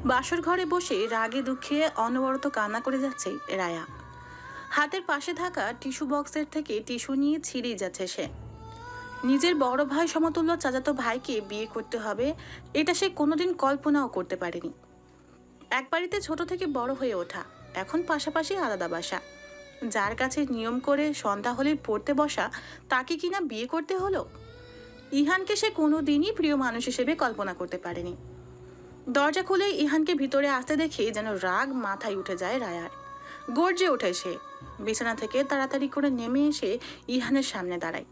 বাসর ঘরে বসে রাগে দুঃখে অনবরত কান্না করে যাচ্ছে রায়া। হাতের পাশে থাকা টিস্যু বক্সের থেকে টিস্যু নিয়ে ছিঁড়েই যাচ্ছে সে। নিজের বড় ভাই সমতুল্য চাচাতো ভাইকে বিয়ে করতে হবে, এটা সে কোনোদিন কল্পনাও করতে পারেনি। এক বাড়িতে ছোট থেকে বড় হয়ে ওঠা, এখন পাশাপাশি আলাদা বাসা। যার কাছে নিয়ম করে সন্ধ্যা হলে পড়তে বসা, তাকে কিনা বিয়ে করতে হলো। ইহানকে সে কোনোদিনই প্রিয় মানুষ হিসেবে কল্পনা করতে পারেনি। দরজা খুলে ইহানকে ভিতরে আসতে দেখে যেন রাগ মাথায় উঠে যায় রায়ার। গর্জে ওঠে সে। বিছানা থেকে তাড়াতাড়ি করে নেমে এসে ইহানের সামনে দাঁড়ায়।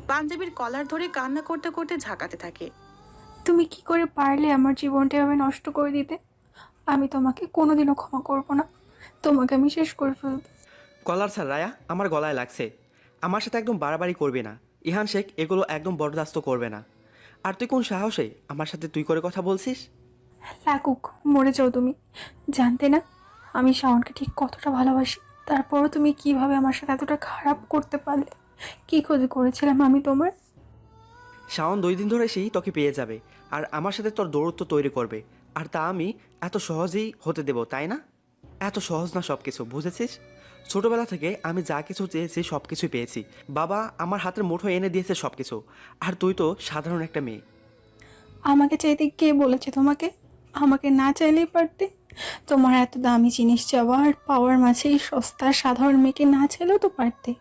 পাঞ্জাবির কলার ধরে কান্না করতে করতে ঝাঁকাতে থাকে। তুমি কি করে পারলে আমার জীবনটা এভাবে নষ্ট করে দিতে? আমি তোমাকে কোনোদিনও ক্ষমা করব না। তোমাকে আমি শেষ করে ফেলব। কলার স্যার রায়া, আমার গলায় লাগছে। আমার সাথে একদম বাড়াবাড়ি করবে না। ইহান শেখ এগুলো একদম বরদাস্ত করবে না। আর তুই কোন সাহসে আমার সাথে তুই করে কথা বলছিস? লাগুক, মরে যাও তুমি। জানতে না আমি শাওনকে ঠিক কতটা ভালোবাসি, তারপরও তুমি কিভাবে আমার সাথে এতটা খারাপ করতে পারলে? কি ক্ষতি করেছিলাম আমি তোমার? শাওন 2 দিন ধরে সেই তোকে পেয়ে যাবে আর আমার সাথে তোর দূরত্ব তৈরি করবে, আর তা আমি এত সহজেই হতে দেব, তাই না? এত সহজ না সব কিছু, বুঝেছিস? ছোটবেলা থেকে আমি যা কিছু চেয়েছি সব কিছুই পেয়েছি। বাবা আমার হাতের মুঠো এনে দিয়েছে সব কিছু। আর তুই তো সাধারণ একটা মেয়ে। আমাকে চাইতে কে বলেছে তোমাকে? আমাকে না চাইলেই পারতে। তোমার এত দামি জিনিস চাওয়া আর পাওয়ার মাঝে এই সস্তা সাধারণ মেয়েকে না চাইলেও তো পারতে।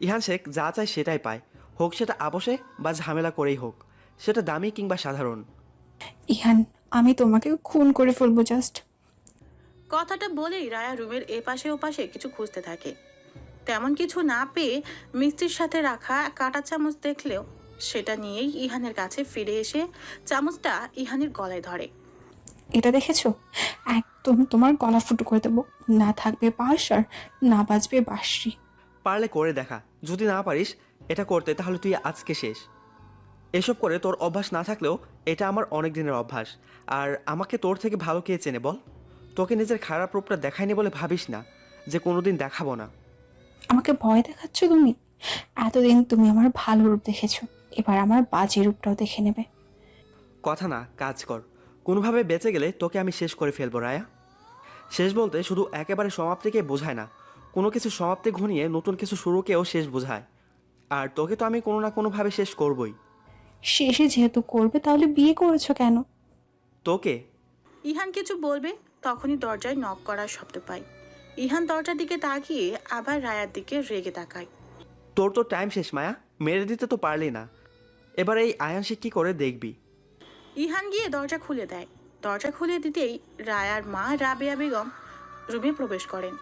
ইহান শেখ যা চায় সেটাই পায়, হোক সেটা আবশে বা ঝামেলা করেই হোক, সেটা দামি কিংবা সাধারণ। ইহান, আমি তোমাকে খুন করে ফেলবো জাস্ট। কথাটা বলেই রায়া রুমের এপাশে ওপাশে কিছু খুঁজতে থাকে। তেমন কিছু না পেয়ে মিস্ত্রির সাথে রাখা কাঁটা চামচ দেখলেও সেটা নিয়েই ইহানের কাছে ফিরে এসে চামচটা ইহানের গলায় ধরে। এটা দেখেছো? একদম তোমার গলা ফুটো করে দেবো। না থাকবে বাঁশ আর না বাজবে বাঁশরি। পারলে করে দেখা, যদি না পারিস এটা করতে তাহলে তুই আজকে শেষ। এসব করে তোর অভ্যাস না থাকলেও এটা আমার অনেক দিনের অভ্যাস। আর আমাকে তোর থেকে ভালো কে চেনে বল? তোকে নিজের খারাপ রূপটা দেখায়নি বলে ভাবিস না যে কোনোদিন দেখাবো না। আমাকে ভয় দেখাচ্ছ তুমি? এতদিন তুমি আমার ভালো রূপ দেখেছো, এবার আমার বাজে রূপটাও দেখে নেবে। কথা না, কাজ কর। কোনোভাবে বেঁচে গেলে তোকে আমি শেষ করে ফেলবো রায়া। শেষ বলতে শুধু একেবারে সমাপ্তিকে বোঝায় না, কোনো কিছু সমাপ্তি ঘনিয়ে নতুন কিছু শুরুকেও শেষ বোঝায়। আর তোকে তো আমি কোনো না কোনোভাবে শেষ করবই। শেষে যেহেতু করবে তাহলে বিয়ে করেছো কেন? তোকে? ইহান কিছু বলবে তখনই দরজায় নক করার শব্দ পায়। ইহান দরজার দিকে তাকিয়ে আবার রায়ার দিকে রেগে তাকায়। তোর তো টাইম শেষ মায়া, মেরে দিতে তো পারলি না। এবার এই আয়ান সে কী করে দেখবি। ইহান গিয়ে দরজা খুলে দেয়। দরজা খুলে দিতেই রায়ার মা রাবেয়া বেগম রুমে প্রবেশ করেন।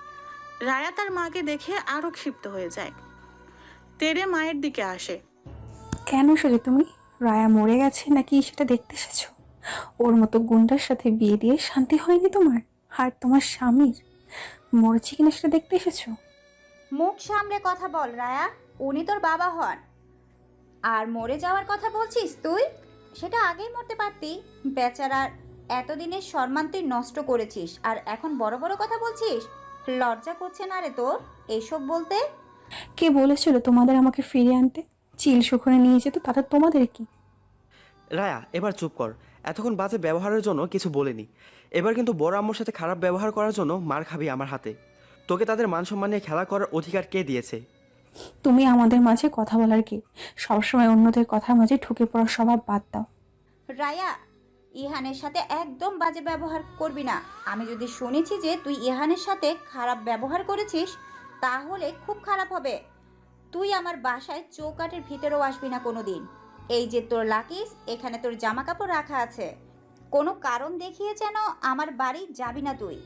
রায়া তার মাকে দেখে আরো ক্ষিপ্ত হয়ে যায়। তেরে মায়ের দিকে আসে। কেন সেটা তুমি? রায়া মরে গেছে নাকি সেটা দেখতে এসেছো? ওর মতো গুন্ডার সাথে বিয়ে দিয়ে শান্তি হয়নি তোমার? আর তোমার স্বামীর মরেছে কিনা সেটা দেখতে এসেছো? মুখ সামলে কথা বল রায়া। উনি তোর বাবা হন। আর মরে যাওয়ার কথা বলছিস তুই? সেটা আগেই মরতে পারতি। বেচারার এতদিনের সম্মান তুই নষ্ট করেছিস, আর এখন বড় বড় কথা বলছিস? লজ্জা করছে না রে তোর এইসব বলতে? কে বলেছিল তোমাদের আমাকে ফিরিয়ে আনতে? চিল সুখনে নিয়ে যেত, তাতে তোমাদের কি? রায়া এবার চুপ কর। এতক্ষণ বাজে ব্যবহারের জন্য কিছু বলিনি। এবার কিন্তু বড় আম্মুর সাথে খারাপ ব্যবহার করার জন্য মার খাবি আমার হাতে। তোকে তাদের মান সম্মান নিয়ে খেলা করার অধিকার কে দিয়েছে? তুমি আমাদের মাঝে কথা বলার কে? সবসময় অন্যদের কথার মাঝে ঢুকে পড়ার স্বভাব বাদ দাও। রায়া, ইহানের সাথে একদম বাজে ব্যবহার করবি না। আমি যদি শুনেছি যে তুই ইহানের সাথে খারাপ ব্যবহার করেছিস, তাহলে খুব খারাপ হবে। তুই আমার বাসায় চৌকাঠের ভিতরেও আসবি না কোনো দিন। এই যে তোর লাকিস, এখানে তোর জামা কাপড় রাখা আছে। কোনো কারণ দেখিয়ে যেন আমার বাড়ি যাবি না তুই।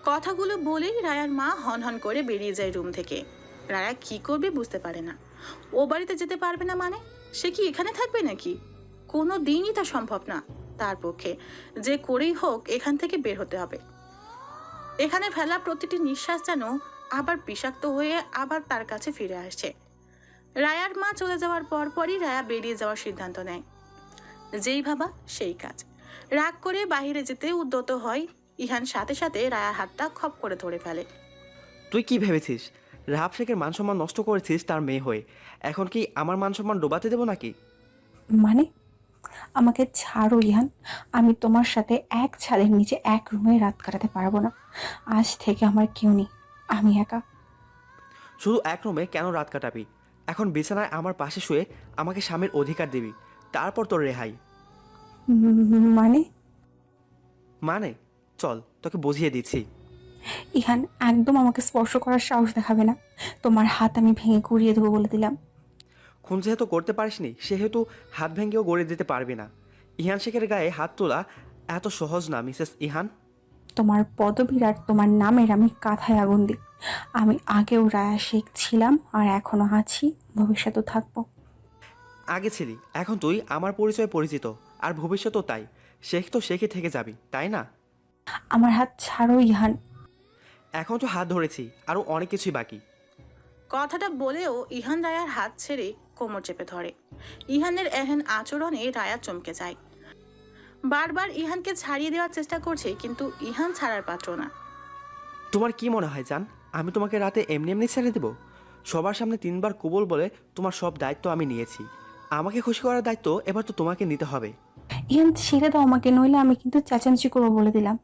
কথাগুলো বলেই রায়ার মা হনহন করে বেরিয়ে যায় রুম থেকে। রায়া কি করবে বুঝতে পারে না। ও বাড়িতে যেতে পারবে না মানে? সে কি এখানে থাকবে নাকি? কোনো দিনই তা সম্ভব না তার পক্ষে। যে করেই হোক এখান থেকে বের হতে হবে। এখানে ফেলা প্রতিটি নিঃশ্বাস যেন আবার বিষাক্ত হয়ে আবার তার কাছে ফিরে আসছে। রায়ার মা চলে যাওয়ার পরপরই রায়া বেরিয়ে যাওয়ার সিদ্ধান্ত নেয়। যেই ভাবা সেই কাজ। রাগ করে বাইরে যেতে উদ্যত হয় ইহান, সাথে সাথে রায়ার হাতটা খপ করে ধরে ফেলে। তুই কি ভেবেছিস রাহাব শেখের মান সম্মান নষ্ট করেছিস তার মেয়ে হয়ে? এখন কি আমার মান সম্মান ডোবাতে দেবো নাকি? মানে আমাকে ছাড়ো ইহান, আমি তোমার সাথে এক ছাদের নিচে এক রুমে রাত কাটাতে পারবো না। আজ থেকে আমার কেউ নেই, আমি একা। শুধু এক রুমে কেন রাত কাটাবি? এখন বিছানায় আমার পাশে শুয়ে আমাকে স্বামীর অধিকার দিবি, তারপর তোর রেহাই। মানে? মানে চল তোকে বুঝিয়ে দিচ্ছি। ইহান, একদম আমাকে স্পর্শ করার সাহস দেখাবে না। তোমার হাত আমি ভেঙে গুড়িয়ে দেবো বলে দিলাম। খুন যেহেতু করতে পারিসনি সেহেতু হাত ভেঙেও গড়ে দিতে পারবি না। ইহান শেখের গায়ে হাত তোলা এত সহজ না মিসেস ইহান। তোমার পদবীর আর তোমার নামের আমি কাঁথায় আগুন দিই। আমি আগেও রায়া শেখ ছিলাম, আর এখনো আছি, ভবিষ্যতেও থাকবো। আগে ছিলি, এখন তুই আমার পরিচয়ে পরিচিত, আর ভবিষ্যতেও তাই। শেখ তো শেখই থেকে যাবি, তাই না? আমার হাত ছাড়ো ইহান। এখন তো হাত ধরেছি, আরও অনেক কিছুই বাকি। কথাটা বলেও ইহান রায়ার হাত ছেড়ে কোমর চেপে ধরে। ইহানের এহেন আচরণে রায়া চমকে যায়। বারবার ইহানকে ছাড়িয়ে দেওয়ার চেষ্টা করছে, কিন্তু ইহান ছাড়ার পাত্র না। তোমার কি মনে হয় জান, আমি তোমাকে রাতে এমনি এমনি ছেড়ে দেব? সবার সামনে 3বার কবুল বলে তোমার সব দায়িত্ব আমি নিয়েছি। আমাকে খুশি করার দায়িত্ব এবার তো তোমাকে নিতে হবে। ইহান, ছেড়ে দাও আমাকে, নইলে আমি কিন্তু চেঁচামেচি করবো বলে দিলাম।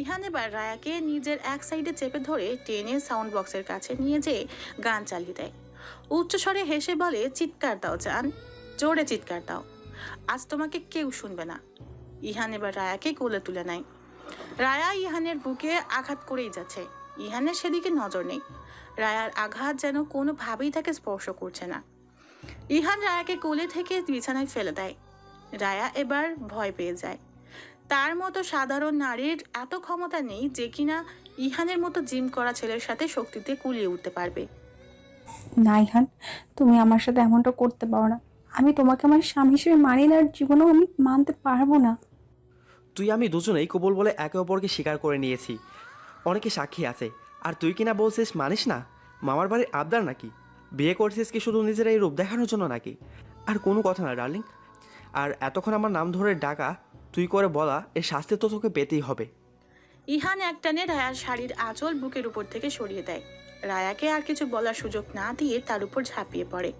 ইহান এবার রায়াকে নিজের এক সাইডে চেপে ধরে টেনে সাউন্ড বক্সের কাছে নিয়ে যেয়ে গান চালিয়ে দেয়। উচ্চস্বরে হেসে বলে, চিৎকার দাও জান, জোরে চিৎকার দাও, আজ তোমাকে কেউ শুনবে না। ইহান এবার রায়াকে কোলে তুলে নেয়। রায়া ইহানের বুকে আঘাত করেই যাচ্ছে, ইহানের সেদিকে নজর নেই। রায়ার আঘাত যেন কোনোভাবেই তাকে স্পর্শ করছে না। ইহান রায়াকে কোলে থেকে বিছানায় ফেলে দেয়। রায়া এবার ভয় পেয়ে যায়। তার মতো সাধারণ নারীর এত ক্ষমতা নেই যে কিনা ইহানের মতো জিম করা ছেলের সাথে শক্তিতে কুলিয়ে উঠতে পারবে। না ইহান, তুমি আমার সাথে এমনটা করতে পারো না। আমি তোমাকে আমার স্বামী হিসেবে মানি না, আর জীবনেও আমি মানতে পারবো না। তুই আমি দুজনেই কবুল বলে একে অপরকে স্বীকার করে নিয়েছি, অনেকে সাক্ষী আছে। আর তুই কিনা বলছিস মানিস না? মামার বাড়ির আবদার নাকি? বিয়ে করছিস কি শুধু নিজের এই রূপ দেখানোর জন্য নাকি? আর কোনো কথা না ডার্লিং, আর এতক্ষণ আমার নাম ধরে ডাকা, তুই করে বলা, এর শাস্তি তো তোকে পেতেই হবে। ইহান একটানে রায়ার শাড়ির আঁচল বুকের উপর থেকে সরিয়ে দেয়। রায়াকে আর কিছু বলার সুযোগ না দিয়ে তার উপর ঝাঁপিয়ে পড়ে।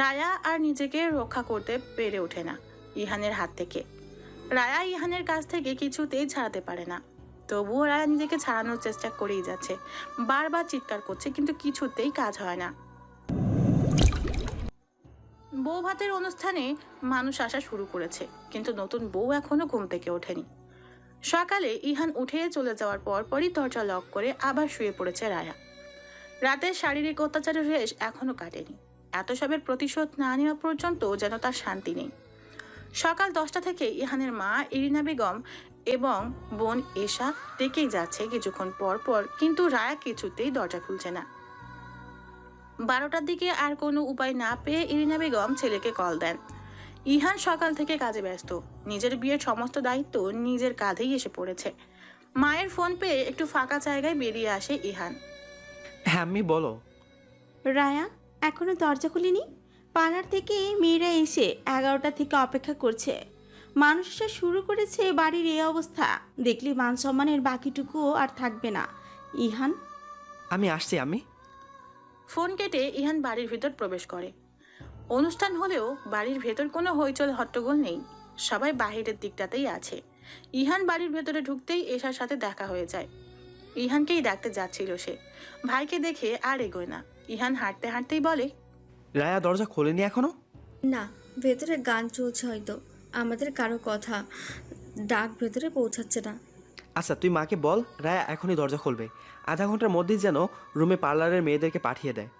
রায়া আর নিজেকে রক্ষা করতে পেরে ওঠে না ইহানের হাত থেকে। রায়া ইহানের কাছ থেকে কিছুতেই ছাড়াতে পারে না। তবুও রায়া নিজেকে ছাড়ানোর চেষ্টা করেই যাচ্ছে, বারবার চিৎকার করছে, কিন্তু কিছুতেই কাজ হয় না। বউ ভাতের অনুষ্ঠানে মানুষ আসা শুরু করেছে, কিন্তু নতুন বউ এখনো ঘুম থেকে ওঠেনি। সকালে ইহান উঠে চলে যাওয়ার পরপরই দরজা লক করে আবার শুয়ে পড়েছে রায়া। রাতের শারীরিক অত্যাচারের রেশ এখনো কাটেনি। এত সবের প্রতিশোধ না নেওয়া পর্যন্ত যেন তার শান্তি নেই। সকাল 10টা থেকে ইহানের মা ইরিনা বেগম এবং বোন এশা ডেকেই যাচ্ছে কিছুক্ষণ পর পর, কিন্তু রায়া কিছুতেই দরজা খুলছে না। 12টার দিকে আর কোনো উপায় না পেয়ে ইরিনা বেগম ছেলেকে কল দেন। ইহান সকাল থেকে কাজে ব্যস্ত, নিজের বিয়ের সমস্ত দায়িত্ব নিজের কাঁধেই এসে পড়েছে। মায়ের ফোন পেয়ে একটু ফাঁকা জায়গায় বেরিয়ে আসে ইহান। হ্যাঁ আম্মি বলো। রায়া এখনো দরজা খুলিনি? পার্লার থেকে মেয়েরা এসে 11টা থেকে অপেক্ষা করছে। মানুষ এসে শুরু করেছে, বাড়ির এই অবস্থা দেখলে মান সম্মানের বাকিটুকুও আর থাকবে না। ইহান, আমি আসছি আমি। ফোন কেটে ইহান বাড়ির ভিতর প্রবেশ করে। অনুষ্ঠান হলেও বাড়ির ভেতর কোনো হইচল হট্টগোল নেই, সবাই বাহিরের দিকটাতেই আছে। ইহান বাড়ির ভেতরে ঢুকতেই এশার সাথে দেখা হয়ে যায়। ইহানকেই ডাকতে যাচ্ছিল সে, ভাইকে দেখে আর এগোয় না। ইহান হাঁটতে হাঁটতেই বলে, রায়া দরজা খোলেনি এখনো? না, ভেতরে গান চলছে, হয়তো আমাদের কারো কথা ডাক ভেতরে পৌঁছাচ্ছে না। আচ্ছা তুই মাকে বল রায়া এখনই দরজা খুলবে, আধা ঘন্টার মধ্যেই যেন রুমে পার্লারের মেয়েদেরকে পাঠিয়ে দেয়।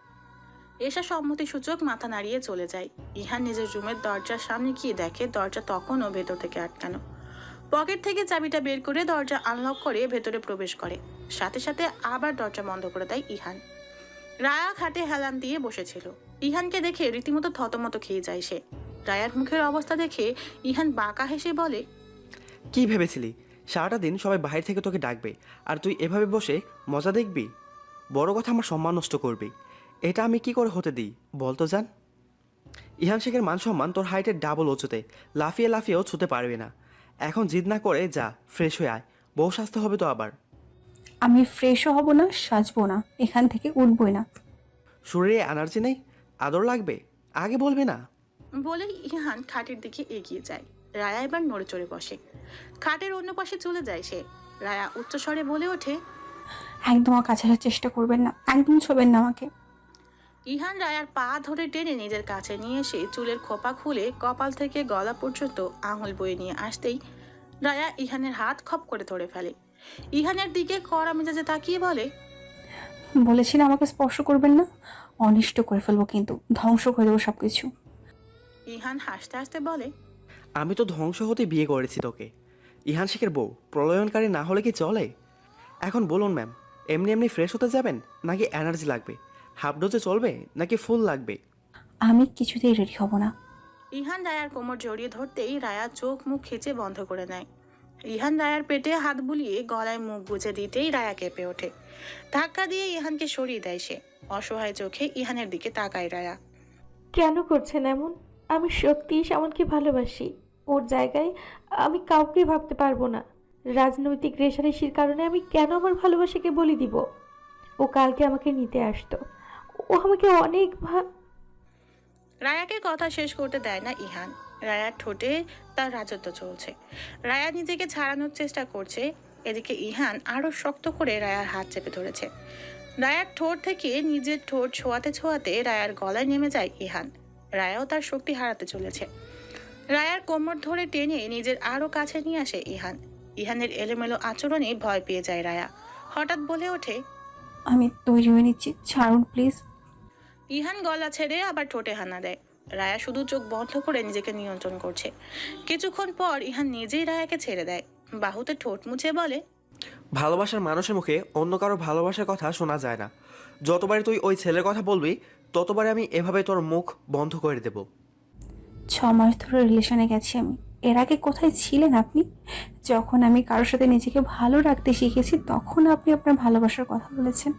এশা সম্মতিসূচক মাথা নাড়িয়ে চলে যায়। ইহান নিজের রুমের দরজার সামনে গিয়ে দেখে দরজা তখনও ভেতর থেকে আটকানো। পকেট থেকে চাবিটা বের করে দরজা আনলক করে ভেতরে প্রবেশ করে, সাথে সাথে আবার দরজা বন্ধ করে দেয় ইহান। রায়া খাটে হেলান দিয়ে বসেছিল। ইহানকে দেখে রীতিমতো থতমত খেয়ে যায় সে। রায়ার মুখের অবস্থা দেখে ইহান বাঁকা হেসে বলে, কি ভেবেছিলি সারাটা দিন সবাই বাইরে থেকে তোকে ডাকবে আর তুই এভাবে বসে মজা দেখবি? বড় কথা আমার সম্মান নষ্ট করবি, এটা আমি কি করে হতে দিই বলতো জান? ইহান শেখের মান সম্মান তোর হাইটের ডাবল উঁচুতে, লাফিয়ে লাফিয়েও ছুতে পারবি না। এখন জিদ না করে যা, ফ্রেশ হয়ে আয়, বউ সাজতে হবে তো আবার। আমি ফ্রেশও হব না, সাজবো না, এখান থেকে উঠবই না। শরীরে এনার্জি নেই, আদর লাগবে, আগে বলবি না? বলেই ইহান খাটের দিকে এগিয়ে যায়। রায়া এবার নড়ে চড়ে বসে, খাটের অন্য পাশে চলে যায় সে। রায়া উচ্চস্বরে বলে ওঠে, একদম আমার কাছে আসার চেষ্টা করবেন না, একদম ছবেন না আমাকে। ইহান রায়ার পা ধরে টেনে নিজের কাছে নিয়ে এসে চুলের খোপা খুলে কপাল থেকে গলা পর্যন্ত আঙুল বয়ে নিয়ে আসতেই রায়া ইহানের হাত খপ করে ধরে ফেলে। ইহানের দিকে কড়া মেজাজে তাকিয়ে বলে, বলেছি না আমাকে স্পর্শ করবেন না, অনিষ্ট করে ফেলবো, কিন্তু ধ্বংস করে দেবো সব কিছু। ইহান হাসতে হাসতে বলে, আমি তো ধ্বংস হতে বিয়ে করেছি তোকে, ইহান শেখের বউ, প্রলয়নকারী না হলে কি চলে? এখন বলুন ম্যাম, এমনি এমনি ফ্রেশ হতে যাবেন নাকি এনার্জি লাগবে? হাফ ডোজে চলবে নাকি ফুল লাগবে? আমি কিছুতেই রেডি হব না। ইহান রায়ার কোমর জড়িয়ে ধরতেই রায়া চোখ মুখ খিচে বন্ধ করে নেয়। ইহান রায়ার পেটে হাত বুলিয়ে গলায় মুখ গুজে দিতেই রায়া কেঁপে ওঠে। ধাক্কা দিয়ে ইহানকে সরিয়ে দেয় সে। অসহায় চোখে ইহানের দিকে তাকায় রায়া। কেন করছেন এমন? আমি সত্যিই শাওনকে ভালোবাসি। ওর জায়গায় আমি কাউকে ভাবতে পারবো না। রাজনৈতিক রেষারেষির কারণে আমি কেন আমার ভালোবাসাকে বলি দিব? ও কালকে আমাকে নিতে আসতো, ও আমাকে অনেক রায়াকে কথা শেষ করতে দেয় না ইহান। রায়ার ঠোঁটে তার রাজত্ব চলছে। রায়া নিজেকে ছাড়ানোর চেষ্টা করছে, এদিকে ইহান আরো শক্ত করে রায়ার হাত চেপে ধরেছে। রায়ার ঠোঁট থেকে নিজের ঠোঁট ছোঁয়াতে ছোঁয়াতে রায়ার গলায় নেমে যায় ইহান। রায়াও তার শক্তি হারাতে চলেছে। রায়ার কোমর ধরে টেনে নিজের আরো কাছে নিয়ে আসে ইহান। ইহানের এলোমেলো আচরণে ভয় পেয়ে যায় রায়া। হঠাৎ বলে ওঠে, আমি তৈরি হয়ে নিচ্ছি, ছাড়ুন প্লিজ। ইহান গলা ছেড়ে আবার ঠোঁটে হানা দেয়। রায়া শুধু চোখ বন্ধ করে নিজেকে নিয়ন্ত্রণ করছে। কিছুক্ষণ পর ইহান নিজেই রায়াকে ছেড়ে দেয়। বাহুতে ঠোঁট মুছে বলে, ভালোবাসার মানুষের মুখে অন্য কারো ভালোবাসার কথা শোনা যায় না। যতবারই তুই ওই ছেলের কথা বলবি ততবারই আমি এভাবে তোর মুখ বন্ধ করে দেব। 6 মাস ধরে রিলেশনে গেছি আমি। এর আগে কোথায় ছিলেন আপনি? যখন আমি কারোর সাথে নিজেকে ভালো রাখতে শিখেছি তখন আপনি আপনার ভালোবাসার কথা বলেছেন।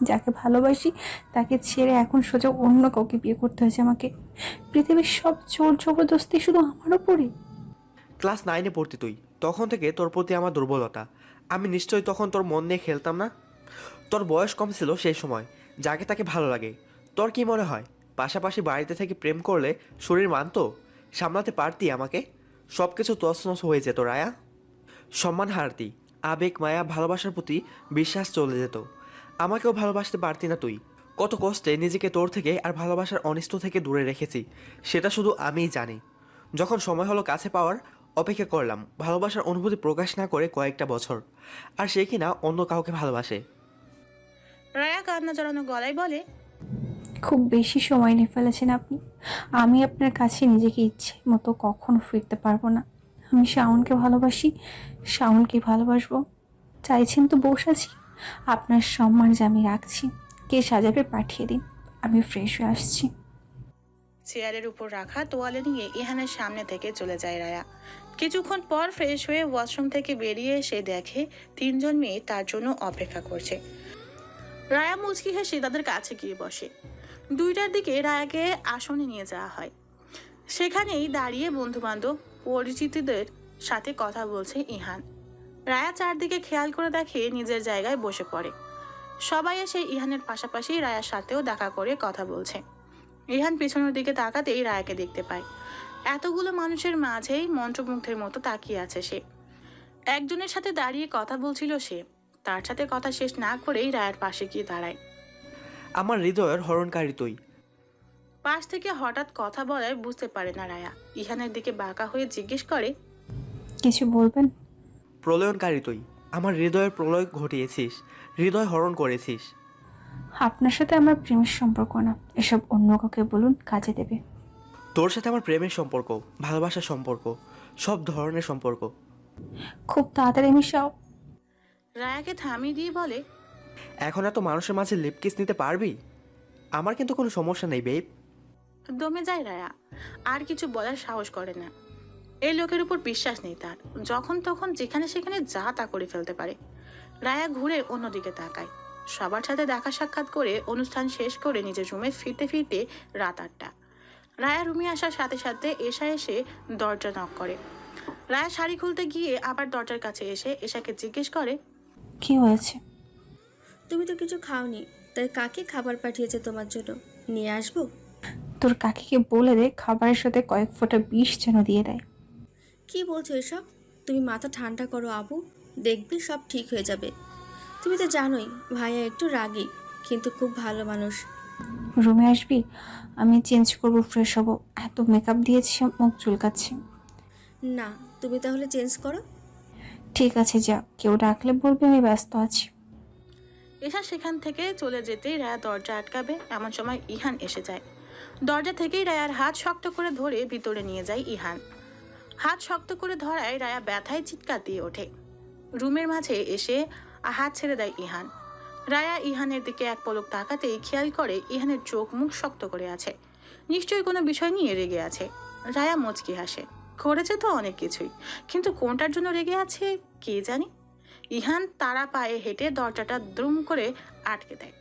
যাকে ভালোবাসি তাকে ছেড়ে এখন সোজা অন্য কাউকে বিয়ে করতে হয়েছে আমাকে। পৃথিবীর সব জোর জবরদস্তি শুধু আমার ওপরে। ক্লাস 9-এ পড়তি তুই, তখন থেকে তোর প্রতি আমার দুর্বলতা। আমি নিশ্চয়ই তখন তোর মন নিয়ে খেলতাম না। তোর বয়স কম ছিল সেই সময়, যাকে তাকে ভালো লাগে। তোর কি মনে হয় পাশাপাশি বাড়িতে থেকে প্রেম করলে শরীর মানতো? সামলাতে পারতি আমাকে? সব কিছু তছনছ হয়ে যেত রায়া। সম্মান হারতি, আবেগ, মায়া, ভালোবাসার প্রতি বিশ্বাস চলে যেত। আমাকেও ভালোবাসতে পারতি না তুই। কত কষ্টে নিজেকে তোর থেকে আর ভালোবাসার অনিষ্ট থেকে দূরে রেখেছি সেটা শুধু আমিই জানি। যখন সময় হলো কাছে পাওয়ার, অপেক্ষা করলাম ভালোবাসার অনুভূতি প্রকাশ না করে কয়েকটা বছর, আর সে কিনা অন্য কাউকে ভালোবাসে। রায়া কান্না জড়ানো গলায় বলে, খুব বেশি সময় নিয়ে ফেলেছেন আপনি। আমি আপনার কাছে নিজেকে ইচ্ছে মতো কখনো ফিরতে পারবো না। আমি শাওনকে ভালোবাসি, শাওনকে ভালোবাসবো। চাইছেন তো বসে আছি, আপনার সম্মান যে আমি রাখছি। কে সাজাবে পাঠিয়ে দিন, আমি ফ্রেশ হয়ে আসছি। চেয়ারের উপর রাখা তোয়ালে নিয়ে ইহানের সামনে থেকে চলে যায় রায়া। কিছুক্ষণ পর ফ্রেশ হয়ে ওয়াশরুম থেকে বেরিয়ে এসে দেখে 3 জন মেয়ে তার জন্য অপেক্ষা করছে। রায়া মুচকি হেসে তাদের কাছে গিয়ে বসে। 2টার দিকে রায়াকে আসনে নিয়ে যাওয়া হয়। সেখানেই দাঁড়িয়ে বন্ধুবান্ধব পরিচিতদের সাথে কথা বলছে ইহান। রায়া চারদিকে খেয়াল করে দেখে নিজের জায়গায় বসে পড়ে। সবাই এসে ইহানের পাশাপাশি রায়ার সাথেও দেখা করে কথা বলছে। ইহান পেছনের দিকে তাকাতেই রায়াকে দেখতে পায়। এতগুলো মানুষের মাঝেই মন্ত্রমুগ্ধের মতো তাকিয়ে আছে সে। একজনের সাথে দাঁড়িয়ে কথা বলছিল সে। তার সাথে কথা শেষ না করেই রায়ার পাশে গিয়ে দাঁড়ায়। আমার হৃদয়ের হরণকারী তুই। পাশ থেকে হঠাৎ কথা বলায় বুঝতে পারে না রায়া। ইহানের দিকে বাঁকা হয়ে জিজ্ঞেস করে, কিছু বলবেন? প্রলয়নকারী তুই, আমার হৃদয়ের প্রলয় ঘটিয়েছিস, হৃদয় হরণ করেছিস। আপনার সাথে আমার প্রেমের সম্পর্ক না, এসব অন্য কাউকে বলুন, কাজে দেবে। তোর সাথে আমার প্রেমের সম্পর্ক, ভালোবাসার সম্পর্ক, সব ধরনের সম্পর্ক। খুব তাড়াতাড়ি আমি সব। রায়াকে থামিয়ে দিয়ে বলে, এখন এত মানুষের মাঝে লিপকিস নিতে পারবি? আমার কিন্তু কোনো সমস্যা নেই বেব। দমে যায় রায়া। আর কিছু বলার সাহস করে না। এই লোকের উপর বিশ্বাস নেই তার। যখন তখন যেখানে সেখানে যা তা করে ফেলতে পারে। রায়া ঘুরে অন্যদিকে তাকায়। সবার সাথে দেখা সাক্ষাৎ করে অনুষ্ঠান শেষ করে নিজের রুমে ফিরতে ফিরতে রাত 8টা। রায়া রুমে আসার সাথে সাথে এশা এসে দরজা নক করে। রায়া শাড়ি খুলতে গিয়ে আবার দরজার কাছে এসে এশাকে জিজ্ঞেস করে, কি হয়েছে? তুমি তো কিছু খাওনি, তাই কাকে খাবার পাঠিয়েছে তোমার জন্য? নিয়ে আসবো? তোর কাকিকে বলে দে খাবারের সাথে কয়েক ফোঁটা বিষ যেন দিয়ে দেয়। কি বলছো এসব? তুমি মাথা ঠান্ডা করো আবু, দেখবি সব ঠিক হয়ে যাবে। তুমি তো জানোই ভাইয়া একটু রাগী, কিন্তু খুব ভালো মানুষ। রুমে আসবি? আমি চেঞ্জ করব, ফ্রেশ হব। এত মেকআপ দিয়েছি, মুখ চুলকাচ্ছে। না, তুমি তাহলে চেঞ্জ করো। ঠিক আছে যা, কেউ ডাকলে বলবি আমি ব্যস্ত আছি। ঈশান সেখান থেকে চলে যেতেই রায়া দরজা আটকাবে এমন সময় ইহান এসে যায়। দরজা থেকেই রায়ার হাত শক্ত করে ধরে ভিতরে নিয়ে যায় ইহান। হাত শক্ত করে ধরায় রায়া ব্যথায় চিৎকার দিয়ে ওঠে। রুমের মাঝে এসে হাত ছেড়ে দেয় ইহান। রায়া ইহানের দিকে এক পলক তাকাতেই খেয়াল করে ইহানের চোখ মুখ শক্ত করে আছে, নিশ্চয়ই কোনো বিষয় নিয়ে রেগে আছে। রায়া মুচকি হাসে। করেছে তো অনেক কিছুই, কিন্তু কোনটার জন্য রেগে আছে কে জানি। ইহান তারা পায়ে হেঁটে দরজাটা দ্রুম করে আটকে দেয়।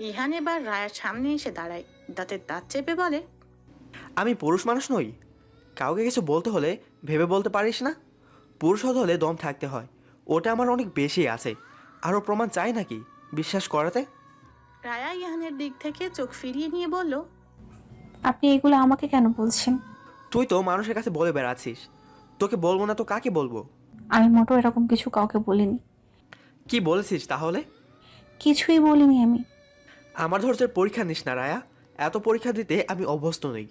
ইহান এবার রায়ার সামনে এসে দাঁড়ায়, দাঁতের দাঁত চেপে বলে, আমি পুরুষ মানুষ নই? কাউকে কিছু বলতে হলে ভেবে বলতে পারিস না? পুরুষ হতে হলে দম থাকতে হয়, ওটা আমার অনেক বেশি আছে। আরও প্রমাণ চাই নাকি বিশ্বাস করাতে? রায়া ইহানের দিক থেকে চোখ ফিরিয়ে নিয়ে বলল, আপনি এগুলো আমাকে কেন বলছেন? তুই তো মানুষের কাছে বলে বেড়াচ্ছিস, তোকে বলবো না তো কাকে বলবো? আমি মোটেও এরকম কিছু কাউকে বলিনি। কি বলেছিস তাহলে? কিছুই বলিনি আমি। আমার ধৈর্যের পরীক্ষা নিস না রায়া, এত পরীক্ষা দিতে আমি অভ্যস্ত নই।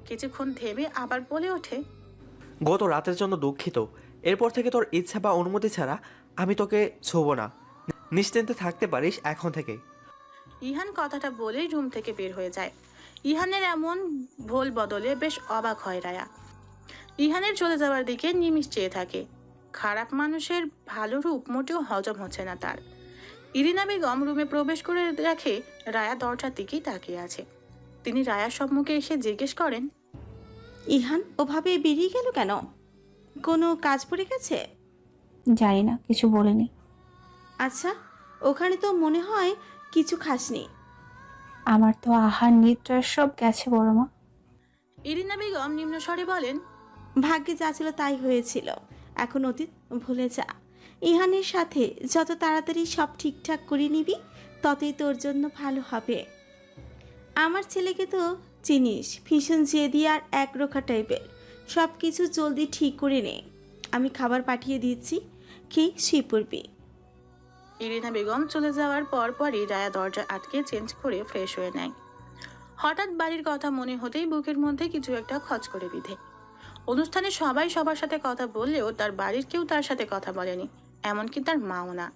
কিছুক্ষণ থেমে আবার বলে ওঠে, গত রাতের জন্য দুঃখিত। এরপর থেকে তোর ইচ্ছা বা অনুমতি ছাড়া আমি তোকে ছোব না। নিশ্চিন্তে থাকতে পারিস এখন থেকে। ইহান কথাটা বলেই রুম থেকে বের হয়ে যায়। ইহানের এমন ভোল বদলে বেশ অবাক হয় রায়া। ইহানের চলে যাওয়ার দিকে নিমিষ চেয়ে থাকে। খারাপ মানুষের ভালো রূপ মোটেও হজম হচ্ছে না তার। ইরিনা বেগম রুমে প্রবেশ করে রাখে রায়া দরজার দিকেই তাকিয়ে আছে। তিনি রায়ার সম্মুখে এসে জিজ্ঞেস করেন, ইহান ওভাবে বেরিয়ে গেল কেন? কোনো কাজ পড়ে গেছে? জানি না, কিছু বলিনি। আচ্ছা, ওখানে তো মনে হয় কিছু খাসনি। আমার তো আহার নিদ্রা সব গেছে বড় মা। ইরিনা বেগম নিম্ন স্বরে বলেন, ভাগ্যে যা ছিল তাই হয়েছিল, এখন অতীত ভুলে যা। ইহানের সাথে যত তাড়াতাড়ি সব ঠিকঠাক করে নিবি ততই তোর জন্য ভালো হবে। আমার ছেলেকে তো চিনিস, ভীষণ জেদি আর একরোখা টাইপের। সব কিছু জলদি ঠিক করে নে। আমি খাবার পাঠিয়ে দিচ্ছি, খেয়ে শুয়ে পড়বি। ইরিনা বেগম চলে যাওয়ার পরই রায়া দরজা আটকে চেঞ্জ করে ফ্রেশ হয়ে নেয়। হঠাৎ বাড়ির কথা মনে হতেই বুকের মধ্যে কিছু একটা খচ করে বিঁধে। অনুষ্ঠানে সবাই সবার সাথে কথা বললেও তার বাড়ির কেউ তার সাথে কথা বলেনি, এমনকি তার মাও না।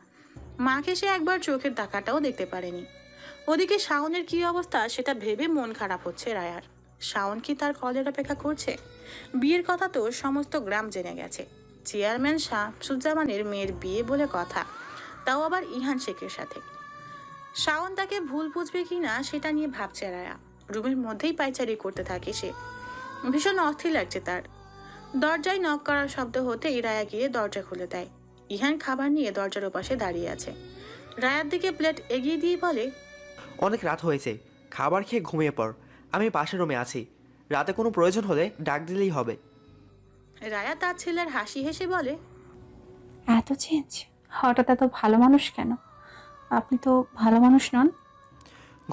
মাকে সে একবার চোখের দেখাটাও দেখতে পারেনি। ওদিকে শাওনের কি অবস্থা সেটা ভেবে মন খারাপ হচ্ছে রায়ার। শাওন কি তার কলের অপেক্ষা করছে? বিয়ের কথা তো সমস্ত গ্রাম জেনে গেছে। চেয়ারম্যান শামসুজ্জামানের মেয়ের বিয়ে বলে কথা, তাও আবার ইহান শেখের সাথে। শাওন তাকে ভুল বুঝবে কিনা সেটা নিয়ে ভাবছে রায়া। রুমের মধ্যেই পায়চারি করতে থাকে সে। ভীষণ অস্থির লাগছে তার। দরজায় নক করার শব্দ হতেই রায়া গিয়ে দরজা খুলে দেয়। ইহান খাবার নিয়ে দরজার ওপাশে দাঁড়িয়ে আছে। রায়ার দিকে প্লেট এগিয়ে দিয়ে বলে, অনেক রাত হয়েছে, খাবার খেয়ে ঘুমিয়ে পড়। আমি পাশের রুমে আছি, রাতে কোনো প্রয়োজন হলে ডাক দিলেই হবে। রায়া তার ছেলের হাসি হেসে বলে, এত চেঞ্জ, হঠাৎ এত ভালো মানুষ কেন? আপনি তো ভালো মানুষ নন।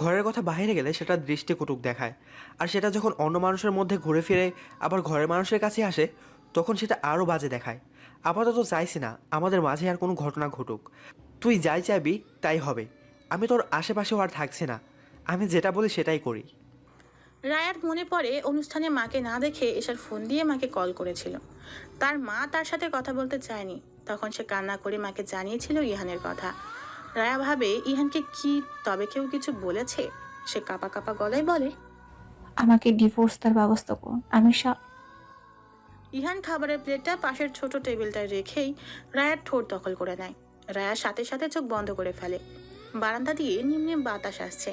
ঘরের কথা বাইরে গেলে সেটা দৃষ্টিকটুক দেখায়, আর সেটা যখন অন্য মানুষের মধ্যে ঘুরে ফিরে আবার ঘরের মানুষের কাছে আসে তখন সেটা আরও বাজে দেখায়। আপাতত চাইছি না আমাদের মাঝে আর কোনো ঘটনা ঘটুক। তুই যাই চাইবি তাই হবে। আমি তোর আশেপাশেও আর থাকছি না, আমি যেটা বলি সেটাই করি। রায়ার মনে পড়ে অনুষ্ঠানে মাকে না দেখে এসার ফোন দিয়ে মাকে কল করেছিল। তার মা তার সাথে কথা বলতে চায়নি, তখন সে কান্না করে মাকে জানিয়েছিল ইহানের কথা। রায়া ভাবে ইহানকে কি তবে কেউ কিছু বলেছে। সে কাপা কাপা গলায় বলে, আমাকে ডিভোর্স তার ব্যবস্থা করুন। ইহান খাবারের প্লেটটা পাশের ছোট টেবিলটায় রেখেই রায়ার ঠোঁট দখল করে নেয়। রায়ার সাথে সাথে চোখ বন্ধ করে ফেলে। বারান্দা দিয়ে নিম্নে বাতাস আসছে,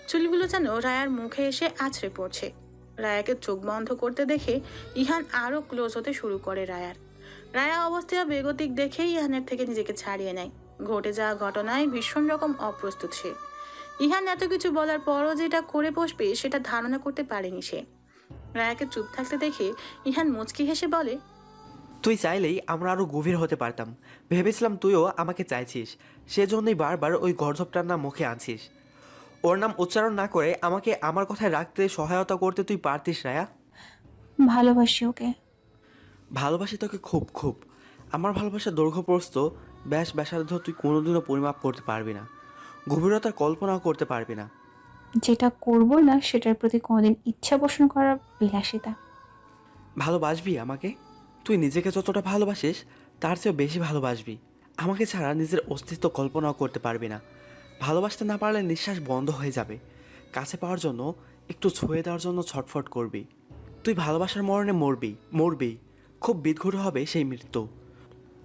চুলগুলো যেন রায়ার মুখে এসে আছড়ে পড়ছে। রায়াকে চোখ বন্ধ করতে দেখে ইহান আরো ক্লোজ হতে শুরু করে রায়া অবস্থা বেগতিক দেখে ইহানের থেকে নিজেকে ছাড়িয়ে নেয়। ঘটে যাওয়া ঘটনায় ভীষণ রকম অপ্রস্তুত সে। ইহান এত কিছু বলার পরও যেটা করে বসবে সেটা ধারণা করতে পারেনি সে। রায়াকে চুপ থাকতে দেখে ইহান মুচকি হেসে বলে, তুই চাইলেই আমরা আরও গভীর হতে পারতাম। ভেবেছিলাম তুইও আমাকে চাইছিস, সেজন্যই বারবার ওই গর্ধবটার নাম মুখে আনছিস। ওর নাম উচ্চারণ না করে আমাকে আমার কথায় রাখতে সহায়তা করতে তুই পারতিস রায়া। ভালোবাসি ওকে। ভালোবাসি তোকে খুব খুব। আমার ভালোবাসার দৈর্ঘ্য প্রস্থ ব্যাসার্ধ তুই কোনোদিনও পরিমাপ করতে পারবি না, গভীরতার কল্পনাও করতে পারবি না। যেটা করবো না সেটার প্রতি কোনোদিন ইচ্ছা পোষণ করার বিলাসিতা। ভালোবাসবি আমাকে? তুই নিজেকে যতটা ভালোবাসিস তার চেয়েও বেশি ভালোবাসবি। আমাকে ছাড়া নিজের অস্তিত্ব কল্পনাও করতে পারবি না। ভালোবাসতে না পারলে নিঃশ্বাস বন্ধ হয়ে যাবে। কাছে পাওয়ার জন্য, একটু ছুঁয়ে দেওয়ার জন্য ছটফট করবি। তুই ভালোবাসার মরণে মরবি। খুব বিদঘুটে হবে সেই মৃত্যু।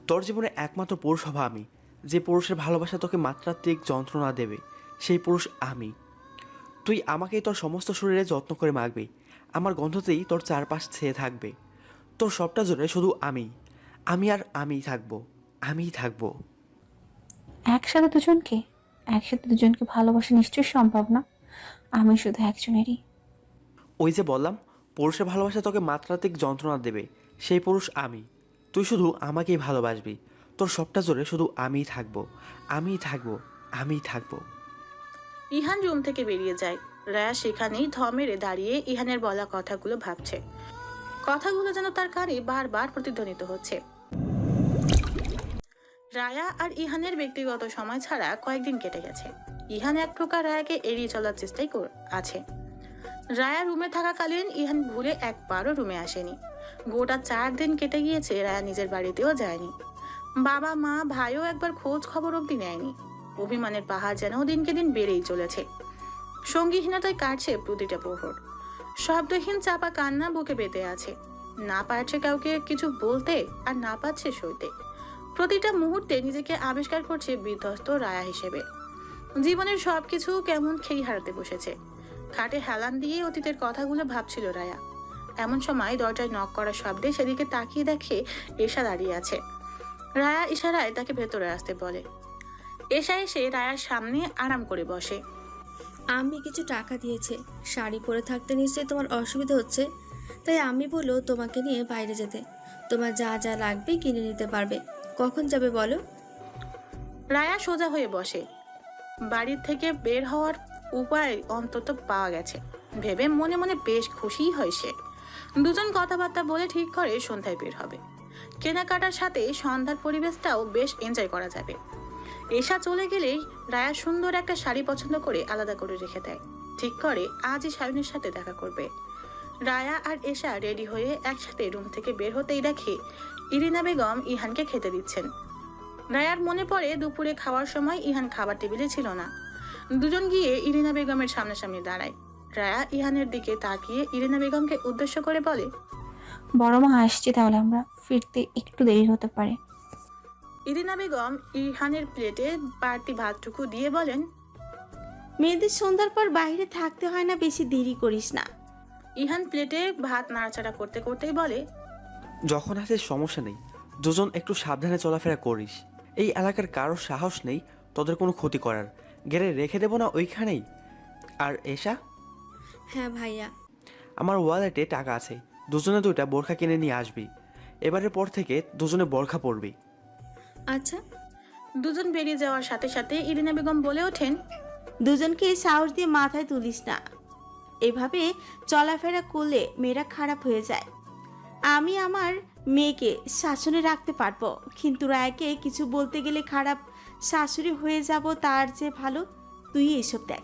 তোর জীবনে একমাত্র পুরুষ হব আমি। যে পুরুষের ভালোবাসা তোকে মাত্রাত্মিক যন্ত্রণা দেবে, সেই পুরুষ আমি। তুই আমাকেই তোর সমস্ত শরীরে যত্ন করে মাখবি। আমার গন্ধতেই তোর চারপাশ ছেয়ে থাকবে। তোর সবটা জুড়ে শুধু আমি আর আমিই থাকবো। একসাথে দুজনকে ভালোবাসা নিশ্চয়ই সম্ভব না। আমি শুধু একজনেরই। ওই যে বললাম, পুরুষের ভালোবাসা তোকে মাত্রাত্মিক যন্ত্রণা দেবে, সেই পুরুষ আমি। তুই শুধু আমাকেই ভালোবাসবি। তোর সবটা জুড়ে শুধু আমিই থাকবো। ইহান রুম থেকে বেরিয়ে যায়। রায়া সেখানেই মেরে দাঁড়িয়ে ইহানের বলা কথাগুলো ভাবছে। কথাগুলো যেন তার কানে বারবার প্রতিধ্বনিত হচ্ছে। রায়া আর ইহানের ব্যক্তিগত সময় ছাড়া কয়েকদিন কেটে গেছে। ইহান এক প্রকার রায়াকে এড়িয়ে চলার চেষ্টাই আছে। রায়া রুমে থাকাকালীন ইহান ভুলে একবারও রুমে আসেনি। গোটা 4 দিন কেটে গিয়েছে, রায়া নিজের বাড়িতেও যায়নি। বাবা মা ভাইও একবার খোঁজ খবর অব্দি নেয়নি। অভিমানের পাহাড় যেন দিনকে দিন বেড়েই চলেছে। সঙ্গীহীনতায় কাটছে প্রতিটা প্রহর। শব্দহীন চাপা কান্না বুকে বেঁধে আছে। না পারছে কাউকে কিছু বলতে, আর না পারছে সইতে। প্রতিটা মুহূর্তে নিজেকে আবিষ্কার করছে বিধ্বস্ত রায়া হিসেবে। জীবনের সবকিছু কেমন খেই হারাতে বসেছে। খাটে হেলান দিয়ে অতীতের কথাগুলো ভাবছিল রায়া। এমন সময় দরজায় নক করার শব্দে সেদিকে তাকিয়ে দেখে এশা দাঁড়িয়ে আছে। রায়া ইশারায় তাকে ভেতরে আসতে বলে। এশা এসে রায়ার সামনে আরাম করে বসে। আমি কিছু টাকা দিয়েছে, শাড়ি পরে থাকতে নিশ্চয়ই তোমার অসুবিধা হচ্ছে, তাই আমি বললো তোমাকে নিয়ে বাইরে যেতে। তোমার যা যা লাগবে কিনে নিতে পারবে। কখন যাবে বলো? রায়া সোজা হয়ে বসে। বাড়ির থেকে বের হওয়ার উপায় অন্তত পাওয়া গেছে ভেবে মনে মনে বেশ খুশিই হয় সে। দুজন কথাবার্তা বলে ঠিক করে সন্ধ্যায় বের হবে। কেনাকাটার সাথে সন্ধ্যার পরিবেশটাও বেশ এনজয় করা যাবে। এশা চলে গেলেই রায়া সুন্দর একটা শাড়ি পছন্দ করে আলাদা করে রেখে দেয়। ঠিক করে আজই শায়নের সাথে দেখা করবে। রায়া আর এশা রেডি হয়ে একসাথে রুম থেকে বের হতেই দেখে ইরিনা বেগম ইহানকে খেতে দিচ্ছেন। রায়ার মনে পড়ে দুপুরে খাওয়ার সময় ইহান খাবার টেবিলে ছিল না। দুজন গিয়ে ইরিনা বেগমের সামনাসামনি দাঁড়ায়। রায়া ইহানের দিকে তাকিয়ে ইরিনা বেগমকে উদ্দেশ্য করে বলে, বড় মা আসছি, তাহলে আমরা ফিরতে একটু দেরি হতে পারে। ইরিনা বেগম ইহানের প্লেটে বাড়তি ভাতটুকু দিয়ে বলেন, মেয়েদের সন্ধ্যার পর বাইরে থাকতে হয় না, বেশি দেরি করিস না। ইহান প্লেটে ভাত নাড়াচাড়া করতে করতেই বলে, যখন আসিস সমস্যা নেই, দুজন একটু সাবধানে চলাফেরা করিস। এই এলাকার কারোর সাহস নেই তোদের কোনো ক্ষতি করার। গেড়ে রেখে দেবো না ওইখানেই। আর এশা, হ্যাঁ ভাইয়া। আমার ওয়ালেটে টাকা আছে, দুজনে 2টা বোরখা কিনে নিয়ে আসবি। এবারের পর থেকে দুজনে বোরখা পরবি। আচ্ছা। দুজন বেরিয়ে যাওয়ার সাথে সাথে ইরিনা বেগম বলে ওঠেন, দুজনকে সাহস দিয়ে মাথায় তুলিস না। এভাবে চলাফেরা করলে মেয়েরা খারাপ হয়ে যায়। আমি আমার মেয়েকে শাসনে রাখতে পারবো, কিন্তু রায়াকে কিছু বলতে গেলে খারাপ শাশুড়ি হয়ে যাব। তার যে ভালো তুই এসব দেখ।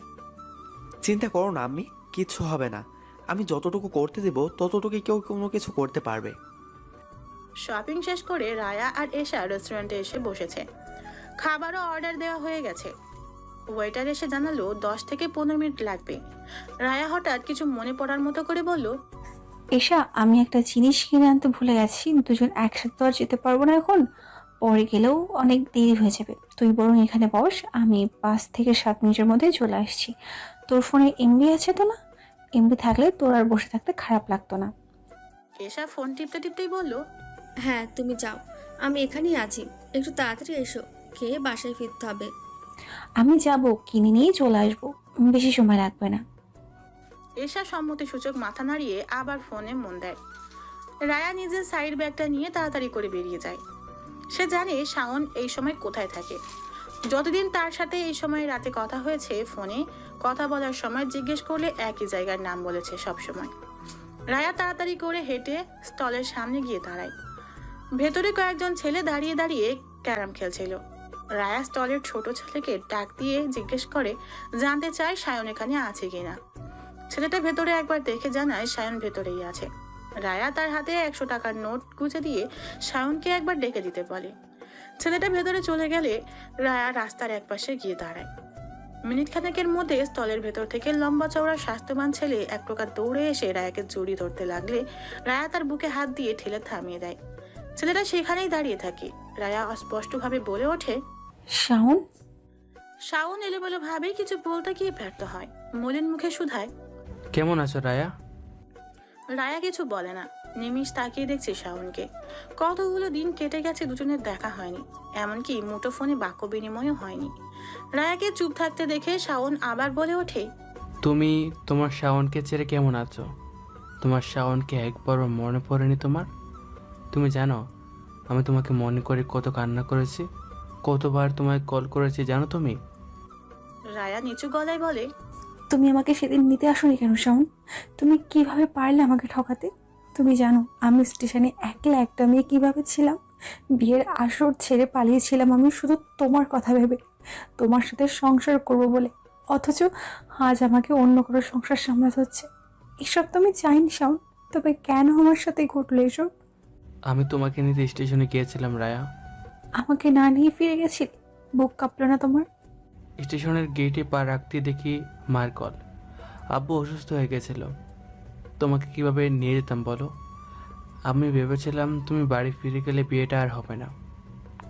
চিন্তা করো না আম্মি, কিচ্ছু হবে না। আমি যতটুকু করতে দেব ততটুকুই কেউ কোনো কিছু করতে পারবে। শপিং শেষ করে রায়া আর এশা রেস্টুরেন্টে এসে বসেছে। খাবারও অর্ডার দেওয়া হয়ে গেছে। ওয়েটার এসে জানালো 10 থেকে 15 মিনিট লাগবে। রায়া হঠাৎ কিছু মনে পড়ার মতো করে বলল, এশা, আমি একটা জিনিস কিনে আনতে ভুলে গেছি। দুজন একসাথে তো আর যেতে পারবো না এখন, পরে গেলেও অনেক দেরি হয়ে যাবে। তুই বরং এখানে বস, আমি 5 থেকে 7 মিনিটের মধ্যে চলে আসছি। তোর ফোনে এমবি আছে তো না? এমবি থাকলে তোর আর বসে থাকতে খারাপ লাগতো না। এশা ফোন টিপতে টিপতেই বলল, হ্যাঁ তুমি যাও, আমি এখানেই আছি। একটু তাড়াতাড়ি এসো, খেয়ে বাসায় ফিরতে হবে। আমি যাব, কিনে নিয়েই চলে আসবো, বেশি সময় লাগবে না। এশা সম্মতিসূচক মাথা নাড়িয়ে আবার ফোনে মন দেয়। রায়া নিজের সাইড ব্যাগটা নিয়ে তাড়াতাড়ি করে বেরিয়ে যায়। সে জানে শাওন এই সময় কোথায় থাকে। যতদিন তার সাথে এই সময় রাতে কথা হয়েছে, ফোনে কথা বলার সময় জিজ্ঞেস করলে একই জায়গার নাম বলেছে সবসময়। রায়া তাড়াতাড়ি করে হেঁটে স্টলের সামনে গিয়ে দাঁড়ায়। ভেতরে কয়েকজন ছেলে দাঁড়িয়ে দাঁড়িয়ে ক্যারাম খেলছিল। রায়া স্টলের ছোট ছেলেকে ডাক দিয়ে জিজ্ঞেস করে, জানতে চায় সায়ন এখানে আছে কিনা। ছেলেটা ভেতরে একবার দেখে জানায় সায়ন ভেতরেই আছে। রায়া তার হাতে 100 টাকার নোট গুঁজে দিয়ে সায়নকে একবার ডেকে দিতে বলে। ছেলেটা ভেতরে চলে গেলে রায়া রাস্তার একপাশে গিয়ে দাঁড়ায়। মিনিট খানেকের মধ্যে স্থলের ভেতর থেকে লম্বা চওড়া স্বাস্থ্যবান ছেলে এক প্রকার দৌড়ে এসে রায়াকে জড়িয়ে ধরতে লাগলে রায়া তার বুকে হাত দিয়ে ঠেলে থামিয়ে দেয়। ছেলেটা সেখানেই দাঁড়িয়ে থাকে। রায়া অস্পষ্টভাবে বলে ওঠে, শাওন। শাওন এলোমেলো ভাবেই কিছু বলতে গিয়ে ব্যর্থ হয়। মলিন মুখে শুধায়, কেমন আছো রায়া? রায়া কিছু বলে না। নিমিষ তাকিয়ে দেখছে শাওনকে। কতগুলো দিন কেটে গেছে, দুজনের দেখা হয়নি, এমনকি মুঠোফোনে বাক্য বিনিময়ও হয়নি। রায়াকে চুপ থাকতে দেখে শাওন আবার বলে ওঠে, তুমি তোমার শাওনকে ছেড়ে কেমন আছো? তোমার শাওনকে একবারও মনে পড়েনি তোমার? তুমি জানো আমি তোমাকে মনে করে কত কান্না করেছি, কতবার তোমায় কল করেছি জানো তুমি? রায়া নিচু গলায় বলে, তুমি আমাকে সেদিন নিতে আসোনি কেন শাওন? তুমি কিভাবে পারলে আমাকে ঠকাতে? তুমি জানো আমি স্টেশনে একলা একটা মেয়ে কিভাবে ছিলাম? বিয়ের আসর ছেড়ে পালিয়েছিলাম আমি শুধু তোমার কথা ভেবে, তোমার সাথে সংসার করব বলে। অথচ আজ আমাকে অন্য কোনো সংসার সামলাতে হচ্ছে। এসব তো আমি চাইনি শাওন, তবে কেন আমার সাথে ঘটলো এসব? আমি তোমাকে নিতে স্টেশনে গিয়েছিলাম রায়া। আমাকে না নিয়ে ফিরে গেছিলে? বুক কাঁপলো না তোমার? স্টেশনের গেটে পা রাখতে দেখি মার কল। আব্বু অসুস্থ হয়ে গেছিল। তোমাকে কিভাবে নিয়ে যেতাম বলো? আমি ভেবেছিলাম তুমি বাড়ি ফিরে গেলে বিয়েটা আর হবে না,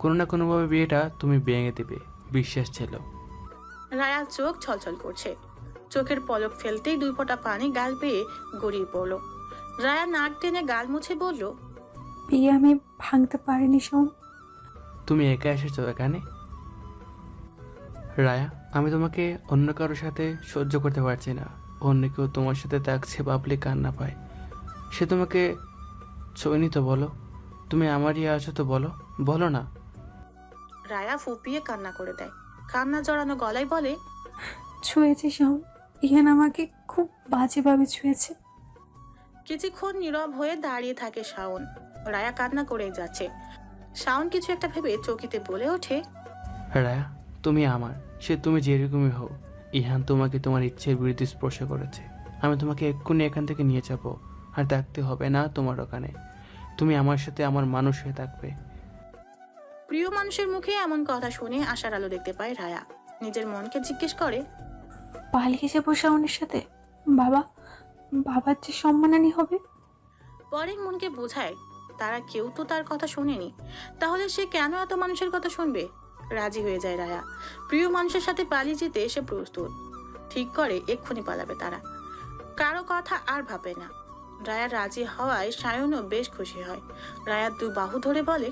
কোনো না কোনোভাবে বিয়েটা তুমি ভেঙে দেবে, বিশ্বাস ছিল। রায়া চোখ ছলছল করছে। চোখের পলক ফেলতেই 2 ফোঁটা পানি গাল বেয়ে গড়িয়ে পড়ল। রায়া নাক টেনে গাল মুছে বলল, বিয়ে আমি ভাঙতে পারিনি শাওন। তুমি একা এসেছো এখানে রায়া, আমি তোমাকে অন্য কারোর সাথে সহ্য করতে পারছি না। অন্য কেউ তোমার সাথে থাকছে ভাবলে কান্না পায়। সে তোমাকে ছোঁয়নি তো বলো? তুমি আমারই আছো তো বলো, বলো না। রায়া ফুপিয়ে কান্না করে দেয়। কান্না জড়ানো গলায় বলে, ছুঁয়েছে শাওন, ইহান আমাকে খুব বাজেভাবে ছুঁয়েছে। কিছুক্ষণ নীরব হয়ে দাঁড়িয়ে থাকে শাওন। রায়া কান্না করেই যাচ্ছে। শাওন কিছু একটা ভেবে চকিতে বলে ওঠে, রায়া তুমি আমার, সে তুমি যেরকমই হও, ইহান তোমাকে তোমার ইচ্ছের বিরুদ্ধে স্পর্শ করেছে। আমি তোমাকে এক্ষুনি এখান থেকে নিয়ে যাব, আর থাকতে হবে না তোমার ওখানে। তুমি আমার সাথে আমার মানুষ হয়ে থাকবে। প্রিয় মানুষের মুখে এমন কথা শুনে আশার আলো দেখতে পায় রায়া। নিজের মনকে জিজ্ঞেস করে, পালিয়ে যাবো শাওনের সাথে? বাবা, বাবার যে সম্মানহানি হবে। পরে মনকে বোঝায় তারা কেউ তো তার কথা শোনেনি, তাহলে সে কেন এত মানুষের কথা শুনবে। রাজি হয়ে যায় রায়া। প্রিয় মানুষের সাথে পালিয়ে যেতে সে প্রস্তুত। ঠিক করে এক্ষুনি পালাবে তারা, কারো কথা আর ভাবে না। রায়া রাজি হওয়ায় সায়নও বেশ খুশি হয়। রায়া 2 বাহু ধরে বলে,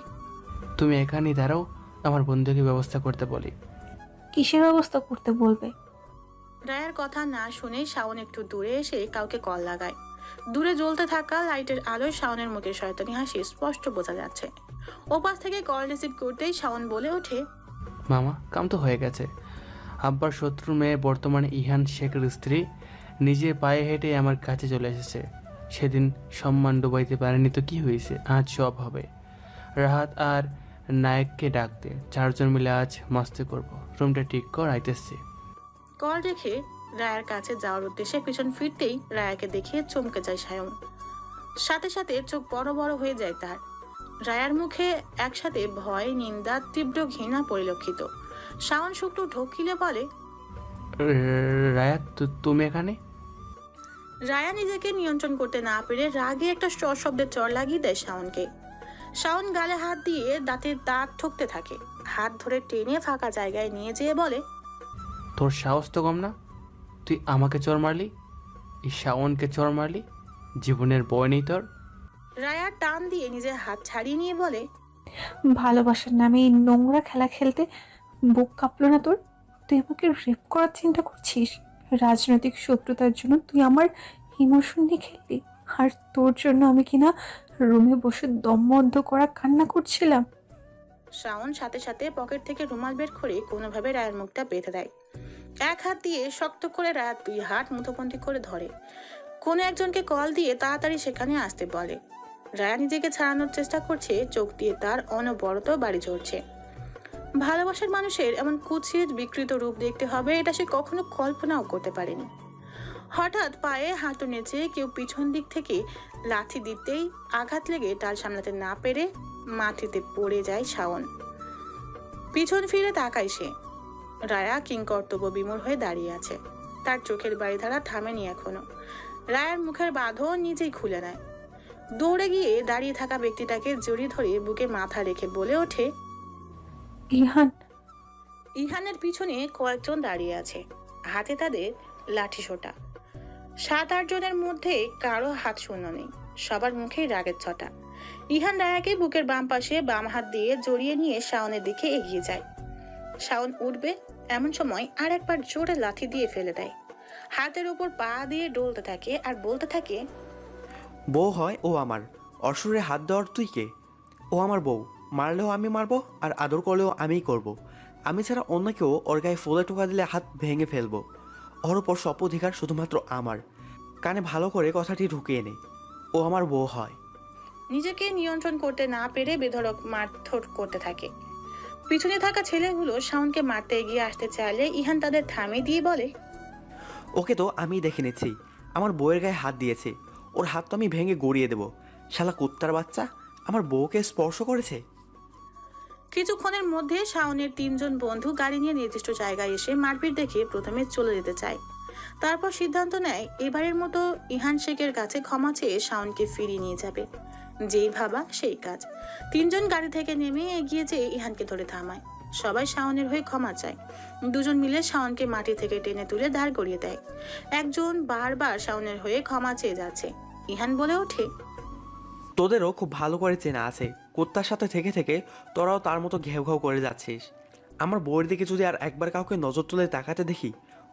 তুমি এখানেই দাঁড়াও, আমার বন্ধুকে ব্যবস্থা করতে বলি। কিসের ব্যবস্থা করতে বলবে? রায়ার কথা না শুনে শাওন একটু দূরে এসে কাউকে কল লাগায়। দূরে জ্বলতে থাকা লাইটের আলোয় শাওনের মুখে শয়তানি হাসি স্পষ্ট বোঝা যাচ্ছে। ওপাশ থেকে কল রিসিভ করতেই শাওন বলে ওঠে, মামা, কাম তো হয়ে গেছে। আব্বার শত্রু মেয়ে বর্তমানে ইহান শেখের স্ত্রী নিজে পায়ে হেঁটে আমার কাছে চলে এসেছে। সেদিন সম্মান ডুবাইতে পারেনি তো কি হয়েছে, আজ সব হবে। রাহাত আর নায়ককে ডাক দে, 4 জন মিলে আজ মাস্তি করব। রুমটা ঠিক কর, আইতেছি। কল রেখে রায়ার কাছে যাওয়ার উদ্দেশ্যে পিছন ফিরতেই রায়াকে দেখে চমকে যায় সায়ন। সাথে সাথে চোখ বড় বড় হয়ে যায় তার। রায়ার মুখে একসাথে ভয়, নিন্দা, তীব্র ঘৃণা পরিলক্ষিত। শাওন শুকনো ঢোক গিলে বলে, রায়াত, তুমি এখানে? রায়া নিজেকে নিয়ন্ত্রণ করতে না পেরে রাগে একটা শব্দের চর লাগিয়ে দেয় শাওনকে। শাওন গালে হাত দিয়ে দাঁতের দাঁত ঠকতে থাকে। হাত ধরে টেনে ফাঁকা জায়গায় নিয়ে যেয়ে বলে, তোর সাহস তো কম না, তুই আমাকে চর মারলি, এই শাওনকে চর মারলি, জীবনের বয় নেই তোর। রায়া টান দিয়ে নিজের হাত ছাড়িয়ে নিয়ে বলে, ভালোবাসার নামে এই নোংরা খেলা খেলতে বুক কাঁপলো না তোর? তুই আমাকে রেপ করার চিন্তা করছিস? রাজনৈতিক শত্রুতার জন্য তুই আমার ইমোশন নিয়ে খেললি, আর তোর জন্য আমি কিনা রুমে বসে দম বন্ধ করা কান্না করছিলাম। শাওন সাথে সাথে পকেট থেকে রুমাল বের করে কোনোভাবে রায়ের মুখটা বেঁধে দেয়। এক হাত দিয়ে শক্ত করে রায়ার 2 হাত মুঠোবন্দি করে ধরে কোনো একজনকে কল দিয়ে তাড়াতাড়ি সেখানে আসতে বলে। রায়া নিজেকে ছাড়ানোর চেষ্টা করছে, চোখ দিয়ে তার অনবরত বাড়ি ঝরছে। ভালোবাসার মানুষের এমন কুৎসিত বিকৃত রূপ দেখতে হবে এটা সে কখনো কল্পনাও করতে পারেনি। হঠাৎ পায়ে হাঁটু নেচে কেউ পিছন দিক থেকে লাথি দিতেই আঘাত লেগে তার সামলাতে না পেরে মাটিতে পড়ে যায় শাওন। পিছন ফিরে তাকায় সে। রায়া কিংকর্তব্য বিমূঢ় হয়ে দাঁড়িয়ে আছে। তার চোখের বাড়িধারা থামেনি এখনো। রায়ার মুখের বাঁধন নিজেই খুলে নেয়। দৌড়ে গিয়ে দাঁড়িয়ে থাকা ব্যক্তিটাকে জড়িয়ে ধরে বুকে মাথা রেখে বলে ওঠে, ইহান। ইহানের পিছনে কয়েকজন দাঁড়িয়ে আছে, হাতে তাদের লাঠি সোটা। 7-8 জনের মধ্যে কারো হাত শূন্য নেই, সবার মুখেই রাগের ছটা। ইহান রায়াকে বুকের বাম পাশে বাম হাত দিয়ে জড়িয়ে নিয়ে শাওনের দিকে এগিয়ে যায়। শাওন উঠবে এমন সময় আর একবার জোরে লাথি দিয়ে ফেলে দেয়। হাতের উপর পা দিয়ে ডলতে থাকে আর বলতে থাকে, বউ হয় ও আমার, অসুরে হাত দেওয়ার তুই কে? ও আমার বউ, মারলেও আমি মারবো আর আদর করলেও আমিই করব। আমি ছাড়া অন্য কেউ ওর গায়ে ফুলে টোকা দিলে হাত ভেঙে ফেলবো। ওর ওপর সব অধিকার শুধুমাত্র আমার। কানে ভালো করে কথাটি ঢুকিয়ে নে, ও আমার বউ হয়। নিজেকে নিয়ন্ত্রণ করতে না পেরে বেধড়ক মারধর করতে থাকে। পিছনে থাকা ছেলেগুলো শাওনকে মারতে এগিয়ে আসতে চাইলে ইহান তাদের থামিয়ে দিয়ে বলে, ওকে তো আমি দেখে নিচ্ছি, আমার বউয়ের গায়ে হাত দিয়েছে, ওর হাত তো আমি ভেঙে গড়িয়ে দেবো। শালা কুত্তার বাচ্চা আমার বউকে স্পর্শ করেছে। কিছুক্ষণের মধ্যে শাওনের 3 জন বন্ধু গাড়ি নিয়ে নির্দিষ্ট জায়গায় এসে মারপিট দেখে প্রথমে চলে যেতে চায়। তারপর সিদ্ধান্ত নেয় এবারের মতো ইহান শেখের কাছে ক্ষমা চেয়ে শাওনকে ফিরিয়ে নিয়ে যাবে। যেই ভাবা সেই কাজ। 3 জন গাড়ি থেকে নেমে এগিয়ে যেয়ে ইহানকে ধরে থামায়। সবাই শাওনের হয়ে ক্ষমা চায়। 2 জন মিলে শাওনকে মাটি থেকে টেনে তুলে দাঁড় করিয়ে দেয়। একজন বারবার শাওনের হয়ে ক্ষমা চেয়ে যাচ্ছে। ইহান বলে ওঠে, তোদেরও খুব ভালো করে চেনা আছে, কুত্তার সাথে থেকে থেকে তোরাও তার মতো ঘেউ ঘেউ করে যাচ্ছিস। আমার বউয়ের দিকে যদি আর একবার কাউকে নজর তুলে তাকাতে দেখি,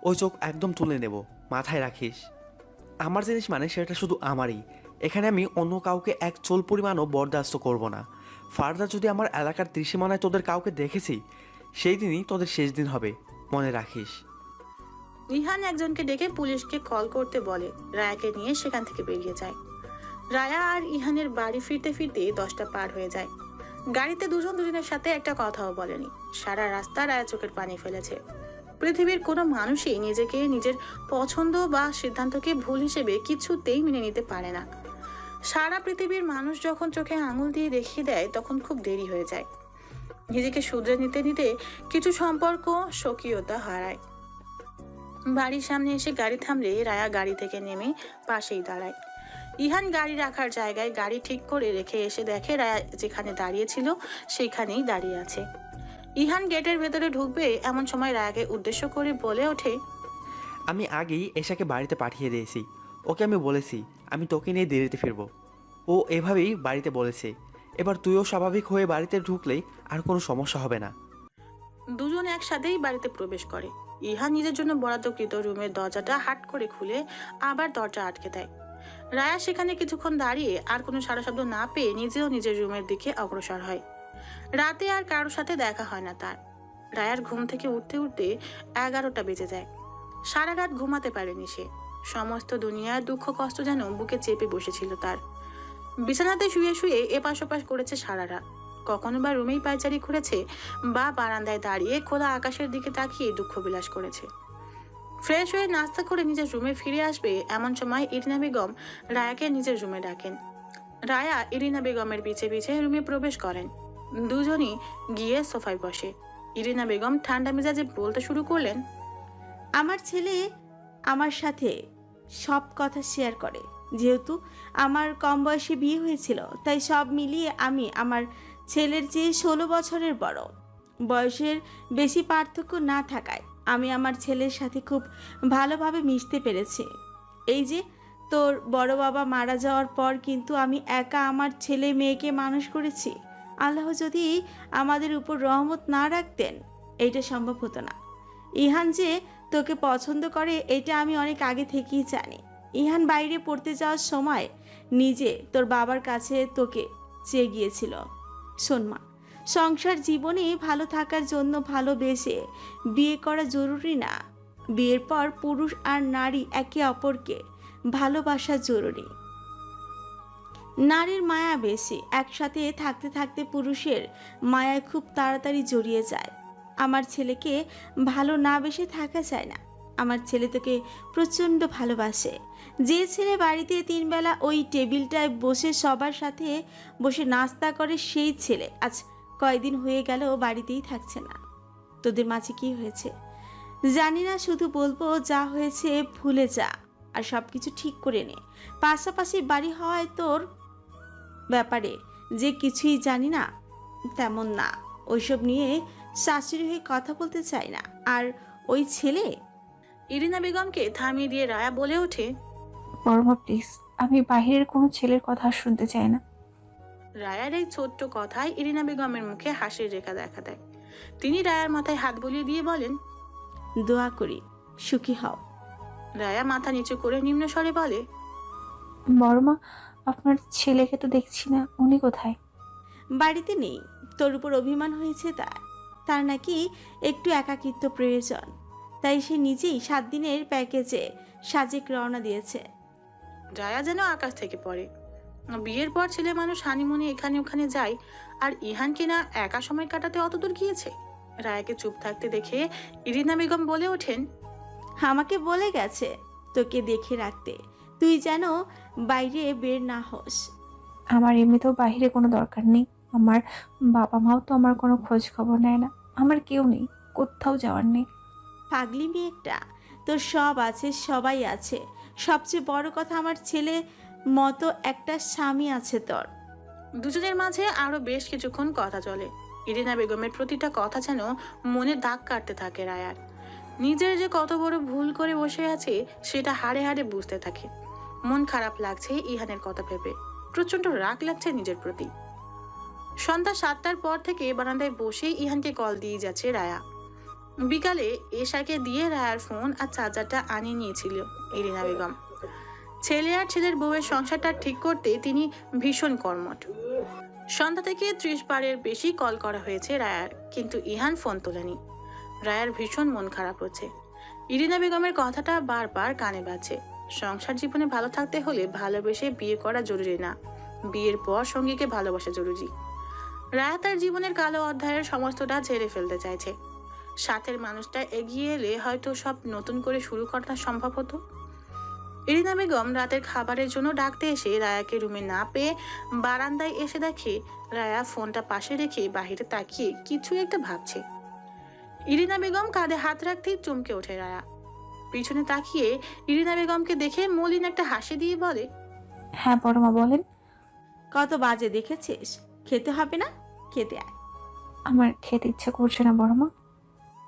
ওই চোখ একদম তুলে নেব, মাথায় রাখিস। আমার জিনিস মানে সেটা শুধু আমারই। এখানে আমি অন্য কাউকে এক চোল পরিমাণও বরদাস্ত করব না। ফার্দার যদি আমার এলাকার ত্রিসীমানায় তোদের কাউকে দেখেছি, সেই দিনই তোদের শেষ দিন হবে, মনে রাখিস। ইহান একজনকে ডেকে পুলিশকে কল করতে বলে। রায়াকে নিয়ে সেখান থেকে বেরিয়ে যায়। রায়া আর ইহানের বাড়ি ফিরতে ফিরতে 10টা পার হয়ে যায়। গাড়িতে দুজনের সাথে একটা কথাও বলেনি। সারা রাস্তা রায়া চোখের পানি ফেলেছে। পৃথিবীর কোনো মানুষই নিজেকে নিজের পছন্দ বা সিদ্ধান্তকে ভুল হিসেবে কিছুতেই মেনে নিতে পারে না। সারা পৃথিবীর মানুষ যখন চোখে আঙুল দিয়ে দেখিয়ে দেয় তখন খুব দেরি হয়ে যায়। নিজেকে শুধরে নিতে নিতে কিছু সম্পর্ক স্বকীয়তা হারায়। বাড়ির সামনে এসে গাড়ি থামলে রায়া গাড়ি থেকে নেমে পাশেই দাঁড়ায়। ইহান গাড়ি রাখার জায়গায় গাড়ি ঠিক করে রেখে এসে দেখে রায়া যেখানে দাঁড়িয়ে ছিল সেইখানেই দাঁড়িয়ে আছে। ইহান গেটের ভেতরে ঢুকবে এমন সময় রায়াকে উদ্দেশ্য করে বলে ওঠে, আমি আগেই এশাকে বাড়িতে পাঠিয়ে দিয়েছি। ওকে আমি বলেছি আমি তোকে নিয়ে দেরিতে ফিরবো। ও এভাবেই বাড়িতে বলেছে। এবার তুইও স্বাভাবিক হয়ে বাড়িতে ঢুকলেই আর কোনো সমস্যা হবে না। দুজন একসাথেই বাড়িতে প্রবেশ করে। ইহান নিজের জন্য বরাদ্দকৃত রুমের দরজাটা হাট করে খুলে আবার দরজা আটকে দেয়। রায়া সেখানে কিছুক্ষণ দাঁড়িয়ে আর কোনো সাড়া শব্দ না পেয়ে নিজেও নিজের রুমের দিকে অগ্রসর হয়। রাতে আর কারোর সাথে দেখা হয় না তার। রায়ার ঘুম থেকে উঠতে উঠতে 11টা বেজে যায়। সারা রাত ঘুমাতে পারেনি সে। সমস্ত দুনিয়ার দুঃখ কষ্ট যেন বুকে চেপে বসেছিল তার। বিছানাতে শুয়ে শুয়ে এপাশ ওপাশ করেছে সারা রাত। কখনো বা রুমেই পায়চারি করেছে বা বারান্দায় দাঁড়িয়ে খোলা আকাশের দিকে তাকিয়ে দুঃখ বিলাস করেছে। ফ্রেশ হয়ে নাস্তা করে নিজের রুমে ফিরে আসবে এমন সময় ইরিনা বেগম রায়াকে নিজের রুমে ডাকেন। রায়া ইরিনা বেগমের পিছে পিছে রুমে প্রবেশ করেন। দুজনই গিয়ে সোফায় বসে। ইরিনা বেগম ঠান্ডা মেজাজে বলতে শুরু করলেন, আমার ছেলে আমার সাথে সব কথা শেয়ার করে। যেহেতু আমার কম বয়সে বিয়ে হয়েছিল তাই সব মিলিয়ে আমি আমার ছেলের চেয়ে 16 বছরের বড়। বয়সের বেশি পার্থক্য না থাকায় আমি আমার ছেলের সাথে খুব ভালোভাবে মিশতে পেরেছি। এই যে তোর বড় বাবা মারা যাওয়ার পর কিন্তু আমি একা আমার ছেলে মেয়েকে মানুষ করেছি। আল্লাহ যদি আমাদের উপর রহমত না রাখতেন এইটা সম্ভব হতো না। ইহান যে তোকে পছন্দ করে এটা আমি অনেক আগে থেকেই জানি। ইহান বাইরে পড়তে যাওয়ার সময় নিজে তোর বাবার কাছে তোকে চেয়ে গিয়েছিল। শোন মা, সংসার জীবনে ভালো থাকার জন্য ভালোবেসে বিয়ে করা জরুরি না। বিয়ের পর পুরুষ আর নারী একে অপরকে ভালোবাসা জরুরি। নারীর মায়া বেশি, একসাথে থাকতে থাকতে পুরুষের মায়ায় খুব তাড়াতাড়ি জড়িয়ে যায়। আমার ছেলেকে ভালো না বেশে থাকা যায় না। আমার ছেলে তোকে প্রচণ্ড ভালোবাসে। যে ছেলে বাড়িতে 3 বেলা ওই টেবিলটায় বসে সবার সাথে বসে নাস্তা করে, সেই ছেলে আজ কয়দিন হয়ে গেল বাড়িতেই থাকছে না। তোদের মাঝে কি হয়েছে জানি না, শুধু বলবো যা হয়েছে ভুলে যা আর সব কিছু ঠিক করে নে। পাশাপাশি বাড়ি হওয়ায় তোর ব্যাপারে যে কিছুই জানি না তেমন না, ওইসব নিয়ে শাশুড়ি হয়ে কথা বলতে চাই না। আর ওই ছেলে। ইরিনা বেগমকে থামিয়ে দিয়ে রায়া বলে ওঠে, বড়মা প্লিজ, আমি বাইরের কোনো ছেলের কথা আর শুনতে চাই না। রায়ার এই ছোট্ট কথায় ইরিনা বেগমের মুখে হাসির রেখা দেখা দেয়। তিনি রায়ার মাথায় হাত বুলিয়ে দিয়ে বলেন, দোয়া করি সুখী হও। রায়া মাথা নিচু করে নিম্ন স্বরে বলে, বড়মা, আপনার ছেলেকে তো দেখছি না, উনি কোথায়? বাড়িতে নেই, তোর উপর অভিমান হয়েছে তার নাকি একটু একাকিত্ব প্রয়োজন, তাই সে নিজেই 7 দিনের প্যাকেজে সাজেক রওনা দিয়েছে। রায়া যেন আকাশ থেকে পড়ে। বিয়ের পর ছেলে মানুষ হানিমুনে এখানে ওখানে যায়, আর ইহান কিনা একা সময় কাটাতে অতদূর গিয়েছে। রায়াকে চুপ থাকতে দেখে ইরিনা বেগম বলে ওঠেন, আমাকে বলে গেছে তোকে দেখে রাখতে, তুই যেন বাইরে বের না হোস। আমার এমনিতেও বাইরে কোনো দরকার নেই। আমার বাবা মাও তো আমার কোনো খোঁজ খবর নেয় না। আমার কেউ নেই, কোথাও যাওয়ার নেই। পাগলি মেয়ে একটা, তোর সব আছে, সবাই আছে। সবচেয়ে বড় কথা, আমার ছেলে মতো একটা স্বামী আছে তোর। দুজনের মাঝে আরো বেশ কিছুক্ষণ কথা চলে। ইরিনা বেগমের প্রতিটা কথা যেন মনে দাগ কাটতে থাকে রায়ার। নিজের যে কত বড় ভুল করে বসে আছে সেটা হাড়ে হাড়ে বুঝতে থাকে। মন খারাপ লাগছে ইহানের কথা ভেবে, প্রচন্ড রাগ লাগছে নিজের প্রতি। সন্ধ্যা 7টার পর থেকে বারান্দায় বসে ইহানকে কল দিয়ে যাচ্ছে রায়া। বিকালে এশাকে দিয়ে রায়ার ফোন আর চার্জারটা আনিয়ে নিয়েছিল ইরিনা বেগম। ছেলে আর ছেলের বউয়ের সংসারটা ঠিক করতে তিনি ভীষণ কর্মঠ। সন্ধ্যা থেকে 30 বারের বেশি কল করা হয়েছে রায়ার, কিন্তু ইহান ফোন তোলেনি। রায়ার ভীষণ মন খারাপ হচ্ছে। ইরিনা বেগমের কথাটা বারবার কানে বাজছে। সংসার জীবনে ভালো থাকতে হলে ভালোবেসে বিয়ে করা জরুরি না, বিয়ের পর সঙ্গীকে ভালোবাসা জরুরি। রায়া তার জীবনের কালো অধ্যায়ের সমস্তটা ঝেড়ে ফেলতে চাইছে। সাথের মানুষটা এগিয়ে এলে হয়তো সব নতুন করে শুরু করা সম্ভব হতো। ইরিনা বেগম রাতের খাবারের জন্য ডাকতে এসে রায়াকে রুমে না পেয়ে বারান্দায় এসে দেখে রায়া ফোনটা পাশে রেখে বাহিরে তাকিয়ে কিছু একটা ভাবছে। ইরিনা বেগম কাঁধে হাত রাখতেই চমকে ওঠে রায়া। পিছনে তাকিয়ে ইরিনা বেগমকে দেখে মলিন একটা হাসি দিয়ে বলে, হ্যাঁ বড়মা বলেন। কত বাজে দেখেছিস? খেতে হবে না? খেতে আয়। আমার খেতে ইচ্ছা করছে না বড়মা।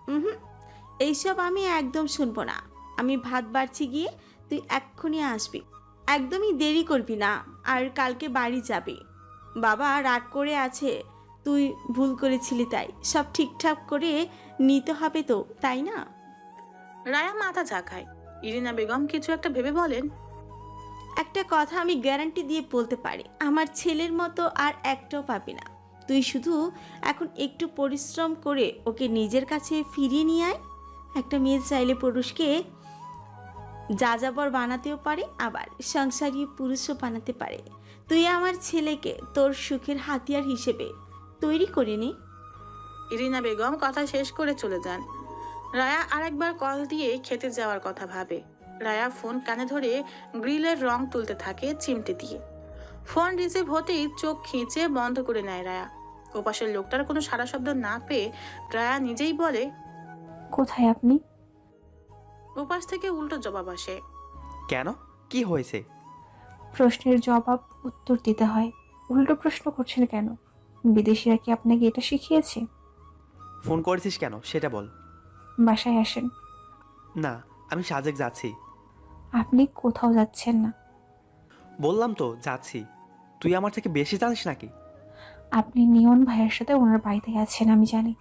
হুম, এইসব আমি একদম শুনবো না। আমি ভাত বাড়ছি গিয়ে, তুই এক্ষুনি আসবি, একদমই দেরি করবি না। আর কালকে বাড়ি যাবি। বাবা রাগ করে আছে, তুই ভুল করেছিলি, তাই সব ঠিকঠাক করে নিতে হবে তো, তাই না? রায়া মাথা ঝাঁকায়। ইরিনা বেগম কিছু একটা ভেবে বলেন, একটা কথা আমি গ্যারান্টি দিয়ে বলতে পারি, আমার ছেলের মতো আর একটাও পাবি না। তুই শুধু এখন একটু পরিশ্রম করে ওকে নিজের কাছে ফিরিয়ে নিয়ে আয়। একটা মেয়ে চাইলে পুরুষকে যাযাবর বানাতেও পারে, আবার সংসারী পুরুষও বানাতে পারে। তুই আমার ছেলেকে তোর সুখের হাতিয়ার হিসেবে তৈরি করে নি। ইরিনা বেগম কথা শেষ করে চলে যান। রায়া আরেকবার কল দিয়ে খেতে যাওয়ার কথা ভাবে। রায়া ফোন কানে ধরে গ্রিলের রং তুলতে থাকে চিমটে দিয়ে। ফোন রিসিভ হতেই চোখ খিঁচে বন্ধ করে নেয় রায়া। ওপাশের লোকটার কোনো সাড়া শব্দ না পেয়ে রায়া নিজেই বলে, কোথায় আপনি? ওপাশ থেকে উল্টো জবাব আসে, কেন, কি হয়েছে? প্রশ্নের জবাব উত্তর দিতে হয়, উল্টো প্রশ্ন করছেন কেন? বিদেশিরা কি আপনাকে এটা শিখিয়েছে? ফোন করেছিস কেন সেটা বল। বাসায় আসেন। না, আমি সাজেক যাচ্ছি। আপনি কোথাও যাচ্ছেন না। বললাম তো যাচ্ছি। তুই আমার থেকে বেশি জানিস নাকি? আপনি নিয়ন ভাইয়ের সাথে ওনার বাড়িতে আছেন, আমি জানি।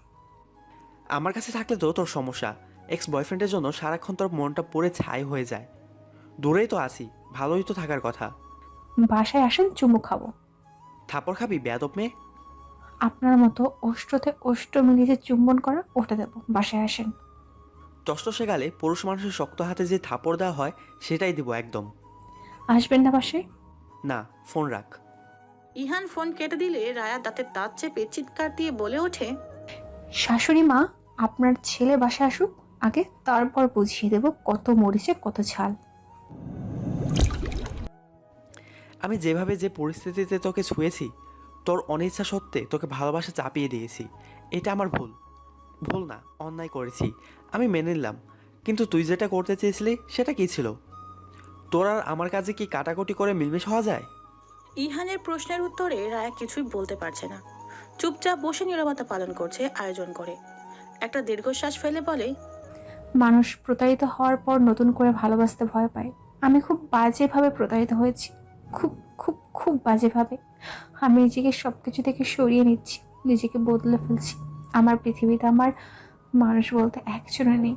আমার কাছে থাকলে তো তোর সমস্যা। এক্স বয়ফ্রেন্ডের জন্য সারাক্ষণ তোর মনটা পুড়ে ছাই হয়ে যায়। দূরেই তো আছি, ভালোই তো থাকার কথা। বাসায় আসেন, চুমু খাবো। থাপড় খাবি বেয়াদব মেয়ে? আপনার মতো ওষ্ঠতে ওষ্ঠ মিলিয়ে যে চুম্বন করা ওটা দেবো, বাসায় আসেন। টসটসে গালে পুরুষ মানুষের শক্ত হাতে যে থাপড় দেওয়া হয় সেটাই দিব একদম। আসবেন না বাসায়? না, ফোন রাখ। ইহান ফোন কেটে দিলে রায়া দাঁতের দাঁত চেপে চিৎকার দিয়ে বলে ওঠে, শাশুড়ি মা, আপনার ছেলে বাসায় আসুক আগে, তারপর বুঝিয়ে দেব কত মরিচে কত ঝাল। আমি যেভাবে যে পরিস্থিতিতে তোকে ছুঁয়েছি, তোর অনিচ্ছা সত্ত্বে তোকে ভালোবাসা চাপিয়ে দিয়েছি, এটা আমার ভুল। ভুল না, অন্যায় করেছি, আমি মেনে নিলাম। কিন্তু তুই যেটা করতে চেয়েছিলি সেটা কী ছিল? তোর আর আমার কাছে কি কাটাকুটি করে মিলমিশ হওয়া যায়? ইহানের প্রশ্নের উত্তরে রায়া কিছুই বলতে পারছে না। চুপচাপ বসে নীরবতা পালন করছে আয়োজন করে। একটা দীর্ঘশ্বাস ফেলে বলে, মানুষ প্রতারিত হওয়ার পর নতুন করে ভালোবাসতে ভয় পায়। আমি খুব বাজেভাবে প্রতারিত হয়েছি, খুব খুব খুব বাজেভাবে। আমি নিজেকে সব কিছু থেকে সরিয়ে নিচ্ছি, নিজেকে বদলে ফেলছি। আমার পৃথিবীতে আমার মানুষ বলতে একজনও নেই।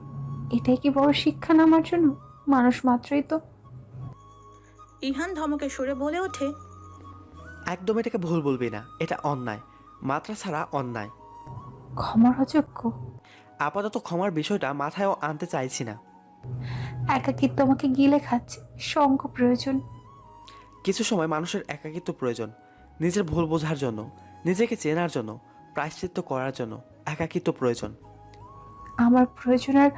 এটাই কি বড় শিক্ষা না আমার জন্য? মানুষ মাত্রই তো। ইহান ধমকে সুরে বলে ওঠে, একদম এটাকে ভুল বলবি না, এটা অন্যায়, মাত্রা ছাড়া অন্যায়। ক্ষমার অযোগ্য। আপাতত ক্ষমার বিষয়টা মাথায়ও আনতে চাইছি না। একাকিত্ব আমাকে গিলে খাচ্ছে, সঙ্গ প্রয়োজন। কিছু সময় মানুষের একাকিত্ব প্রয়োজন, নিজের ভুল বোঝার জন্য, নিজেকে চেনার জন্য, প্রায়শ্চিত্ত করার জন্য একাকিত্ব প্রয়োজন। আমার প্রয়োজন আর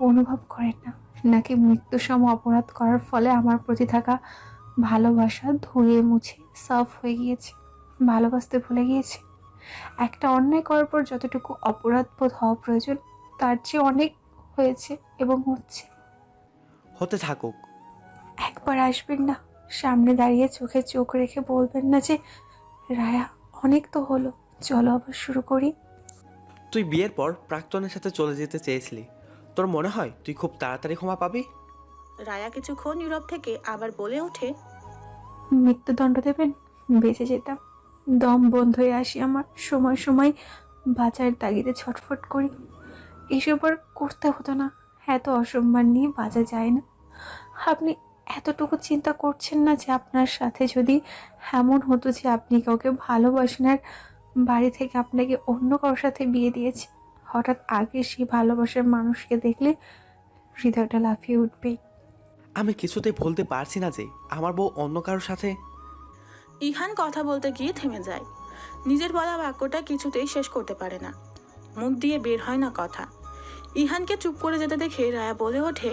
অনুভব করেন না, নাকি মৃত্যুসম অপরাধ করার ফলে আমার প্রতি থাকা ভালোবাসা ধুয়ে মুছে সাফ হয়ে গিয়েছে, ভালোবাসতে ভুলে গিয়েছে? একটা অন্যায় করার পর যতটুকু অপরাধ বোধ হওয়া প্রয়োজন, তার চেয়ে অনেক হয়েছে এবং হচ্ছে। হতে থাকুক। একবার আসবেন না, সামনে দাঁড়িয়ে চোখে চোখ রেখে বলবেন না যে, রায়া অনেক তো হলো, চলো আবার শুরু করি। তুই বিয়ের পর প্রাক্তনের সাথে চলে যেতে চেয়েছিলি, তোর মনে হয় তুই খুব তাড়াতাড়ি ক্ষমা পাবি? রায়া কিছুক্ষণ নীরব থেকে আবার বলে ওঠে, মৃত্যুদণ্ড দেবেন? বেঁচে যেতাম, দম বন্ধ হয়ে আসি আমার, সময় সময় বাঁচার তাগিদে ছটফট করি। এসব আর করতে হতো না, এত অসম্মান নিয়ে বাঁচা যায় না। আপনি এতটুকু চিন্তা করছেন না যে আপনার সাথে যদি এমন হতো যে আপনি কাউকে ভালোবাসেন আর বাড়ি থেকে আপনাকে অন্য কারোর সাথে বিয়ে দিয়েছে, হঠাৎ আগে সেই ভালোবাসার মানুষকে দেখলে হৃদয়টা লাফিয়ে উঠবেই। আমি কিছুতেই ভুলতে পারছি না যে আমার বউ অন্য কারোর সাথে। ইহান কথা বলতে গিয়ে থেমে যায়। নিজের বলা বাক্যটা কিছুতেই শেষ করতে পারে না, মুখ দিয়ে বের হয় না কথা। ইহানকে চুপ করে যেতে দেখে রায়া বলে ওঠে,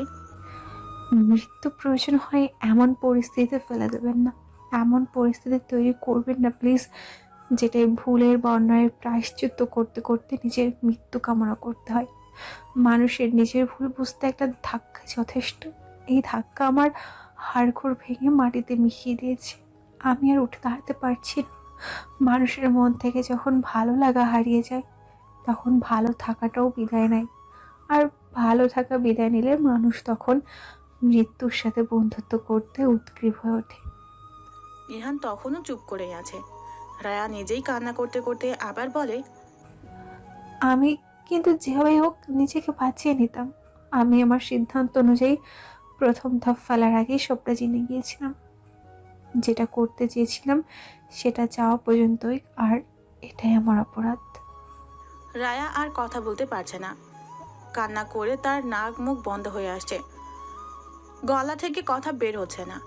মৃত্যু প্রয়োজন হয় এমন পরিস্থিতিতে ফেলে দেবেন না, এমন পরিস্থিতি তৈরি করবেন না প্লিজ, যেটাই ভুলের বা অন্যায়ের প্রায়শ্চিত্ত করতে করতে নিজের মৃত্যু কামনা করতে হয়। মানুষের নিজের ভুল বুঝতে একটা ধাক্কা যথেষ্ট। এই ধাক্কা আমার হাড়গোড় ভেঙে মাটিতে মিশিয়ে দিয়েছে। আমি আর উঠে দাঁড়াতে পারছি না। মানুষের মন থেকে যখন ভালো লাগা হারিয়ে যায়, তখন ভালো থাকাটাও বিদায় নেয়। আর ভালো থাকা বিদায় নিলে মানুষ তখন মৃত্যুর সাথে বন্ধুত্ব করতে উদ্গ্রীব হয়ে ওঠে। ইহান তখনও চুপ করেই আছে। রায়া নিজেই কান্না করতে করতে আবার বলে, আমি কিন্তু যেভাবে হোক নিজেকে বাঁচিয়ে নিতাম। আমি আমার সিদ্ধান্ত অনুযায়ী প্রথম ধাপ ফেলার আগেই সবটা জেনে গিয়েছিলাম। যেটা করতে চেয়েছিলাম সেটা চাওয়া পর্যন্তই, আর এটাই আমার অপরাধ। রায়া আর কথা বলতে পারছে না। কান্না করে তার নাক মুখ বন্ধ হয়ে আসছে, গলা থেকে কথা বের হচ্ছে না।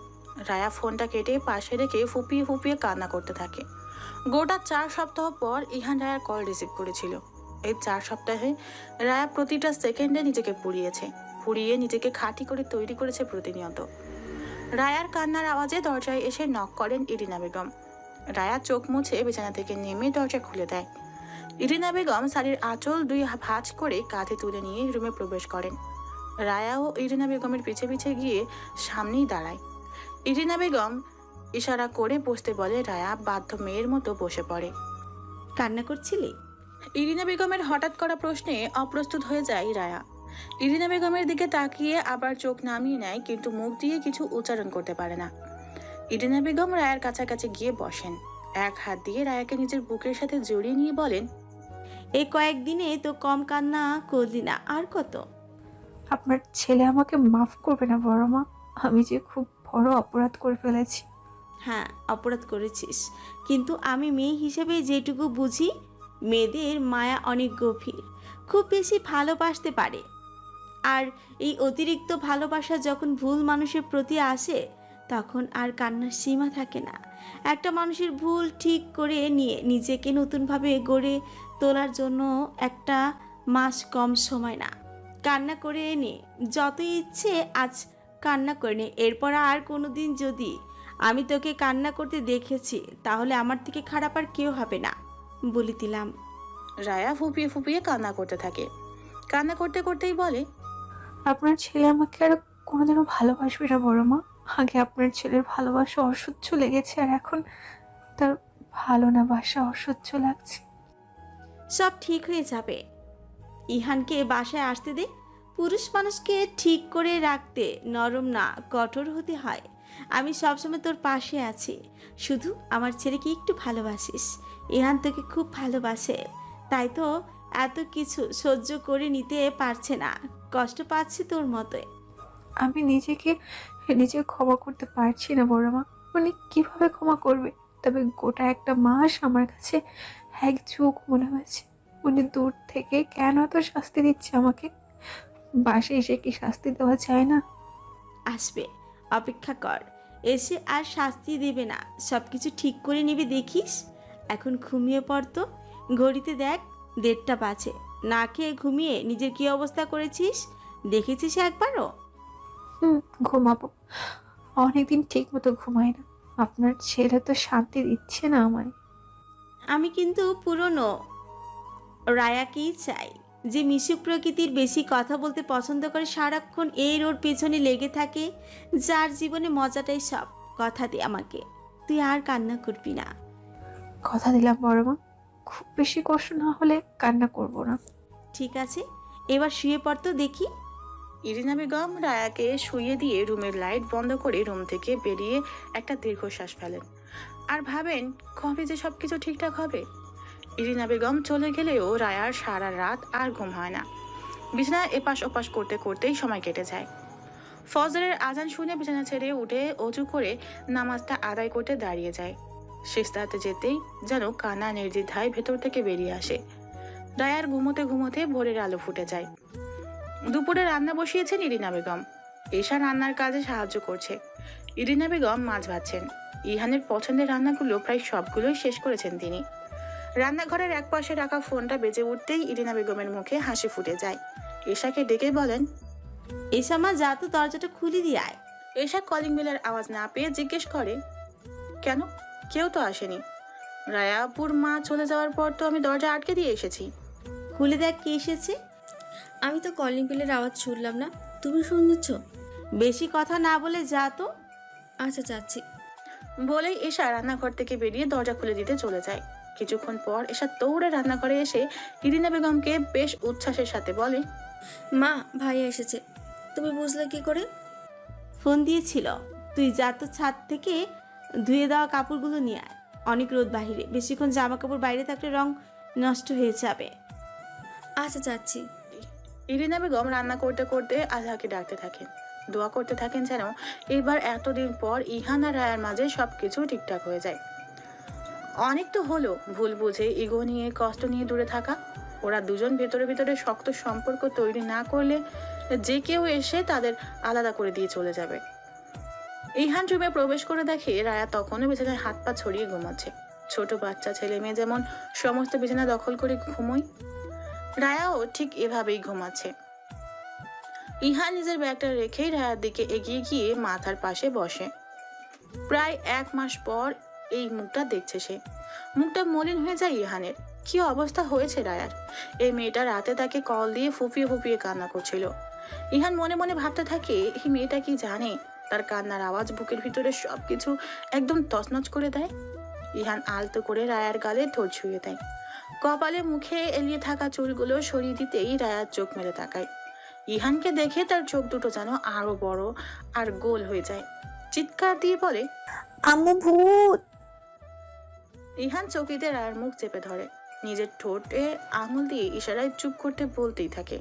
রায়া ফোনটা কেটে পাশে রেখে ফুপিয়ে ফুপিয়ে কান্না করতে থাকে। গোটা 4 সপ্তাহ পর ইহান রায়ার কল রিসিভ করেছিল। এই 4 সপ্তাহে রায়া প্রতিটা সেকেন্ডে নিজেকে পুড়িয়ে নিজেকে খাঁটি করে তৈরি করেছে প্রতিনিয়ত। রায়ার কান্নার আওয়াজে দরজায় এসে নক করেন ইরিনা বেগম। রায়া চোখ মুছে বিছানা থেকে নেমে দরজা খুলে দেয়। ইরিনা বেগম শাড়ির আঁচল 2 ভাঁজ করে কাঁধে তুলে নিয়ে রুমে প্রবেশ করেন। রায়া ও ইরিনা বেগমের পিছে পিছে গিয়ে সামনেই দাঁড়ায়। ইরিনা বেগম ইশারা করে বসতে বলে, রায়া বাধ্য মেয়ের মতো বসে পড়ে। কান্না করছিলি? ইরিনা বেগমের হঠাৎ করা প্রশ্নে অপ্রস্তুত হয়ে যায় রায়া। ইরিনা বেগমের দিকে তাকিয়ে আবার চোখ নামিয়ে নেয়, কিন্তু মুখ দিয়ে কিছু উচ্চারণ করতে পারে না। ইরিনা বেগম রায়ার কাছাকাছি গিয়ে বসেন। এক হাত দিয়ে রায়াকে নিজের বুকের সাথে জড়িয়ে নিয়ে বলেন, এই কয়েকদিনে তো কম কান্না করলি না, আর কত? আপনার ছেলে আমাকে মাফ করবে না বড় মা, আমি যে খুব বড় অপরাধ করে ফেলেছি। হ্যাঁ, অপরাধ করেছিস, কিন্তু আমি মেয়ে হিসেবে যেটুকু বুঝি, মেয়েদের মায়া অনেক গভীর, খুব বেশি ভালোবাসতে পারে। আর এই অতিরিক্ত ভালোবাসা যখন ভুল মানুষের প্রতি আসে, তখন আর কান্নার সীমা থাকে না। একটা মানুষের ভুল ঠিক করে নিয়ে নিজেকে নতুনভাবে গড়ে তোলার জন্য একটা মাস কম সময় না। কান্না করে নে, যত ইচ্ছে আজ কান্না করে নে। এরপর আর কোনো দিন যদি আমি তোকে কান্না করতে দেখেছি, তাহলে আমার থেকে খারাপ আর কেউ হবে না, বলে দিলাম। রায়া ফুপিয়ে ফুপিয়ে কান্না করতে থাকে। কান্না করতে করতেই বলে, আপনার ছেলে আমাকে আর কোনোদিনও ভালোবাসবে না বড় মা। আগে আপনার ছেলের ভালোবাসা অসহ্য লেগেছে, আর এখন তার ভালো না বাসা অসহ্য লাগছে। সব ঠিক হয়ে যাবে। ইহানকে বাসায় আসতে দে। পুরুষ মানুষকে ঠিক করে রাখতে নরম না কঠোর হতে হয়। আমি সবসময় তোর পাশে আছি, শুধু আমার ছেলেকে একটু ভালোবাসিস। ইহান তোকে খুব ভালোবাসে, তাই তো এত কিছু সহ্য করে নিতে পারছে না, কষ্ট পাচ্ছে তোর মতোই। আমি নিজে ক্ষমা করতে পারছি না বড় মা। উনি কিভাবে ক্ষমা করবে? তবে গোটা একটা মাস আমার কাছে এক যুগ মনে হয়েছে। উনি দূর থেকে কেন এত শাস্তি দিচ্ছে আমাকে? বাসে এসে কি শাস্তি দেওয়া যায় না? আসবে, অপেক্ষা কর। এসে আর শাস্তি দেবে না, সব কিছু ঠিক করে নিবি, দেখিস। এখন ঘুমিয়ে পড়তো, ঘড়িতে দেখ 1:30 বাজে। না খেয়ে ঘুমিয়ে নিজের কি অবস্থা করেছিস দেখেছিস একবারও? ঘুমাবো। অনেকদিন ঠিক মতো ঘুমাই না। আপনার ছেলে তো শান্তি দিচ্ছে না আমায়। আমি কিন্তু পুরনো রায়াকেই চাই, যে মিশুক প্রকৃতির, বেশি কথা বলতে পছন্দ করে, সারাক্ষণ এর ওর পেছনে লেগে থাকে, যার জীবনে মজাটাই সব। কথা দে আমাকে, তুই আর কান্না করবি না। কথা দিলাম বড় মা, খুব বেশি কষ্ট না হলে কান্না করব না। ঠিক আছে, এবার শুয়ে পড়তো দেখি। ইরিনা বেগম রায়াকে শুইয়ে দিয়ে রুমের লাইট বন্ধ করে রুম থেকে বেরিয়ে একটা দীর্ঘশ্বাস ফেলেন আর ভাবেন কবে যে সবকিছু ঠিকঠাক হবে। ইরিনা বেগম চলে গেলেও রায়ার সারা রাত আর ঘুম হয় না। বিছানা এপাশ ওপাশ করতে করতেই সময় কেটে যায়। ফজরের আজান শুনে বিছানা ছেড়ে উঠে অজু করে নামাজটা আদায় করতে দাঁড়িয়ে যায়। সিজদাতে যেতেই যেন কান্না নির্দ্বিধায় ভেতর থেকে বেরিয়ে আসে। রায়ার ঘুমোতে ঘুমোতে ভোরের আলো ফুটে যায়। দুপুরে রান্না বসিয়েছেন ইরিনা বেগম। এশা রান্নার কাজে সাহায্য করছে। ইরিনা বেগম মাছ ভাজছেন। ইহানের পছন্দের রান্নাগুলো প্রায় সবগুলোই শেষ করেছেন তিনি। রান্নাঘরের এক পাশে রাখা ফোনটা বেজে উঠতেই ইরিনা বেগমের মুখে হাসি ফুটে যায়। এশাকে ডেকে বলেন, এই সময় যা তো দরজাটা খুলে দিয়ে আয়। এশা কলিং বেলের আওয়াজ না পেয়ে জিজ্ঞেস করে, কেন? কেউ তো আসেনি। রায়াপুর মা চলে যাওয়ার পর তো আমি দরজা আটকে দিয়ে এসেছি। খুলে দেখ কে এসেছে। আমি তো কলিং বেলের আওয়াজ শুনলাম না, তুমি শুনেছ? বেশি কথা না বলে যা তো। আচ্ছা, যাচ্ছি। বলেই এশা রান্নাঘর থেকে বেরিয়ে দরজা খুলে দিতে চলে যায়। কিছুক্ষণ পর এশা দৌড়ে রান্নাঘরে এসে ইরিনা বেগমকে বেশ উচ্ছ্বাসের সাথে বলে, মা, ভাইয়া এসেছে। তুমি বুঝলে কি করে? ফোন দিয়েছিল। তুই যা তো ছাদ থেকে ধুয়ে দেওয়া কাপড়গুলো নিয়ে আয়, অনেক রোদ বাহিরে, বেশিক্ষণ জামা কাপড় বাইরে থাকলে রং নষ্ট হয়ে যাবে। আচ্ছা, যাচ্ছি। ইরিনা বেগম রান্না করতে করতে আল্লাহকে ডাকতে থাকেন, দোয়া করতে থাকেন যেন এবার এতদিন পর ইহান আর রায়ার মাঝে সবকিছু ঠিকঠাক হয়ে যায়। অনেক তো হলো ভুল বুঝে, ইগো নিয়ে, কষ্ট নিয়ে দূরে থাকা। ওরা দুজন ভেতরে ভেতরে শক্ত সম্পর্ক তৈরি না করলে যে কেউ এসে তাদের আলাদা করে দিয়ে চলে যাবে। ইহান রুমে প্রবেশ করে দেখে রায়া তখনও বিছানায় হাত পা ছড়িয়ে ঘুমাচ্ছে। ছোট বাচ্চা ছেলে মেয়ে যেমন সমস্ত বিছানা দখল করে ঘুমোয়, রায়াও ঠিক এভাবেই ঘুমাচ্ছে। ইহান নিজের ব্যাগটা রেখেই রায়ার দিকে এগিয়ে গিয়ে মাথার পাশে বসে। প্রায় 1 মাস পর এই মুখটা দেখছে সে। মুখটা মলিন হয়ে যায় ইহানের। কি অবস্থা হয়েছে রায়ার? এই মেয়েটা রাতে তাকে কল দিয়ে ফুপিয়ে ফুপিয়ে কান্না করছিল। ইহান মনে মনে ভাবতে থাকে, এই মেয়েটা কি জানে তার কান্নার আওয়াজ বুকের ভিতরে সবকিছু একদম তছনছ করে দেয়। ইহান আলতো করে রায়ার গালে ঠোঁট ছুঁয়ে দেয়। কপালে মুখে এলিয়ে থাকা চুলগুলো সরিয়ে দিতেই রায়ার চোখ মেলে তাকায়। ইহানকে দেখে তার চোখ দুটো যেন আরো বড় আর গোল হয়ে যায়। চিৎকার দিয়ে বলে, আম্মু ভূত! ইহান চকিতে রায়ার মুখ চেপে ধরে, নিজের ঠোঁটে আঙুল দিয়ে ইশারায় চুপ করতে বলতেই থাকে,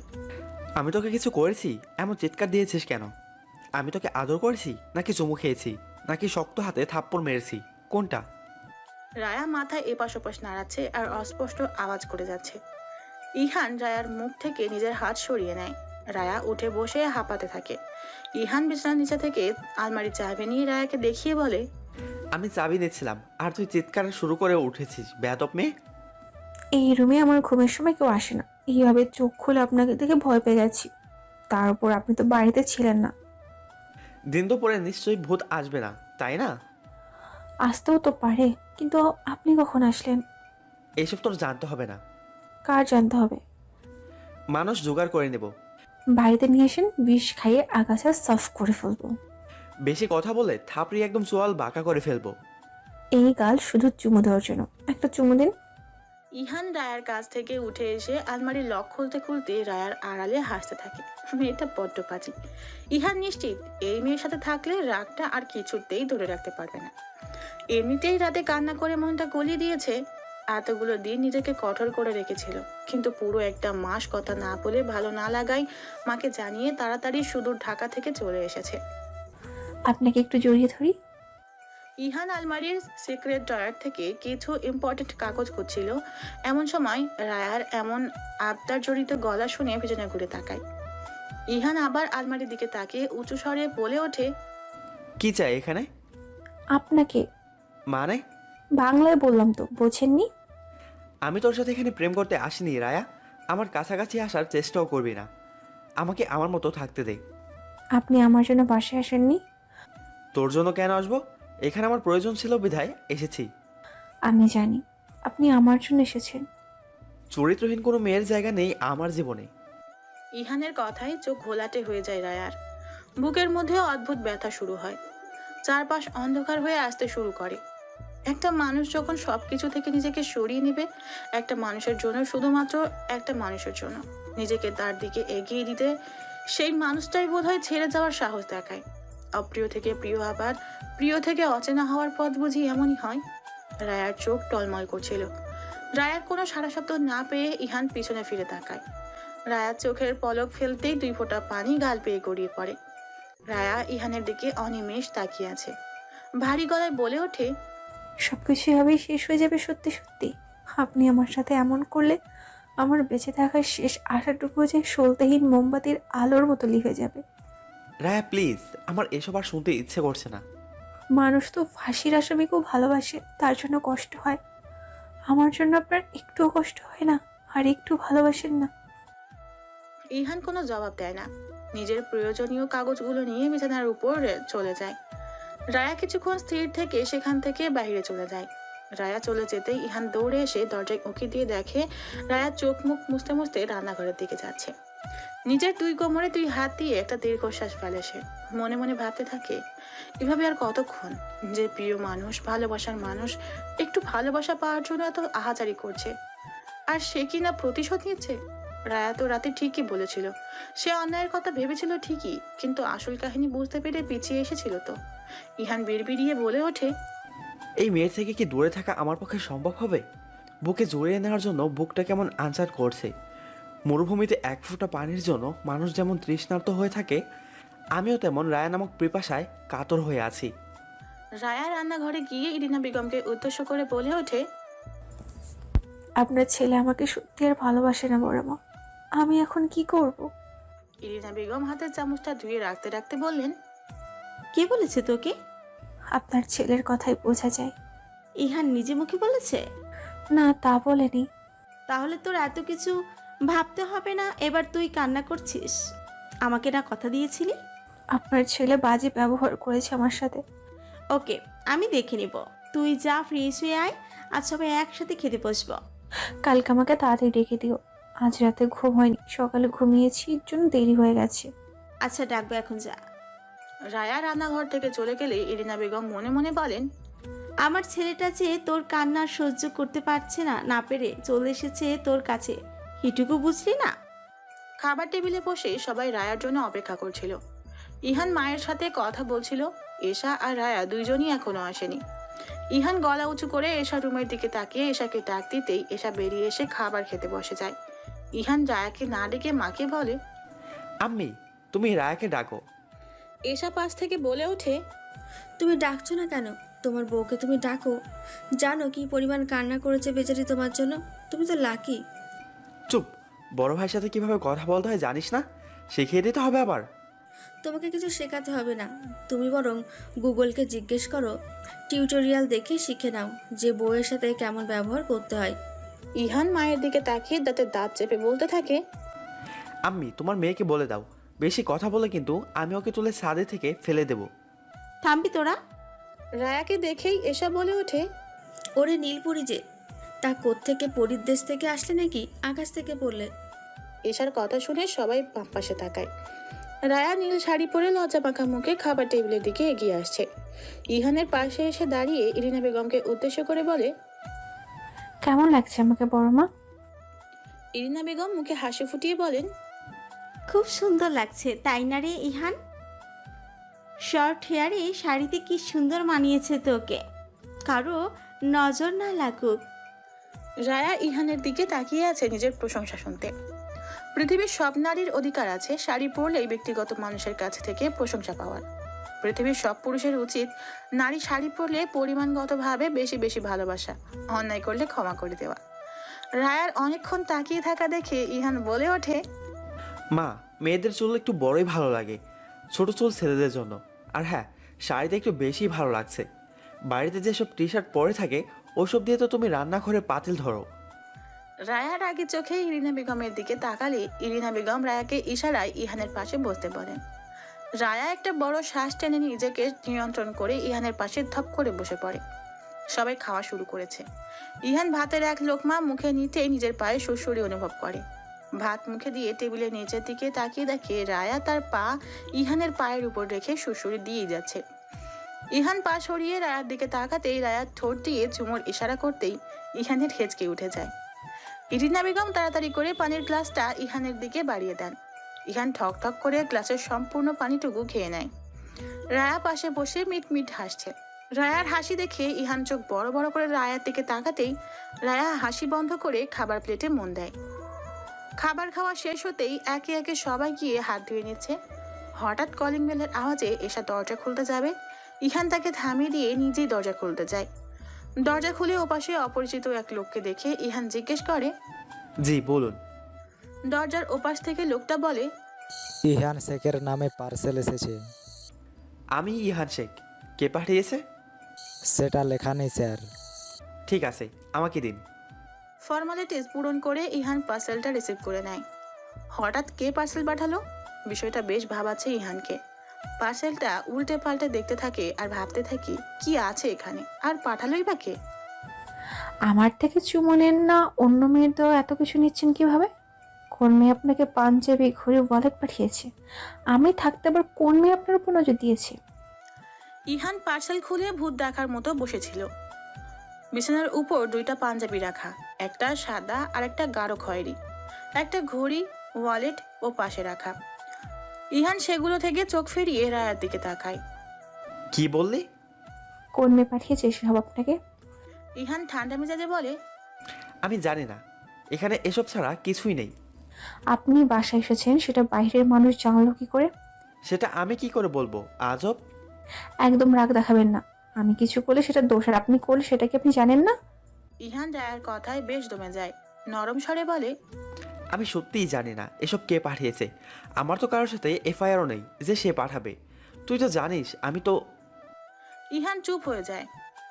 আমি তোকে কিছু করেছি? এমন চিৎকার দিয়েছিস কেন? আমি তোকে আদর করেছি নাকি চুমু খেয়েছি নাকি শক্ত হাতে থাপ্পড় মেরেছি? কোনটা? রায়া মাথায় এপাশ ওপাশ নাড়াচ্ছে আর অস্পষ্ট আওয়াজ করে যাচ্ছে। ইহান রায়ার মুখ থেকে নিজের হাত সরিয়ে নেয়। রায়া উঠে বসে হাঁপাতে থাকে। ইহান বিছানার নিচে থেকে আলমারি চাবি নিয়ে রায়াকে দেখিয়ে বলে, আমি চাবি নিচ্ছিলাম আর তুই চিৎকার শুরু করে উঠেছিস, বেয়াদব মেয়ে। এই রুমে আমার ঘুমের সময় কেউ আসে না। এইভাবে চোখ খুলে আপনাকে দেখে ভয় পেয়ে গেছি। তার উপর আপনি তো বাড়িতে ছিলেন না। দিন দুপুরে নিশ্চয়ই ভূত আসবে না, তাই না? আসতেও তো পারে, কিন্তু আপনি কখন আসলেন? এসব তোর জানতে হবে না। কার জানতে হবে? মানুষ জোগাড় করে নেব। বাড়িতে নিয়ে আসেন, বিষ খাইয়ে আগাছা সাফ করে ফেলবো। বেশি কথা বলে থাপড়ি একদম চোয়াল বাঁকা করে ফেলবো। এই গাল শুধু চুমু দেওয়ার জন্য। একটা চুমু দিন। ইহান রায়ার কাছ থেকে উঠে এসে আলমারির লক খুলতে খুলতে রায়ার আড়ালে হাসতে থাকে। মেয়েটা বড্ড পাজি। ইহান নিশ্চিত এই মেয়ের সাথে থাকলে রাগটা আর কিছুতেই ধরে রাখতে পারবে না। এমনিতেই রাতে কান্না করে মনটা গলিয়ে দিয়েছে। এতগুলো দিন নিজেকে কঠোর করে রেখেছিল, কিন্তু পুরো একটা মাস কথা না বলে, ভালো না লাগায় মাকে জানিয়ে তাড়াতাড়ি সুদূর ঢাকা থেকে চলে এসেছে। আপনাকে একটু জড়িয়ে ধরি। ইহান আলমারির সিক্রেট ড্রয়ার থেকে কিছু ইম্পর্টেন্ট কাগজ খুঁজছিল। এমন সময় রায়ার এমন আবদার জড়িত গলা শুনে পেছনে ঘুরে তাকায়। ইহান আবার আলমারির দিকে তাকিয়ে উঁচু স্বরে বলে ওঠে, কি চাই এখানে? আপনাকে। মানে? বাংলায় বললাম তো, বোঝেননি? আমি তোর সাথে এখানে প্রেম করতে আসিনি রায়া। আমার কাছাকাছি আসার চেষ্টাও করবি না। আমাকে আমার মতো থাকতে দে। আপনি আমার জন্য বাসায় আসেননি। তোর জন্য কেন আসবো? এখানে আমার প্রয়োজন ছিল বিধায় এসেছি। আমি জানি আপনি আমার জন্য এসেছেন। চরিত্রহীন কোনো মেয়ের জায়গা নেই আমার জীবনে। ইহানের কথায় চোখ ঘোলাটে হয়ে যায় রায়ার। বুকের মধ্যে অদ্ভুত ব্যথা শুরু হয়। চারপাশ অন্ধকার হয়ে আসতে শুরু করে। একটা মানুষ যখন সবকিছু থেকে নিজেকে সরিয়ে নেবে, একটা মানুষের জন্য, শুধুমাত্র একটা মানুষের জন্য নিজেকে তার দিকে এগিয়ে দিতে, সেই মানুষটাই বোধহয় ছেড়ে যাওয়ার সাহস দেখায়। অপ্রিয় থেকে প্রিয়, আবার প্রিয় থেকে অচেনা হওয়ার পথ বুঝি এমনই হয়। রায়ার চোখ টলমল করছিল। রায়ার কোনো সাড়া শব্দ না পেয়ে ইহান পিছনে ফিরে তাকায়। রায়ার চোখের পলক ফেলতেই 2 ফোঁটা পানি গাল পেয়ে গড়িয়ে পড়ে। রায়া ইহানের দিকে অনিমেষ তাকিয়ে আছে। ভারী গলায় বলে ওঠে, সবকিছু এভাবেই শেষ হয়ে যাবে সত্যি সত্যি? আপনি আমার সাথে এমন করলে আমার বেঁচে থাকার শেষ আশাটুকু যে সলতেহীন মোমবাতির আলোর মতো লিভে যাবে। রায়া প্লিজ, আমার এসব আর শুনতে ইচ্ছে করছে না। মানুষ তো ফাঁসির আসামিকেও ভালোবাসে, তার জন্য কষ্ট হয়। আমার জন্য আপনার একটুও কষ্ট হয় না? আর একটু ভালোবাসেন না? ইহান কোনো জবাব দেয় না। নিজের প্রয়োজনীয় কাগজগুলো নিয়ে বিছানার উপর চলে যায়। রায়া কিছুক্ষণ স্থির থেকে সেখান থেকে বাইরে চলে যায়। রায়া চলে যেতে ইহান দৌড়ে এসে দরজায় উঁকি দিয়ে দেখে রায়া চোখ মুখ মুছতে মুছতে রান্নাঘরের দিকে যাচ্ছে। নিজের 2 কোমরে 2 হাত দিয়ে একটা দীর্ঘশ্বাস ফেলে সে। মনে মনে ভাবতে থাকে, এভাবে আর কতক্ষণ? যে প্রিয় মানুষ, ভালোবাসার মানুষ, একটু ভালোবাসা পাওয়ার জন্য এত আহাজারি করছে, আর সে কিনা প্রতিশোধ নিচ্ছে। রায়া তো রাতে ঠিকই বলেছিল, সে অন্যায়ের কথা ভেবেছিল ঠিকই, কিন্তু আসল কাহিনী বুঝতে পেরে পিছিয়ে এসেছিল তো। ইহান বিড়বিড়িয়ে বলে ওঠে, এই মেয়ের থেকে কি দূরে থাকা আমার পক্ষে সম্ভব হবে? বুকে জড়িয়ে নেওয়ার জন্য বুকটা কেমন আনচার করছে। মরুভূমিতে 1 ফোঁটা পানির জন্য মানুষ যেমন তৃষ্ণার্ত হয়ে থাকে, আমিও তেমন রায়া নামক পিপাসায় কাতর হয়ে আছি। রায়া রান্নাঘরে গিয়ে ইরিনা বেগমকে উদ্দেশ্য করে বলে ওঠে, আপনার ছেলে আমাকে সত্যি আর ভালোবাসে না বড় মা। আমি এখন কি করব? ইরিনা বেগম হাতের চামচটা ধুয়ে রাখতে রাখতে বললেন, কে বলেছে তোকে? আপনার ছেলের কথাই বোঝা যায়। ইহান নিজে মুখে বলেছে? না, তা বলেনি। তাহলে তোর এত কিছু ভাবতে হবে না। এবার তুই কান্না করছিস? আমাকে না কথা দিয়েছিলি? আপনার ছেলে বাজে ব্যবহার করেছে আমার সাথে। ওকে, আমি দেখে নিব। তুই যা, ফ্রেশ হয়ে আয়, আজ সবাই একসাথে খেতে বসবো। কালকে আমাকে তাড়াতাড়ি ডেকে দিও। আজ রাতে ঘুম হয়নি, সকালে ঘুমিয়েছি, এর জন্য দেরি হয়ে গেছে। আচ্ছা, ডাকবো, এখন যা। রায়া রান্নাঘর থেকে চলে গেলে ইরিনা বেগম মনে মনে বলেন, আমার ছেলেটা যে তোর কান্না সহ্য করতে পারছে না, না পেরে চলে এসেছে তোর কাছে, এটুকু বুঝলি না? খাবার টেবিলে বসে সবাই রায়ার জন্য অপেক্ষা করছিল। ইহান মায়ের সাথে কথা বলছিল। এশা আর রায়া দুইজনই এখনো আসেনি। ইহান গলা উঁচু করে এশা রুমের দিকে তাকিয়ে এশাকে ডাক দিতেই এশা বেরিয়ে এসে খাবার খেতে বসে যায়। ইহান রায়াকে না ডেকে মাকে বলে, আম্মি, তুমি রায়াকে ডাকো। এশা পাশ থেকে বলে ওঠে, তুমি ডাকছো না কেন? তোমার বউকে তুমি ডাকো। জানো কি পরিমাণ কান্না করেছে বেচারি তোমার জন্য? তুমি তো লাকি। চুপ। বড় ভাইয়ের সাথে কিভাবে কথা বলতে হয় জানিস না? শিখিয়ে দিতে হবে আবার। তোমাকে কিছু শেখাতে হবে না, তুমি বরং গুগলকে জিজ্ঞেস করো, টিউটোরিয়াল দেখে শিখে নাও যে বউয়ের সাথে কেমন ব্যবহার করতে হয়। ইহান মায়ের দিকে তাকিয়ে দাঁতে দাঁত চেপে বলতে থাকে, আম্মি তোমার মেয়েকে বলে দাও, বেশি কথা বলে কিন্তু আমি ওকে তুলে ছাদে থেকে ফেলে দেব। থামবি তোরা? রায়াকে দেখেই এসব বলে ওঠে, ওরে নীলপরি যে, তা কোত্থেকে পরীর দেশ থেকে আসলে নাকি আকাশ থেকে পড়লে? এশার কথা শুনে সবাই বাম পাশে তাকায়। রায়া নীল শাড়ি পরে লজ্জা পাকা মুখে খাবার টেবিলের দিকে এগিয়ে আসছে। ইহানের পাশে এসে দাঁড়িয়ে ইরিনা বেগমকে উদ্দেশ্য করে বলে, কেমন লাগছে আমাকে বড় মা? ইরিনা বেগম মুখে হাসি ফুটিয়ে বলেন, খুব সুন্দর লাগছে, তাই না রে ইহান? শর্ট হেয়ারে শাড়িতে কি সুন্দর মানিয়েছে তোকে, কারো নজর না লাগুক। রায়া ইহানের দিকে তাকিয়ে আছে নিজের প্রশংসা শুনতে। পৃথিবীর সব নারীর অধিকার আছে শাড়ি পরলেই ব্যক্তিগত মানুষের কাছ থেকে প্রশংসা পাওয়ার। পৃথিবীর সব পুরুষের উচিত নারী শাড়ি পরলে পরিমাণগতভাবে বেশি বেশি ভালোবাসা, অন্যায় করলে ক্ষমা করে দেওয়া। রায়ার অনেকক্ষণ তাকিয়ে থাকা দেখে ইহান বলে ওঠে, মা, মেয়েদের চুল একটু বড়ই ভালো লাগে, ছোট চুল ছেলেদের জন্য। আর হ্যাঁ, শাড়িতে একটু বেশি ভালো লাগছে। বাড়িতে যেসব টি শার্ট পরে থাকে ওসব দিয়ে তো তুমি রান্নাঘরে পাতিল ধরো। রায়ার আগে চোখে ইরিনা বেগমের দিকে তাকালে ইরিনা বেগম রায়াকে ইশারায় ইহানের পাশে বসতে বলেন। রায়া একটা বড় শ্বাস টেনে নিজেকে নিয়ন্ত্রণ করে ইহানের পাশে ধপ করে বসে পড়ে। সবাই খাওয়া শুরু করেছে। ইহান ভাতের এক লোকমা মুখে নিতেই নিজের পায়ে সুড়সুড়ি অনুভব করে। ভাত মুখে দিয়ে টেবিলের নিচের দিকে তাকিয়ে দেখে রায়া তার পা ইহানের পায়ের উপর রেখে সুড়সুড়ি দিয়েই যাচ্ছে। ইহান পা সরিয়ে রায়ার দিকে তাকাতেই রায়ার ঠোঁট দিয়ে চুমোর ইশারা করতেই ইহানের হেঁচকে উঠে যায়। ইরিনা বেগম তাড়াতাড়ি করে পানির গ্লাসটা ইহানের দিকে বাড়িয়ে দেন। ইহান ঠক ঠক করে গ্লাসের সম্পূর্ণ পানিটুকু খেয়ে নেয়। রায়া পাশে বসে মিট মিট হাসছে। রায়ার হাসি দেখে ইহান চোখ বড় বড় করে রায়ার দিকে তাকাতেই রায়া হাসি বন্ধ করে খাবার প্লেটে মন দেয়। খাবার খাওয়া শেষ হতেই একে একে সবাই গিয়ে হাত ধুয়ে নিচ্ছে। হঠাৎ কলিং বেলের আওয়াজে এসা দরজা খুলতে যাবে, ইহান তাকে থামিয়ে দিয়ে নিজেই দরজা খুলতে যায়। দরজা খুলে ওপাশে অপরিচিত এক লোককে দেখে ইহান জিজ্ঞেস করে, জি বলুন। দরজার ওপাশ থেকে লোকটা বলে, ইহান শেখের নামে পার্সেল এসেছে। আমি ইহান শেখ। কে পাঠিয়েছে? সেটা লেখা নেই স্যার। ঠিক আছে, আমাকে দিন। ফর্মালিটিস পূরণ করে ইহান পার্সেলটা রিসিভ করে নেয়। হঠাৎ কে পার্সেল পাঠালো? বিষয়টা বেশ ভাবাচ্ছে ইহানকে। পার্সেলটা উল্টে পাল্টে দেখতে থাকে আর ভাবতে থাকি কি আছে এখানে, আর পাঠালোই বা কে? আমার থেকে চুমো নেন না, অন্য মেয়ের তো এত কিছু নিচ্ছেন কিভাবে? কোন মেয়ে আপনাকে পাঞ্জাবি ঘড়ি ওয়ালেট পাঠিয়েছে? আমি থাকতে আবার কোন মেয়ে আপনার উপর নজর দিয়েছে? ইহান পার্সেল খুলে ভূত দেখার মতো বসেছিল। বিছানার উপর দুইটা পাঞ্জাবি রাখা, একটা সাদা আর একটা গাঢ় খয়েরি, একটা ঘড়ি, ওয়ালেট ও পাশে রাখা। ইহান সেগুলো থেকে চোখ ফিরিয়ে রায়ার দিকে তাকায়। কি বললি? কোন মেয়ে পাঠিয়েছে এসব আপনাকে? ইহান ঠান্ডা মেজাজে বলে, আমি জানি না, এখানে এসব ছাড়া কিছুই নেই। আপনি বাসায় এসেছেন, সেটা বাইরের মানুষ জানলো কি করে? সেটা আমি কি করে বলবো? আজব। একদম রাগ দেখাবেন না। আমি কিছু করলে সেটা দোষ, আর আপনি করলে সেটা কি আপনি জানেন না? ইহান রায়ার কথায় বেশ দমে যায়। নরম স্বরে বলে, আমি সত্যিই জানি না এসব কে পাঠিয়েছে। আমার তো কারোর সাথে এফআইআরও নেই যে সে পাঠাবে। তুই তো জানিস আমি তো। ইহান চুপ হয়ে যায়।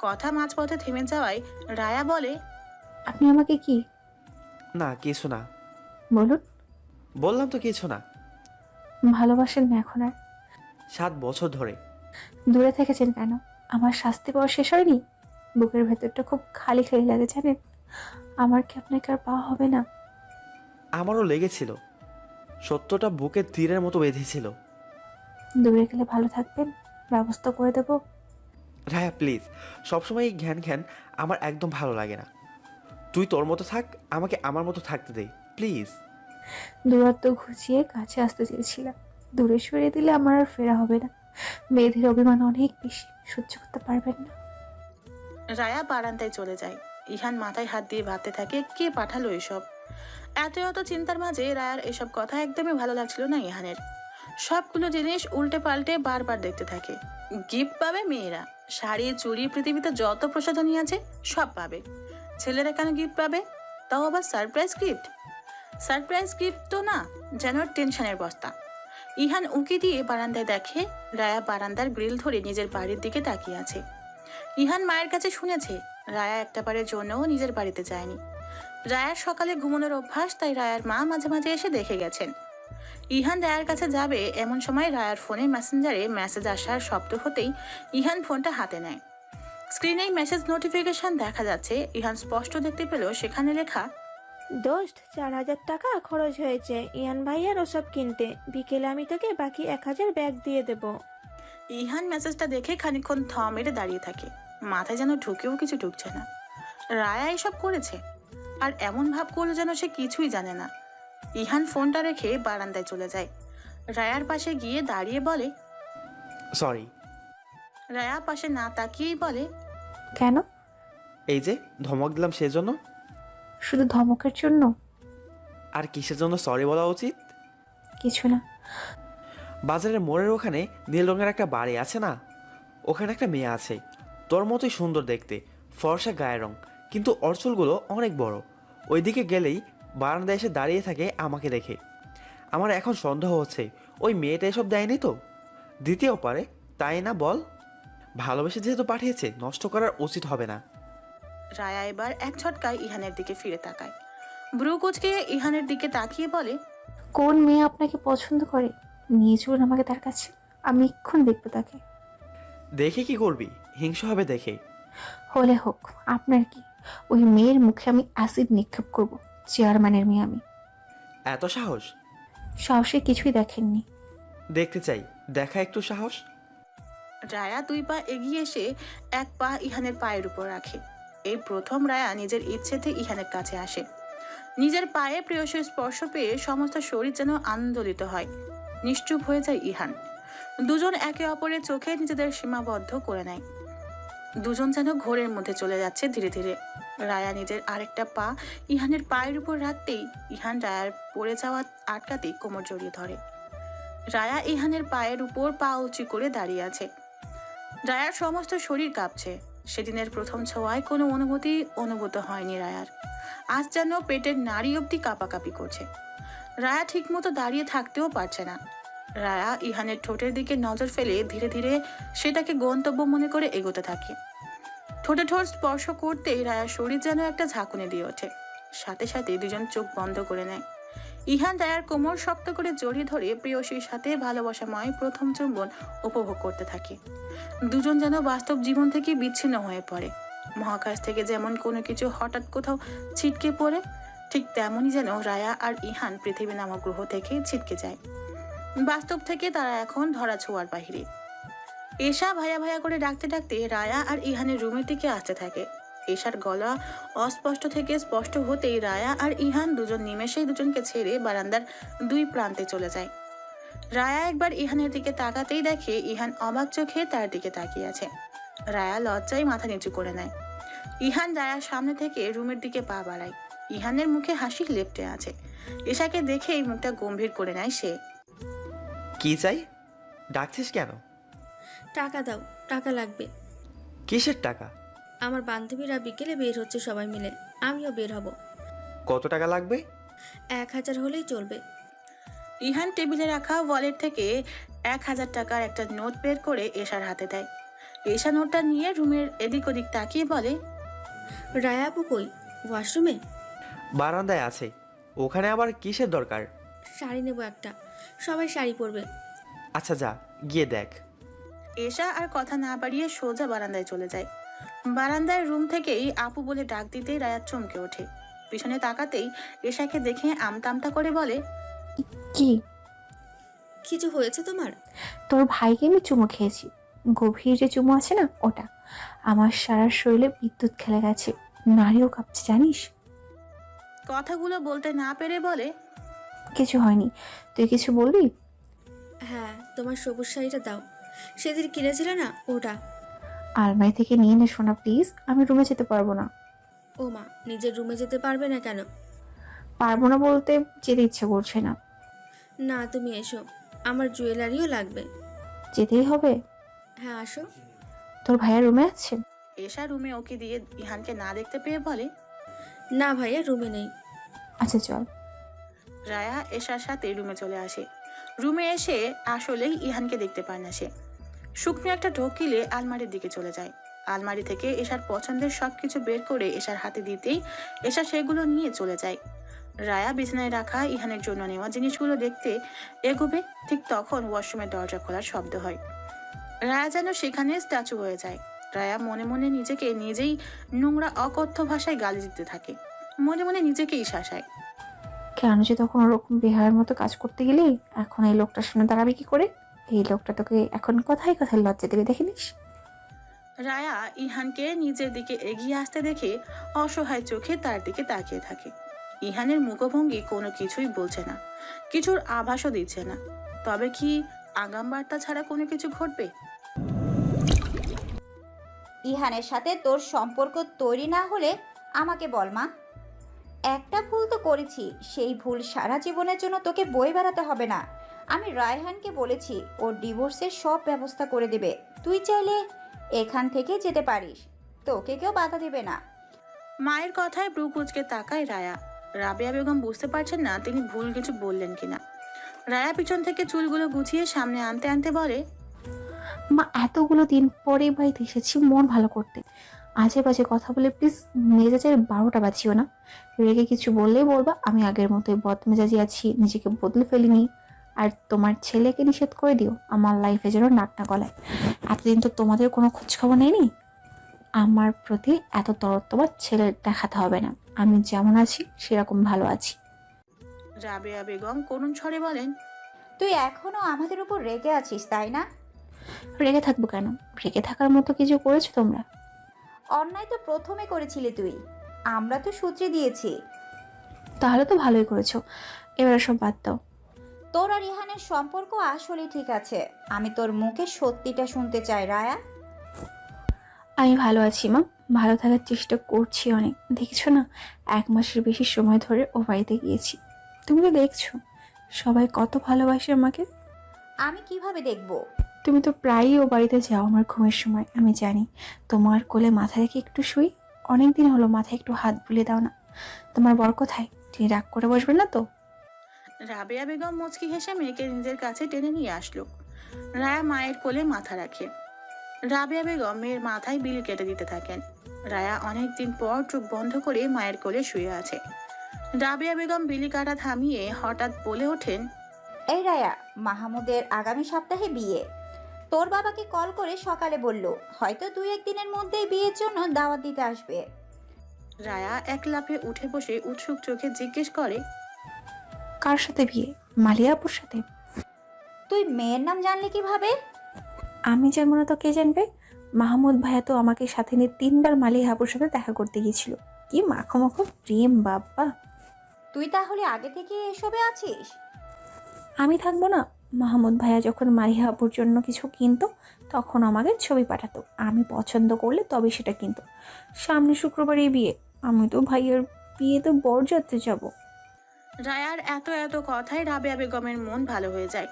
কথা মাঝপথে থেমে যাওয়ায় রায়া বলে, আপনি আমাকে কি না কিছু না। বলুন? বললাম তো কিছু না। ভালোবাসেন না এখন আর? 7 বছর ধরে। দূরে থেকেছেন কেন? আমার শাস্তি পাওয়া শেষ হয়নি? বুকের ভেতরটা খুব খালি খালি লাগে জানেন। আমার কি আপনাকে আর পাওয়া হবে না? আমারও লেগেছিল, সত্যটা বুকের তীরের মতো বেঁধেছিল। দূরে গেলে ভালো থাকবেন, ব্যবস্থা করে দেবো। রায়া প্লিজ, সবসময় এই ঘ্যান ঘ্যান আমার একদম ভালো লাগে না। তুই তোর মতো থাক, আমাকে আমার মতো থাকতে দে প্লিজ। দূরত্ব ঘুচিয়ে কাছে আসতে চেয়েছিলাম, দূরে সরিয়ে দিলে আমার আর ফেরা হবে না। মেয়েদের অভিমান অনেক বেশি, সহ্য করতে পারবেন না। রায়া বারান্দায় চলে যায়। ইহান মাথায় হাত দিয়ে ভাবতে থাকে কে পাঠালো এসব। এত চিন্তার মাঝে রায়ার এসব কথা একদমই ভালো লাগছিল না ইহানের। সবগুলো জিনিস উল্টে পাল্টে বারবার দেখতে থাকে। গিফট পাবে মেয়েরা, শাড়ি চুড়ি, পৃথিবীতে যত প্রসাধনী আছে সব পাবে। ছেলেরা কেন গিফট পাবে, তাও আবার সারপ্রাইজ গিফট? সারপ্রাইজ গিফট তো না, যেন টেনশনের বস্তা। ইহান উঁকি দিয়ে বারান্দায় দেখে রায়া বারান্দার গ্রিল ধরে নিজের বাড়ির দিকে তাকিয়ে আছে। ইহান মায়ের কাছে শুনেছে রায়া একটাবারের জন্যও নিজের বাড়িতে যায়নি। রায়ার সকালে ঘুমানোর অভ্যাস, তাই রায়ার মা মাঝে মাঝে এসে দেখে গেছেন। ইহান রায়ার কাছে যাবে এমন সময় রায়ার ফোনে মেসেঞ্জারে মেসেজ আসার শব্দ হতেই ইহান ফোনটা হাতে নেয়। স্ক্রিনেই মেসেজ নোটিফিকেশন দেখা যাচ্ছে। ইহান স্পষ্ট দেখতে পেল সেখানে লেখা, দোস্ত 4,000 টাকা খরচ হয়েছে ইয়ান ভাইয়ার ওসব কিনতে, বিকেলে আমি তোকে বাকি 1,000 ব্যাগ দিয়ে দেব। ইহান মেসেজটা দেখে খানিকক্ষণ থ মেরে দাঁড়িয়ে থাকে। মাথায় যেন ঢুকেও কিছু ঢুকছে না। রায়া এসব করেছে, আর এমন ভাব করলো যেন সে কিছুই জানে না। ইহান ফোনটা রেখে বারান্দায় চলে যায়। রায়ার পাশে গিয়ে দাঁড়িয়ে বলে, সরি। রায়া পাশে না তাকিয়েই বলে, কেন? এই যে ধমক দিলাম সেজন্য। শুধু ধমকের জন্য? আর কিসের জন্য সরি বলা উচিত? কিছু না। বাজারের মোড়ের ওখানে নীল রঙের একটা বাড়ি আছে না, ওখানে একটা মেয়ে আছে তোর মতোই সুন্দর দেখতে, ফর্সা গায়ের রং, কিন্তু ওর চুলগুলো অনেক বড়। ওইদিকে গেলেই বারান্দায় এসে দাঁড়িয়ে থাকে আমাকে দেখে। আমার এখন সন্দেহ হচ্ছে ওই মেয়েটা এসব দেয়নি তো, দ্বিতীয় পারে, তাই না বল? ভালোবেসে যেহেতু পাঠিয়েছে, নষ্ট করার উচিত হবে না। রায়া এবার এক ঝটকায় ইহানের দিকে ফিরে তাকায়। ব্রু কুচকে ইহানের দিকে তাকিয়ে বলে, কোন মেয়ে আপনাকে পছন্দ করে? নিয়ে চলুন আমাকে তার কাছে, আমি এক্ষুনি দেখবো তাকে। দেখে কি করবি? হিংসা হবে দেখে। হলে হোক, আপনার কি? ওই মেয়ের মুখে আমি অ্যাসিড নিক্ষেপ করব। চেয়ারম্যানের মেয়ে আমি। এত সাহস? সাহসে কিছুই দেখেননি। দেখতে চাই, দেখা একটু সাহস। রায়া 2 পা এগিয়ে এসে 1 পা ইহানের পায়ের উপর রাখে। এই প্রথম রায়া নিজের ইচ্ছেতে ইহানের কাছে আসে। নিজের পায়ে প্রিয়সের স্পর্শ পেয়ে সমস্ত শরীর যেন আন্দোলিত হয়। নিশ্চুপ হয়ে যায় ইহান। দুজন একে অপরের চোখে নিজেদের সীমাবদ্ধ করে নেয়। দুজন যেন ঘোরের মধ্যে চলে যাচ্ছে ধীরে ধীরে। রায়া নিজের আরেকটা পা ইহানের পায়ের উপর রাখতেই ইহান রায়ার পড়ে যাওয়া আটকাতেই কোমর জড়িয়ে ধরে। রায়া ইহানের পায়ের উপর পা উঁচু করে দাঁড়িয়ে আছে। রায়ার সমস্ত শরীর কাঁপছে। সেদিনের প্রথম ছোঁয়ায় কোনো অনুভূতি অনুভূত হয়নি রায়ার। আজ যেন পেটের নাড়ি অবধি কাঁপাকাঁপি করছে। রায়া ঠিকমতো দাঁড়িয়ে থাকতেও পারছে না। রায়া ইহানের ঠোঁটের দিকে নজর ফেলে ধীরে ধীরে সেটাকে গন্তব্য মনে করে এগোতে থাকে। ঠোঁটে ঠোঁট স্পর্শ করতেই রায়ার শরীর যেন একটা ঝাঁকুনি দিয়ে ওঠে। সাথে সাথে দুজন চোখ বন্ধ করে নেয়। ইহান রায়ার কোমর শক্ত করে জড়িয়ে ধরে প্রেয়সীর সাথে ভালোবাসাময় প্রথম চুম্বন উপভোগ করতে থাকে। দুজন যেন বাস্তব জীবন থেকে বিচ্ছিন্ন হয়ে পড়ে। মহাকাশ থেকে যেমন কোনো কিছু হঠাৎ কোথাও ছিটকে পড়ে, ঠিক তেমনই যেন রায়া আর ইহান পৃথিবী নামক গ্রহ থেকে ছিটকে যায়। বাস্তব থেকে তারা এখন ধরা ছোঁয়ার বাহিরে। এশা ভাইয়া ভাইয়া করে ডাকতে ডাকতে রায়া আর ইহানের রুমের দিকে আসতে থাকে। এশার গলা অস্পষ্ট থেকে স্পষ্ট হতেই রায়া আর ইহান দুজন নিমেষেই দুজনকে ছেড়ে বারান্দার 2 প্রান্তে চলে যায়। রায়া একবার ইহানের দিকে তাকাতেই দেখে ইহান অবাক চোখে তার দিকে তাকিয়ে আছে। রায়া লজ্জায় মাথা নিচু করে নেয়। ইহান রায়ার সামনে থেকে রুমের দিকে পা বাড়ায়। ইহানের মুখে হাসি লেপ্টে আছে। এশাকে দেখেই মুখটা গম্ভীর করে নেয় সে। কি চাই? ডাকছিস কেন? টাকা দাও, টাকা লাগবে। কিসের টাকা? আমার বান্ধবীরা বিকেলে বের হচ্ছে সবাই মিলে, আমিও বের হব। কত টাকা লাগবে? 1,000 হলেই চলবে। ইহান টেবিলে রাখা ওয়ালেট থেকে 1,000 টাকার একটা নোট বের করে এশার হাতে দেয়। এশা নোটটা নিয়ে রুমের এদিক ওদিক তাকিয়ে বলে, রায়া আপু কই? ওয়াশরুমে? বারান্দায় আছে। ওখানে আবার কিসের দরকার? শাড়ি নেব একটা, সবাই শাড়ি পরবে। আচ্ছা যা, গিয়ে দেখ। এশা আর কথা না বাড়িয়ে সোজা বারান্দায় চলে যায়। বারান্দায় রুম থেকেই আপু বলে ডাক দিতেই রায়া চমকে ওঠে। পিছনে তাকাতেই এশাকে দেখে আমতা করে বলে, কি? কিছু হয়েছে তোমার? তোর ভাইকে আমি চুমু খেয়েছি। গভীর যে চুমু আছে না, ওটা। আমার সারা শরীরে বিদ্যুৎ খেলে গেছে, নাড়িও কাঁপছে জানিস। কথাগুলো বলতে না পেরে বলে, কিছু হয়নি, তুই কিছু বলবি? হ্যাঁ, তোমার সবুজ শাড়িটা দাও, সেদিন কিনেছিলে না, ওটা। আলমারি থেকে নিয়ে নে সোনা প্লিজ, আমি রুমে যেতে পারবো না। ও মা, নিজের রুমে যেতে পারবে না কেন? পারবো না বলতে যেতে ইচ্ছে করছে না। না, তুমি এসো, আমার জুয়েলারিও লাগবে। যেতেই হবে? হ্যাঁ আসো। তোর ভাইয়া রুমে আছে? এশা রুমে ওকে দিয়ে ইহানকে না দেখতে পেয়ে বলে। না ভাইয়া রুমে নেই। আচ্ছা চল। রায়া এশার সাথে রুমে চলে আসে। রুমে এসে আসলেই ইহানকে দেখতে পায় না সে। শুকনো একটা ঢোকিলে আলমারির দিকে চলে যায়। আলমারি থেকে এশার পছন্দের সবকিছু বের করে এশার হাতে দিতেই এশা সেগুলো নিয়ে চলে যায়। রায়া বিছানায় রাখা ইহানের জন্য নেওয়া জিনিসগুলো দেখতে এগোবে, ঠিক তখন ওয়াশরুমের দরজা খোলার শব্দ হয়। রায়া যেন সেখানে স্ট্যাচু হয়ে যায়। রায়া মনে মনে নিজেকে নিজেই নোংরা অকথ্য ভাষায় গালি দিতে থাকে, মনে মনে নিজেকেই শাসায়। কেন যে তখন ওরকম বিহারের মতো কাজ করতে গেলি, এখন এই লোকটার সামনে দাঁড়াবি কি করে? এই লোকটা তোকে এখন কথায় কথায় লজ্জা দেবে, দেখিনিস? রায়া ইহানকে নিজের দিকে এগিয়ে আসতে দেখে অসহায় চোখে তার দিকে তাকিয়ে থাকে। ইহানের মুখভঙ্গি কোনো কিছুই বলছে না, কিছুর আভাসও দিচ্ছে না। তবে কি আগাম বার্তা ছাড়া কোনো কিছু ঘটবে? ইহানের সাথে তোর সম্পর্ক তৈরি না হলে আমাকে বল মা। একটা ভুল তো করেছি, সেই ভুল সারা জীবনের জন্য তোকে বয়ে বেড়াতে হবে না। আমি রায়হানকে বলেছি ওর ডিভোর্সের সব ব্যবস্থা করে দেবে। তুই চাইলে এখান থেকে যেতে পারিস, তোকে কেউ বাধা দেবে না। মায়ের কথায় ব্রু কুঁচকে তাকায় রায়া। রাবেয়া বেগম বুঝতে পারছেন না তিনি ভুল কিছু বললেন কিনা। রায়া পিছন থেকে চুলগুলো গুছিয়ে সামনে আনতে আনতে বলে, মা, এতগুলো দিন পরে বাড়িতে এসেছি মন ভালো করতে, আজে বাজে কথা বলে প্লিজ মেজাজের 12টা বাজিও না। রেগে কিছু বললেই বলবা আমি আগের মতোই বদমেজাজি আছি, নিজেকে বদলে ফেলিনি। আর তোমার ছেলেকে নিষেধ করে দিও আমার লাইফে যেন নাক না গলায়। এতদিন তো তোমাদের কোনো খোঁজ খবর নেয়নি। আমার প্রতি এত তরত্ববাদ ছেলে দেখাতে হবে না, আমি যেমন আছি সেরকম ভালো আছি। রাবেয়া বেগম করুণ স্বরে বলেন, তুই এখনো আমাদের উপর রেগে আছিস তাই না? রেগে থাকবো কেন? রেগে থাকার মতো কিছু করেছো তোমরা? অন্যায় তো প্রথমে করেছিলি তুই, আমরা তো সূত্রে দিয়েছি। তাহলে তো ভালোই করেছো, এবারে সব বাদ দাও। তোর আর ইহানের সম্পর্ক আসলে ঠিক আছে, আমি তোর মুখে সত্যিটা শুনতে চাই রায়া। আমি ভালো আছি মা, ভালো থাকার চেষ্টা করছি অনেক। দেখছো না 1 মাসের বেশি সময় ধরে ও বাড়িতে গিয়েছি। তুমি তো দেখছো সবাই কত ভালোবাসে আমাকে। আমি কিভাবে দেখব? তুমি তো প্রায়ই ও বাড়িতে যাও আমার ঘুমের সময়, আমি জানি। তোমার কোলে মাথা রেখে একটু শুই, অনেকদিন হলো মাথায় একটু হাত বুলিয়ে দাও না। তোমার বর কোথায়? তিনি রাগ করে বসবেন না তো? রাবেয়া বেগম মুচকি হেসে মেয়েকে নিজের কাছে টেনে নিয়ে আসলো। রায়া মায়ের কোলে মাথা রাখে। রাবেয়া বেগম মেয়ের মাথায় বিলি কেটে দিতে থাকেন। রায়া অনেকদিন পর চোখ বন্ধ করে মায়ের কোলে শুয়ে আছে। রাবেয়া বেগম বিলি কাটা থামিয়ে হঠাৎ বলে ওঠেন, এই রায়া, মাহমুদের আগামী সপ্তাহে বিয়ে। তোর বাবাকে কল করে সকালে বলল হয়তো 2-1 দিনের মধ্যেই বিয়ের জন্য দাওয়াত দিতে আসবে। রায়া এক লাফে উঠে বসে উৎসুক চোখে জিজ্ঞেস করে, কার সাথে বিয়ে? মালিয়া আপুর সাথে? তুই মেয়ের নাম জানলি কিভাবে? আমি জানবো না তো কে জানবে? মাহমুদ ভাইয়া তো আমাকে সাথে নিয়ে 3বার মালিয়া আপুর সাথে দেখা করতে গিয়েছিল। কি মাখো মাখো প্রেম বাবা! তুই তাহলে আগে থেকে এসবে আছিস? আমি থাকবো না? মাহমুদ ভাইয়া যখন মালিয়া আপুর জন্য কিছু কিনতো তখন আমাকে ছবি পাঠাতো, আমি পছন্দ করলে তবে সেটা কিনতো। সামনে শুক্রবারে বিয়ে, আমি তো ভাইয়ের বিয়েতে বরযাত্রী যাব। রায়ার এত এত কথায় রাবেয়া বেগমের মন ভালো হয়ে যায়।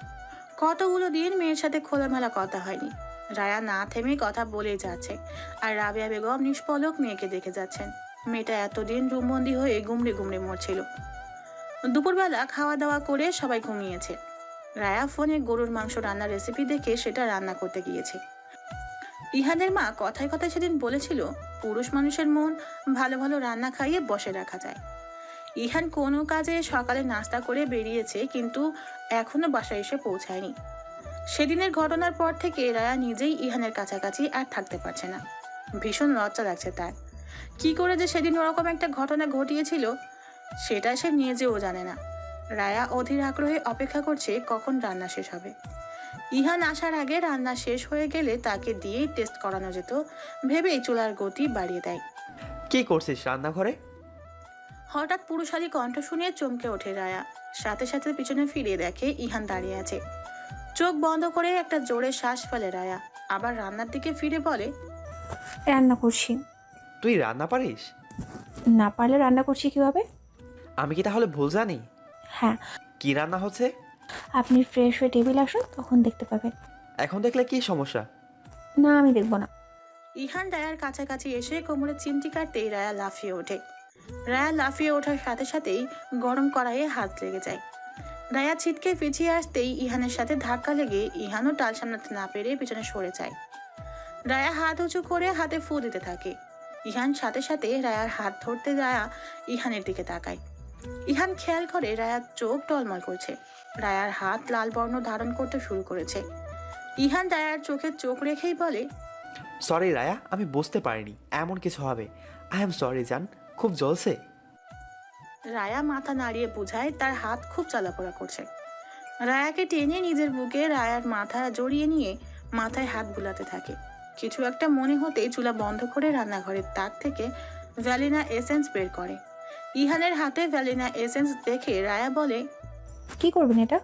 কতগুলো দিন মেয়ের সাথে খোলামেলা কথা হয়নি। রায়া না থেমে কথা বলেই যাচ্ছে, আর রাবেয়া বেগম নিষ্পলক মেয়েকে দেখে যাচ্ছেন। মেয়েটা এতদিন রুমবন্দি হয়ে গুমড়ে গুমড়ে মরছিল। দুপুরবেলা খাওয়া দাওয়া করে সবাই ঘুমিয়েছে। রায়া ফোনে গরুর মাংস রান্নার রেসিপি দেখে সেটা রান্না করতে গিয়েছে। ইহাদের মা কথায় কথায় সেদিন বলেছিল পুরুষ মানুষের মন ভালো ভালো রান্না খাইয়ে বসে রাখা যায়। ইহান কোনো কাজে সকালে নাস্তা করে বেরিয়েছে, কিন্তু এখনো বাসায় এসে পৌঁছায়নি। সেদিনের ঘটনার পর থেকে রায়া নিজেই ইহানের কাছাকাছি আর থাকতে পারছে না। ভীষণ লজ্জা লাগছে তার। কি করে যে সেদিন ওরকম একটা ঘটনা ঘটিয়েছিল সেটা সে নিজেও জানে না। রায়া অধীর আগ্রহে অপেক্ষা করছে কখন রান্না শেষ হবে। ইহান আসার আগে রান্না শেষ হয়ে গেলে তাকে দিয়েই টেস্ট করানো যেত ভেবেই চুলার গতি বাড়িয়ে দেয়। কি করছিস রান্নাঘরে? হঠাৎ পুরুষালী কণ্ঠ শুনে চমকে ওঠে রায়া। সাথে সাথে পিছনে ফিরে দেখে ইহান দাঁড়িয়ে আছে। চোখ বন্ধ করে একটা জোরে শ্বাস ফেলে রায়া, আবার রান্নার দিকে ফিরে বলে, রান্না করছি। তুই রান্না পারিস? না পারলে রান্না করছি কিভাবে? আমি কি তাহলে ভুল জানি? হ্যাঁ, কি রান্না হচ্ছে? আপনি ফ্রেশ হয়ে টেবিল আসুন, তখন দেখতে পাবেন। এখন দেখলে কি সমস্যা? না, আমি দেখবো না। ইহান রায়ার কাছাকাছি এসে কোমরে চিমটি কাটতেই রায়া লাফিয়ে ওঠে। রায়া লাফিয়ে ওঠার সাথে সাথেই গরম কড়াইয়ে হাত লেগে যায়। রায়া ছিটকে পিছিয়ে আসতেই ইহানের সাথে ধাক্কা লেগে ইহানও টাল সামলাতে না পেরে পিছনে সরে যায়। রায়া হাত উঁচু করে হাতে ফু দিতে থাকে। ইহান সাথে সাথে রায়ার হাত ধরতে রায়া ইহানের দিকে তাকায়। ইহান খেয়াল করে রায়ার চোখ টলমল করছে। রায়ার হাত লাল বর্ণ ধারণ করতে শুরু করেছে। ইহান রায়ার চোখে চোখ রেখেই বলে, সরি রায়া, আমি বুঝতে পারিনি এমন কিছু হবে। আই এম সরি জান, খুব জ্বলছে। রায়া মাথা নাড়িয়ে বোঝায় তার হাত খুব চলাফেরা করছে। রায়াকে টেনে নিজের বুকে রায়ার মাথা জড়িয়ে নিয়ে মাথায় হাত বুলাতে থাকে। কিছু একটা মনে হতেই চুলা বন্ধ করে রান্নাঘরের তাক থেকে ভ্যালিনা এসেন্স বের করে। ইহানের হাতে ভ্যালিনা এসেন্স দেখে রায়া বলে, কি করবেন এটা?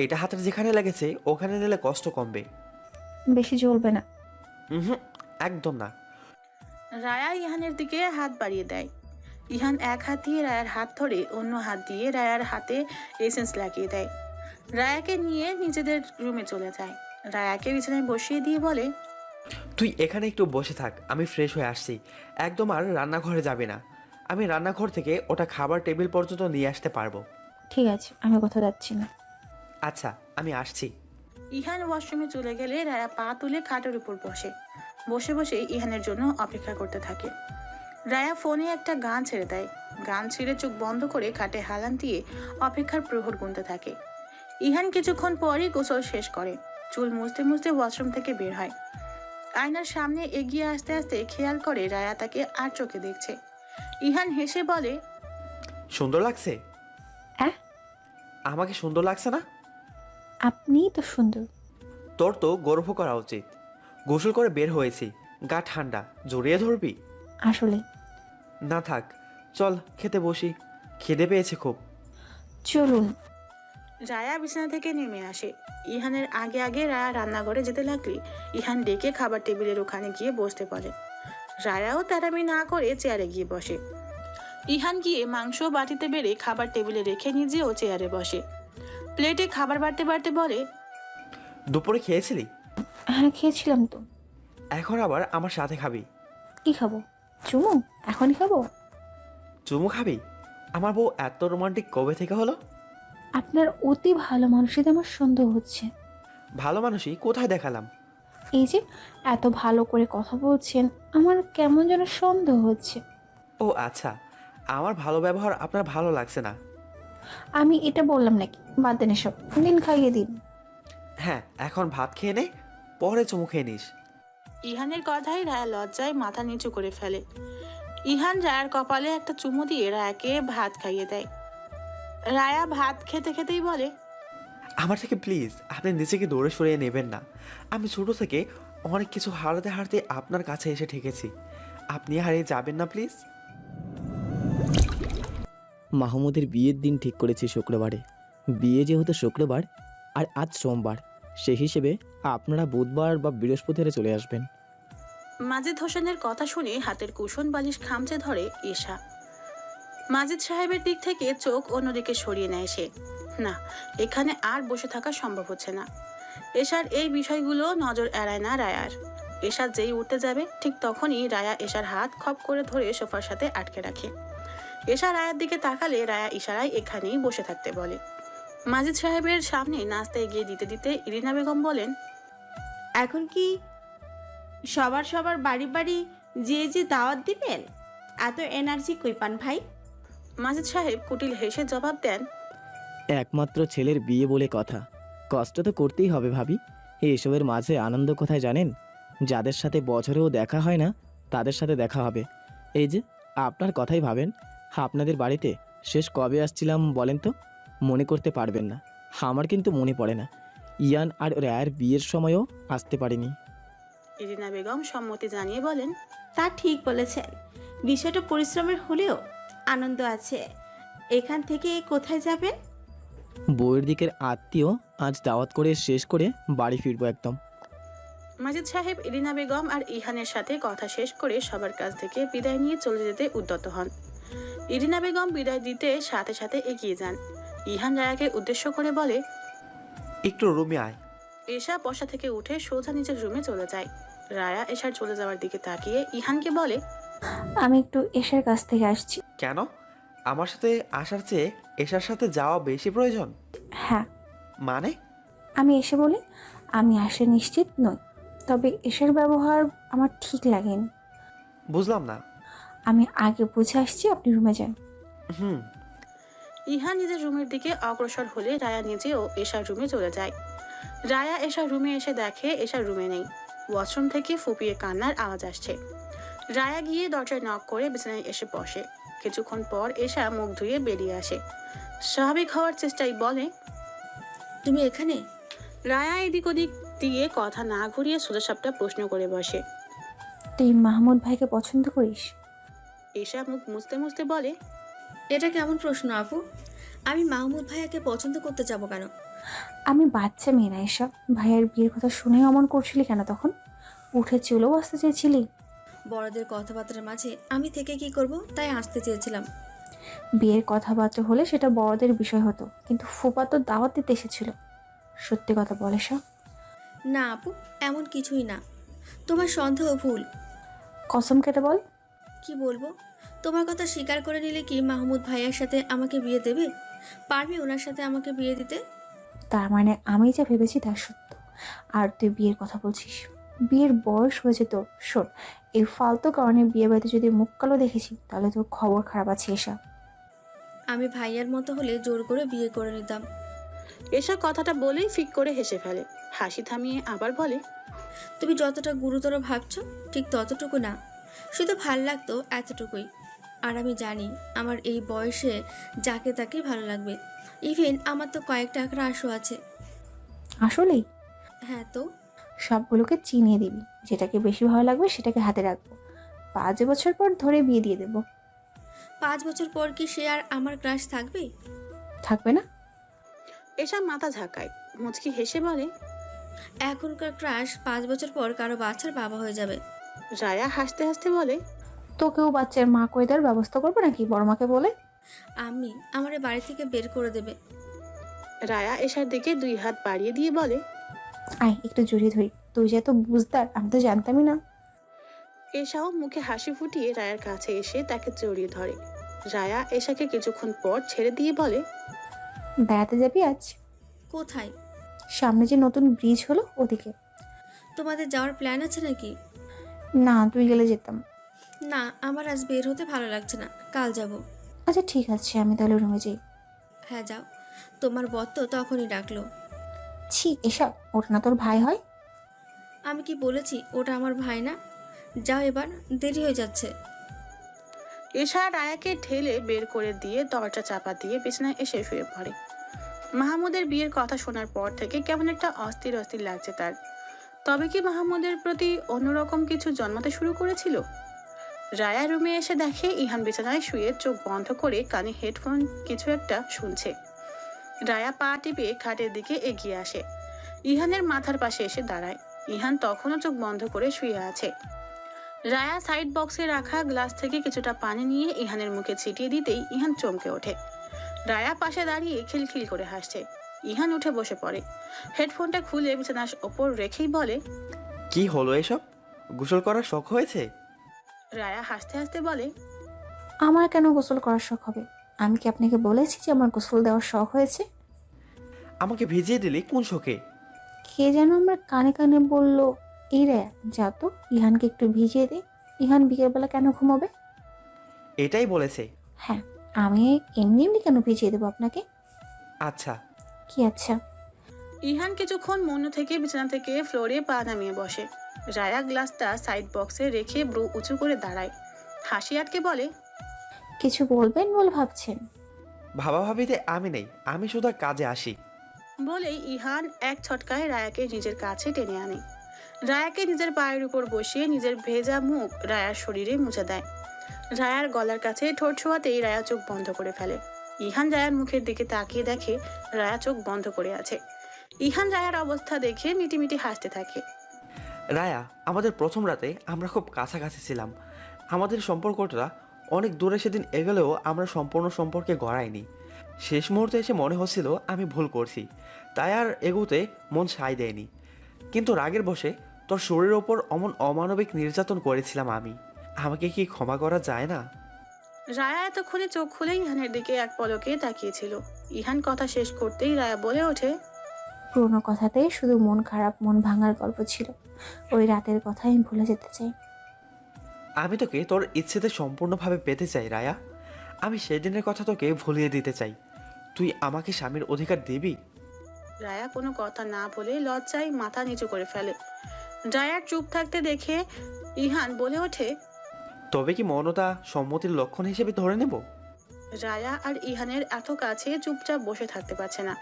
এটা হাতের যেখানে লেগেছে ওখানে নিলে কষ্ট কমবে। বেশি জ্বলবে না। হুম, একদম না। রায়া ইহানের দিকে হাত বাড়িয়ে দেয়। ইহান এক হাত দিয়ে রায়ার হাত ধরে অন্য হাত দিয়ে রায়ার হাতে এসেন্স লাগিয়ে দেয়। রায়াকে নিয়ে নিজেদের রুমে চলে যায়। রায়াকে বিছানায় বসিয়ে দিয়ে বলে, তুই এখানে একটু বসে থাক, আমি ফ্রেশ হয়ে আসছি। একদম আর রান্নাঘরে যাবে না। আমি রান্নাঘর থেকে ওটা খাবার টেবিল পর্যন্ত নিয়ে আসতে পারবো। ঠিক আছে, আমি কোথাও যাচ্ছি না। আচ্ছা, আমি আসছি। ইহান ওয়াশরুমে চলে গেলে রায়া পা তুলে খাটের উপর বসে বসে বসে ইহানের জন্য অপেক্ষা করতে থাকে। রায়া ফোনে একটা গান ছেড়ে দেয়। গান ছেড়ে চোখ বন্ধ করে খাটে হালান দিয়ে অপেক্ষার প্রহর গুনতে থাকে। ইহান কিছুক্ষণ পরই গোসল শেষ করে চুল মুছতে মুছতে ওয়াশরুম থেকে বের হয়। আয়নার সামনে এগিয়ে আসতে আসতে খেয়াল করে রায়া তাকে আর চোখে দেখছে। ইহান হেসে বলে, সুন্দর লাগছে। অ্যাঁ? আমাকে সুন্দর লাগছে না? আপনিই তো সুন্দর। তোর তো গর্ব করা উচিত। গোসল করে বের হয়েছি, গা ঠান্ডা, জড়িয়ে ধরবি? আসলে না থাক, চল খেতে বসি, খিদে পেয়েছে খুব। চলুন। রায়া বিছানা থেকে নেমে আসে। ইহানের আগে আগে রায়া রান্নাঘরে যেতে লাগলে ইহান ডেকে খাবার টেবিলের ওখানে গিয়ে বসতে পারে। রায়াও তাড়ামি না করে চেয়ারে গিয়ে বসে। ইহান গিয়ে মাংস বাটিতে বেড়ে খাবার টেবিলে রেখে নিজেও চেয়ারে বসে। প্লেটে খাবার বাড়তে বাড়তে বলে, দুপুরে খেয়েছিলি? হ্যাঁ, খেয়েছিলাম তো। এখন আবার আমার সাথে খাবি? কি খাবো? চুমু? এখনই খাবো? চুমু খাবি? আমার বউ এত রোমান্টিক কবে থেকে হলো? আপনার অতি ভালো মানুষের আমার সন্দেহ হচ্ছে। ভালো মানুষই কোথায় দেখালাম? এই যে এত ভালো করে কথা বলছেন, আমার কেমন যেন সন্দেহ হচ্ছে। ও আচ্ছা, আমার ভালো ব্যবহার আপনার ভালো লাগছে না? আমি এটা বললাম নাকি? বাদ দেন এসব, দিন খাইয়ে দিন। হ্যাঁ, এখন ভাত খেয়ে নে, পরে চুমু খেয়ে নিস। ইহানের কথাই রায়া লজ্জায় মাথা নিচু করে ফেলে। ইহান রায়ার কপালে একটা চুমু দিয়ে রায়াকে ভাত খাইয়ে দেয়। রায়া ভাত খেতে খেতেই বলে, আমার থেকে প্লিজ আপনি নিজেকে দৌড়ে সরিয়ে নেবেন না। আমি ছোট থেকে অনেক কিছু হারাতে হারাতে আপনার কাছে এসে ঠেকেছি, আপনি হারিয়ে যাবেন না প্লিজ। মাহমুদের বিয়ের দিন ঠিক করেছি শুক্রবারে। বিয়ে যেহেতু শুক্রবার আর আজ সোমবার, সেই হিসেবে আপনারা বুধবার বা বৃহস্পতিবারে চলে আসবেন। মাজিদ হোসেনের কথা শুনে হাতের কুশন বালিশ খামচে ধরে ঈশা। মাজিদ সাহেবের দিক থেকে চোখ অন্যদিকে সরিয়ে নেয় সে। না, এখানে আর বসে থাকা সম্ভব হচ্ছে না। এশার এই বিষয়গুলো নজর এড়ায় না রায়ার। এশা যেই উঠতে যাবে ঠিক তখনই রায়া এশার হাত খপ করে ধরে সোফার সাথে আটকে রাখে। এশা রায়ার দিকে তাকালে রায়া ইশারায় এখানেই বসে থাকতে বলে। মাজিদ সাহেবের সামনে নাস্তা এগিয়ে দিতে দিতে ইরিনা বেগম বলেন, এখন কি সবার বাড়ি বাড়ি যে দাওয়াত দিবেন? এত এনার্জি কই পান ভাই? মাজিদ সাহেব কুটিল হেসে জবাব দেন, একমাত্র ছেলের বিয়ে বলে কথা, কষ্ট তো করতেই হবে ভাবি। এসবের মাঝে আনন্দ কোথায় জানেন? যাদের সাথে বছরেও দেখা হয় না তাদের সাথে দেখা হবে। এই যে আপনার কথাই ভাবেন, আপনাদের বাড়িতে শেষ কবে আসছিলাম বলেন তো? মনে করতে পারবেন না। আমার কিন্তু মনে পড়ে না। ইয়ান আর রায়ের বিয়ের সময়ও আসতে পারিনি। ইরিনা বেগম সম্মতি জানিয়ে বলেন, তা ঠিক বলেছেন, বিষয়টা পরিশ্রমের হলেও আনন্দ আছে। এখান থেকে কোথায় যাবেন? বউয়ের দিকের আত্মীয় আজ দাওয়াত করে শেষ করে বাড়ি ফিরবো একদম। মাজিদ সাহেব ইরিনা বেগম আর ইহানের সাথে কথা শেষ করে সবার কাছ থেকে বিদায় নিয়ে চলে যেতে উদ্যত হন। ইরিনা বেগম বিদায় দিতে সাথে সাথে এগিয়ে যান। ইহান রায়াকে উদ্দেশ্য করে বলে, একটু রুমে আয়। এশা বসা থেকে উঠে সোজা নিজের রুমে চলে যায়। রায়া এশার চলে যাওয়ার দিকে তাকিয়ে ইহানকে বলে, আমি একটু এশার কাছ থেকে আসছি। কেন? আমার সাথে আসার চেয়ে এশার সাথে যাওয়া বেশি প্রয়োজন? হ্যাঁ, মানে? আমি এসে বলি আমি আসে নিশ্চিত নই, তবে এশার ব্যবহার আমার ঠিক লাগেনি। বুঝলাম না। আমি আগে বুঝে আসছি, আপনি রুমে যান। হুম। ইহান নিজের রুমের দিকে অগ্রসর হলে রায়া নিজেও এশার রুমে চলে যায়। রায়া এশার রুমে এসে দেখে এশার রুমে নেই। ওয়াশরুম থেকে ফুপিয়ে কান্নার আওয়াজ আসছে। রায়া গিয়ে দরজায় নক করে বিছানায় এসে বসে। কিছুক্ষণ পর এশা মুখ ধুয়ে বেরিয়ে আসে। স্বাভাবিক হওয়ার চেষ্টায় বলে, তুমি এখানে? রায়া এদিক ওদিক দিয়ে কথা না ঘুরিয়ে সোজাসাপটা প্রশ্ন করে বসে। তুই মাহমুদ ভাইকে পছন্দ করিস? এশা মুখ মুছতে মুছতে বলে, এটা কেমন প্রশ্ন আপু? আমি মাহমুদ ভাইয়াকে পছন্দ করতে যাব কেন? আমি বাচ্চা মেয়ে না এসব। ভাইয়ের বিয়ের কথা শুনে অমন করছিলি কেন তখন? উঠে চলেও আসতে চেয়েছিলি? বড়দের কথাবার্তার মাঝে আমি থেকে কি করব, তাই আসতে চেয়েছিলাম। বিয়ের কথাবার্তা হলে সেটা বড়দের বিষয় হতো, কিন্তু ফুপা তো দাওয়াত দিতে এসেছিল। সত্যি কথা বলে সব। না আপু, এমন কিছুই না। তোমার সন্দেহ ভুল। কসম কেটে বল। কি বলবো? তোমার কথা স্বীকার করে নিলে কি মাহমুদ ভাইয়ার সাথে আমাকে বিয়ে দেবে? পারবি ওনার সাথে আমাকে বিয়ে দিতে? তার মানে আমি যা ভেবেছি তা সত্য, আর তুই বিয়ের কথা বলছিস? বিয়ের বয়স হয়েছে তোর। শোন, এই ফালতু কারণে বিয়ে বাড়িতে যদি মুখ কালো দেখেছি তাহলে তোর খবর খারাপ আছে এসব। আমি ভাইয়ার মতো হলে জোর করে বিয়ে করে নিতাম। এশা কথাটা বলেই ফিক করে হেসে ফেলে। হাসি থামিয়ে আবার বলে, তুমি যতটা গুরুতর ভাবছো ঠিক ততটুকু না, শুধু ভাল লাগতো এতটুকুই। আর আমি জানি আমার এই বয়সে যাকে তাকে ভালো লাগবে। ইভেন আমার তো কয়েকটা ক্রাশও আছে। আসলেই? হ্যাঁ তো। সবগুলোকে চিনিয়ে দিবি, যেটাকে বেশি ভালো লাগবে সেটাকে হাতে রাখবো। 5 বছর পর ধরে বিয়ে দিয়ে দেবো। 5 বছর পর কি সে আর আমার ক্রাশ থাকবে? থাকবে না? এশা মাথা ঝাঁকায়, মুচকি হেসে বলে, এখনকার ক্রাশ 5 বছর পর কারো বাচ্চার বাবা হয়ে যাবে। রায়া হাসতে হাসতে বলে, তোকেও বাচ্চার মা করে দেওয়ার ব্যবস্থা করবো নাকি বড় মাকে বলে? আমি আমার বাড়ি থেকে বের করে দেবে। রায়া এশার দিকে 2 হাত বাড়িয়ে দিয়ে বলে, আয় একটু জড়িয়ে ধরি। তুই যে এত বুঝদার আমি তো জানতামই না। এশাও মুখে হাসি ফুটিয়ে রায়ার কাছে এসে তাকে জড়িয়ে ধরে। রায়া এশাকে কিছুক্ষণ পর ছেড়ে দিয়ে বলে, বেড়াতে যাবি আজ? কোথায়? সামনে যে নতুন ব্রিজ হলো ওদিকে। তোমাদের যাওয়ার প্ল্যান আছে নাকি? না, তুই গেলে যেতাম। না, আমার আজ বের হতে ভালো লাগছে না, কাল যাব। আচ্ছা ঠিক আছে, আমি তাহলে রুমে যাই। হ্যাঁ যাও, তোমার বর তো তখনই ডাকলো। ছি, এসব ওটা না তোর ভাই হয়? আমি কি বলেছি ওটা আমার ভাই না? যাও এবার, দেরি হয়ে যাচ্ছে। এশা রায়াকে ঠেলে বের করে দিয়ে দরজা চাপা দিয়ে বিছানায় এসে শুয়ে পড়ে। মাহমুদের বিয়ের কথা শোনার পর থেকে কেমন একটা অস্থির অস্থির লাগছে তার। তবে কি মাহমুদের প্রতি অন্যরকম কিছু জন্মাতে শুরু করেছিল? রায়া রুমে এসে দেখে ইহান বিছানায় শুয়ে চোখ বন্ধ করে কানে হেডফোন কিছু একটা শুনছে। রায়া পা টিপে খাটের দিকে এগিয়ে আসে, ইহানের মাথার পাশে এসে দাঁড়ায়। ইহান তখনও চোখ বন্ধ করে শুয়ে আছে। রায়া সাইড বক্সে রাখা গ্লাস থেকে কিছুটা পানি নিয়ে ইহানের মুখে ছিটিয়ে দিতেই ইহান চমকে ওঠে। রায়া পাশে দাঁড়িয়ে খিলখিল করে হাসছে। ইহান উঠে বসে পড়ে, হেডফোনটা খুলে বিছানার ওপর রেখেই বলে, কি হলো এসব? গোসল করার শখ হয়েছে? রায়া হাসতে হাসতে বলে, আমার কেন গোসল করার শখ হবে? আমি কি আপনাকে বলেছি যে আমার গোসল দেওয়ার শখ হয়েছে? আমাকে ভিজিয়ে দিলি কোন শোকে? কে যেন আমার কানে কানে বলল, এই রায়া যা তো ইহানকে একটু ভিজিয়ে দে। ইহান বিকেলবেলা কেন ঘুমাবে? এটাই বলেছে? হ্যাঁ, আমি এমনি এমনি কেন ভিজিয়ে দেবো আপনাকে? আচ্ছা। কি আচ্ছা? ইহান কিছুক্ষণ মন্য থেকে বিছানা থেকে ফ্লোরে পা নামিয়ে বসে। রায়া গ্লাসটা সাইড বক্সে রেখে ব্রু উঁচু করে দাঁড়ায়, হাসি আটকে বলে, কিছু বলবেন বলে ভাবছেন? ভাবা ভাবিতে আমি নেই, আমি শুধু কাজে আসি। বলেই ইহান এক ছটকায় রায়াকে নিজের কাছে টেনে আনে। রায়াকে নিজের পায়ের উপর বসিয়ে নিজের ভেজা মুখ রায়ার শরীরে মুছে দেয়। রায়ার গলার কাছে ঠোঁট ছোঁয়াতেই রায়া চোখ বন্ধ করে ফেলে। ইহান রায়ার মুখের দিকে তাকিয়ে দেখে রায়া চোখ বন্ধ করে আছে। ইহান রায়ার অবস্থা দেখে মিটিমিটি হাসতে থাকে। রায়া, আমাদের প্রথম রাতে আমরা খুব কাছাকাছি ছিলাম। আমাদের সম্পর্কটা অনেক দূরে সেদিন এগোলেও আমরা সম্পূর্ণ সম্পর্কে গড়াইনি। শেষ মুহূর্তে এসে মনে হচ্ছিল আমি ভুল করছি, তাই আর এগোতে মন সায় দেয়নি। কিন্তু রাগের বশে তোর শরীরের ওপর অমন অমানবিক নির্যাতন করেছিলাম আমি। আমাকে কি ক্ষমা করা যায় না? রায়া এতক্ষণে চোখ খুলে ইহানের দিকে এক পলকে তাকিয়েছিল। ইহান কথা শেষ করতেই রায়া বলে ওঠে, পুরোনো কথাতে শুধু মন খারাপ মন ভাঙার গল্প ছিল। ওই রাতের কথা আমি ভুলে যেতে চাই। আমি তোকে তোর ইচ্ছেতে সম্পূর্ণভাবে পেতে চাই রায়া। আমি সেদিনের কথা তোকে ভুলিয়ে দিতে চাই। তুই আমাকে স্বামীর অধিকার দিবি? রায়া কোনো কথা না বলে লজ্জায় মাথা নিচু করে ফেলে। রায়ার চুপ থাকতে দেখে ইহান বলে ওঠে, তবে কি মৌনতা সম্মতির লক্ষণ হিসেবে ধরে নেব? রায়া আর ইহানের এত কাছে চুপচাপ বসে থাকতে পারছে না।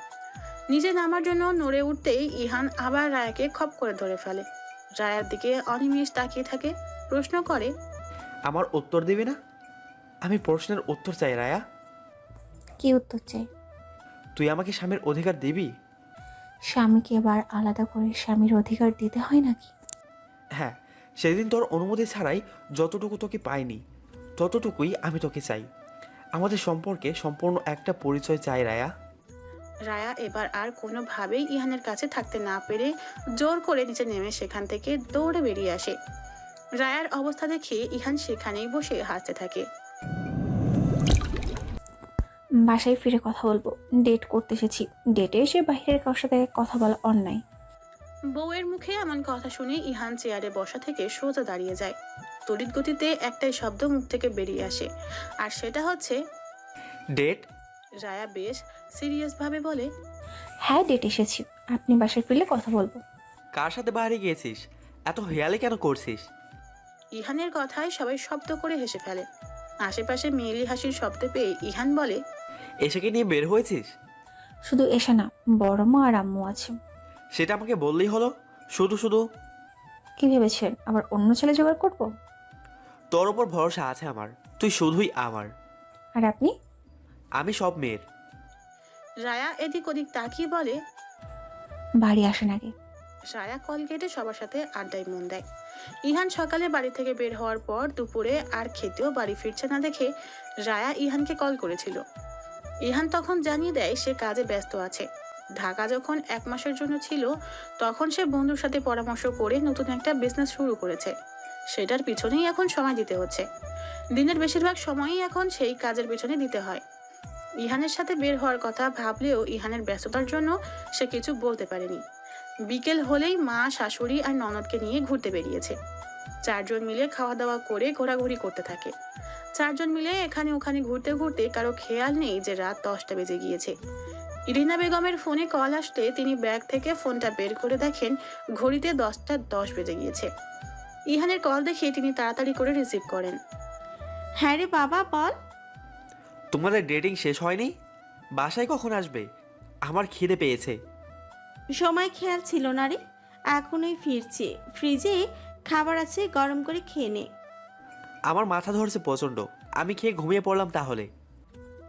নিচে নামার জন্য নড়ে উঠতেই ইহান আবার রায়াকে খপ করে ধরে ফেলে। রায়ার দিকে অনিমেষ তাকিয়ে থাকে, প্রশ্ন করে, আমার উত্তর দিবি না? আমি প্রশ্নের উত্তর চাই রায়া। কি উত্তর চাই? তুই আমাকে স্বামীর অধিকার দিবি? স্বামীকে আবার আলাদা করে স্বামীর অধিকার দিতে হয় নাকি? হ্যাঁ, সেদিন তোর অনুমতি ছাড়াই যতটুকু তোকে পাইনি ততটুকুই আমি তোকে চাই। আমাদের সম্পর্কে সম্পূর্ণ একটা পরিচয় চাই রায়া। রায়া এবার আর কোনোভাবেই ইহানের কাছে থাকতে না পেরে জোর করে নিচে নেমে সেখান থেকে দৌড়ে বেরিয়ে আসে। রায়ার অবস্থা দেখে ইহান সেখানেই বসে হাসতে থাকে। বাসায় ফিরে কথা বলবো। ডেট করতে এসেছি। ডেটে এসে বাইরের কারোর সাথে কথা বলা অন্যায়। বউয়ের মুখে এমন কথা শুনে ইহান চেয়ারে বসা থেকে সোজা দাঁড়িয়ে যায়। তড়িৎ গতিতে একটাই শব্দ মুখ থেকে বেরিয়ে আসে, আর সেটা হচ্ছে ডেট? রায়া বেশ সিরিয়াস ভাবে বলে, হ্যাঁ, ডেট এসেছি। আপনি বাসায় ফিরলে কথা বলবো। কার সাথে বাইরে গিয়েছিস? এত হেয়ালি কেন করছিস? ইহানের কথায় সবাই শব্দ করে হেসে ফেলে। আশেপাশে মেয়েলি হাসির শব্দ পেয়ে ইহান বলে, এসেকে নিয়ে বের হয়েছিস? শুধু এসে না, বড় মা আর আম্মু আছে। সেটা আমাকে বললেই হলো। শুধু শুধু কি ভেবেছেন আবার অন্য ছেলে জোগাড় করবো? তোর ওপর ভরসা আছে আমার। তুই শুধুই আমার। আর আপনি? আমি সব মেয়ের। রায়া এদিক ওদিক তাকিয়ে বলে, বাড়ি আসেন আগে। রায়া কল কেটে সবার সাথে আড্ডায় মন দেয়। ইহান সকালে বাড়ি থেকে বের হওয়ার পর দুপুরে আর খেতেও বাড়ি ফিরছে না দেখে রায়া ইহানকে কল করেছিল। ইহান তখন জানিয়ে দেয় সে কাজে ব্যস্ত আছে। ঢাকা যখন 1 মাসের জন্য ছিল তখন সে বন্ধুর সাথে পরামর্শ করে নতুন একটা বিজনেস শুরু করেছে। সেটার পিছনেই এখন সময় দিতে হচ্ছে। দিনের বেশিরভাগ সময়ই এখন সেই কাজের পিছনে দিতে হয়। ইহানের সাথে বের হওয়ার কথা ভাবলেও ইহানের ব্যস্ততার জন্য সে কিছু বলতে পারেনি। বিকেল হলেই মা, শাশুড়ি আর ননদকে নিয়ে ঘুরতে বেরিয়েছে। 4 জন মিলে খাওয়া দাওয়া করে ঘোরাঘুরি করতে থাকে। 4 জন মিলে এখানে ওখানে ঘুরতে ঘুরতে কারো খেয়াল নেই যে রাত 10টা বেজে গিয়েছে। ইরিনা বেগমের ফোনে কল আসতে তিনি ব্যাগ থেকে ফোনটা বের করে দেখেন ঘড়িতে 10টা 10 বেজে গিয়েছে। ইহানের কল দেখে তিনি তাড়াতাড়ি করে রিসিভ করেন। হ্যাঁ রে বাবা, বল। তোমাদের ডেটিং শেষ হয়নি? বাসায় কখন আসবে? আমার খিদে পেয়েছে। সময় খেয়াল ছিল না রে, এখনই ফিরছি। ফ্রিজে খাবার আছে, গরম করে খেয়ে নে। আমার মাথা ধরছে প্রচণ্ড। আমি খেয়ে ঘুমিয়ে পড়লাম তাহলে।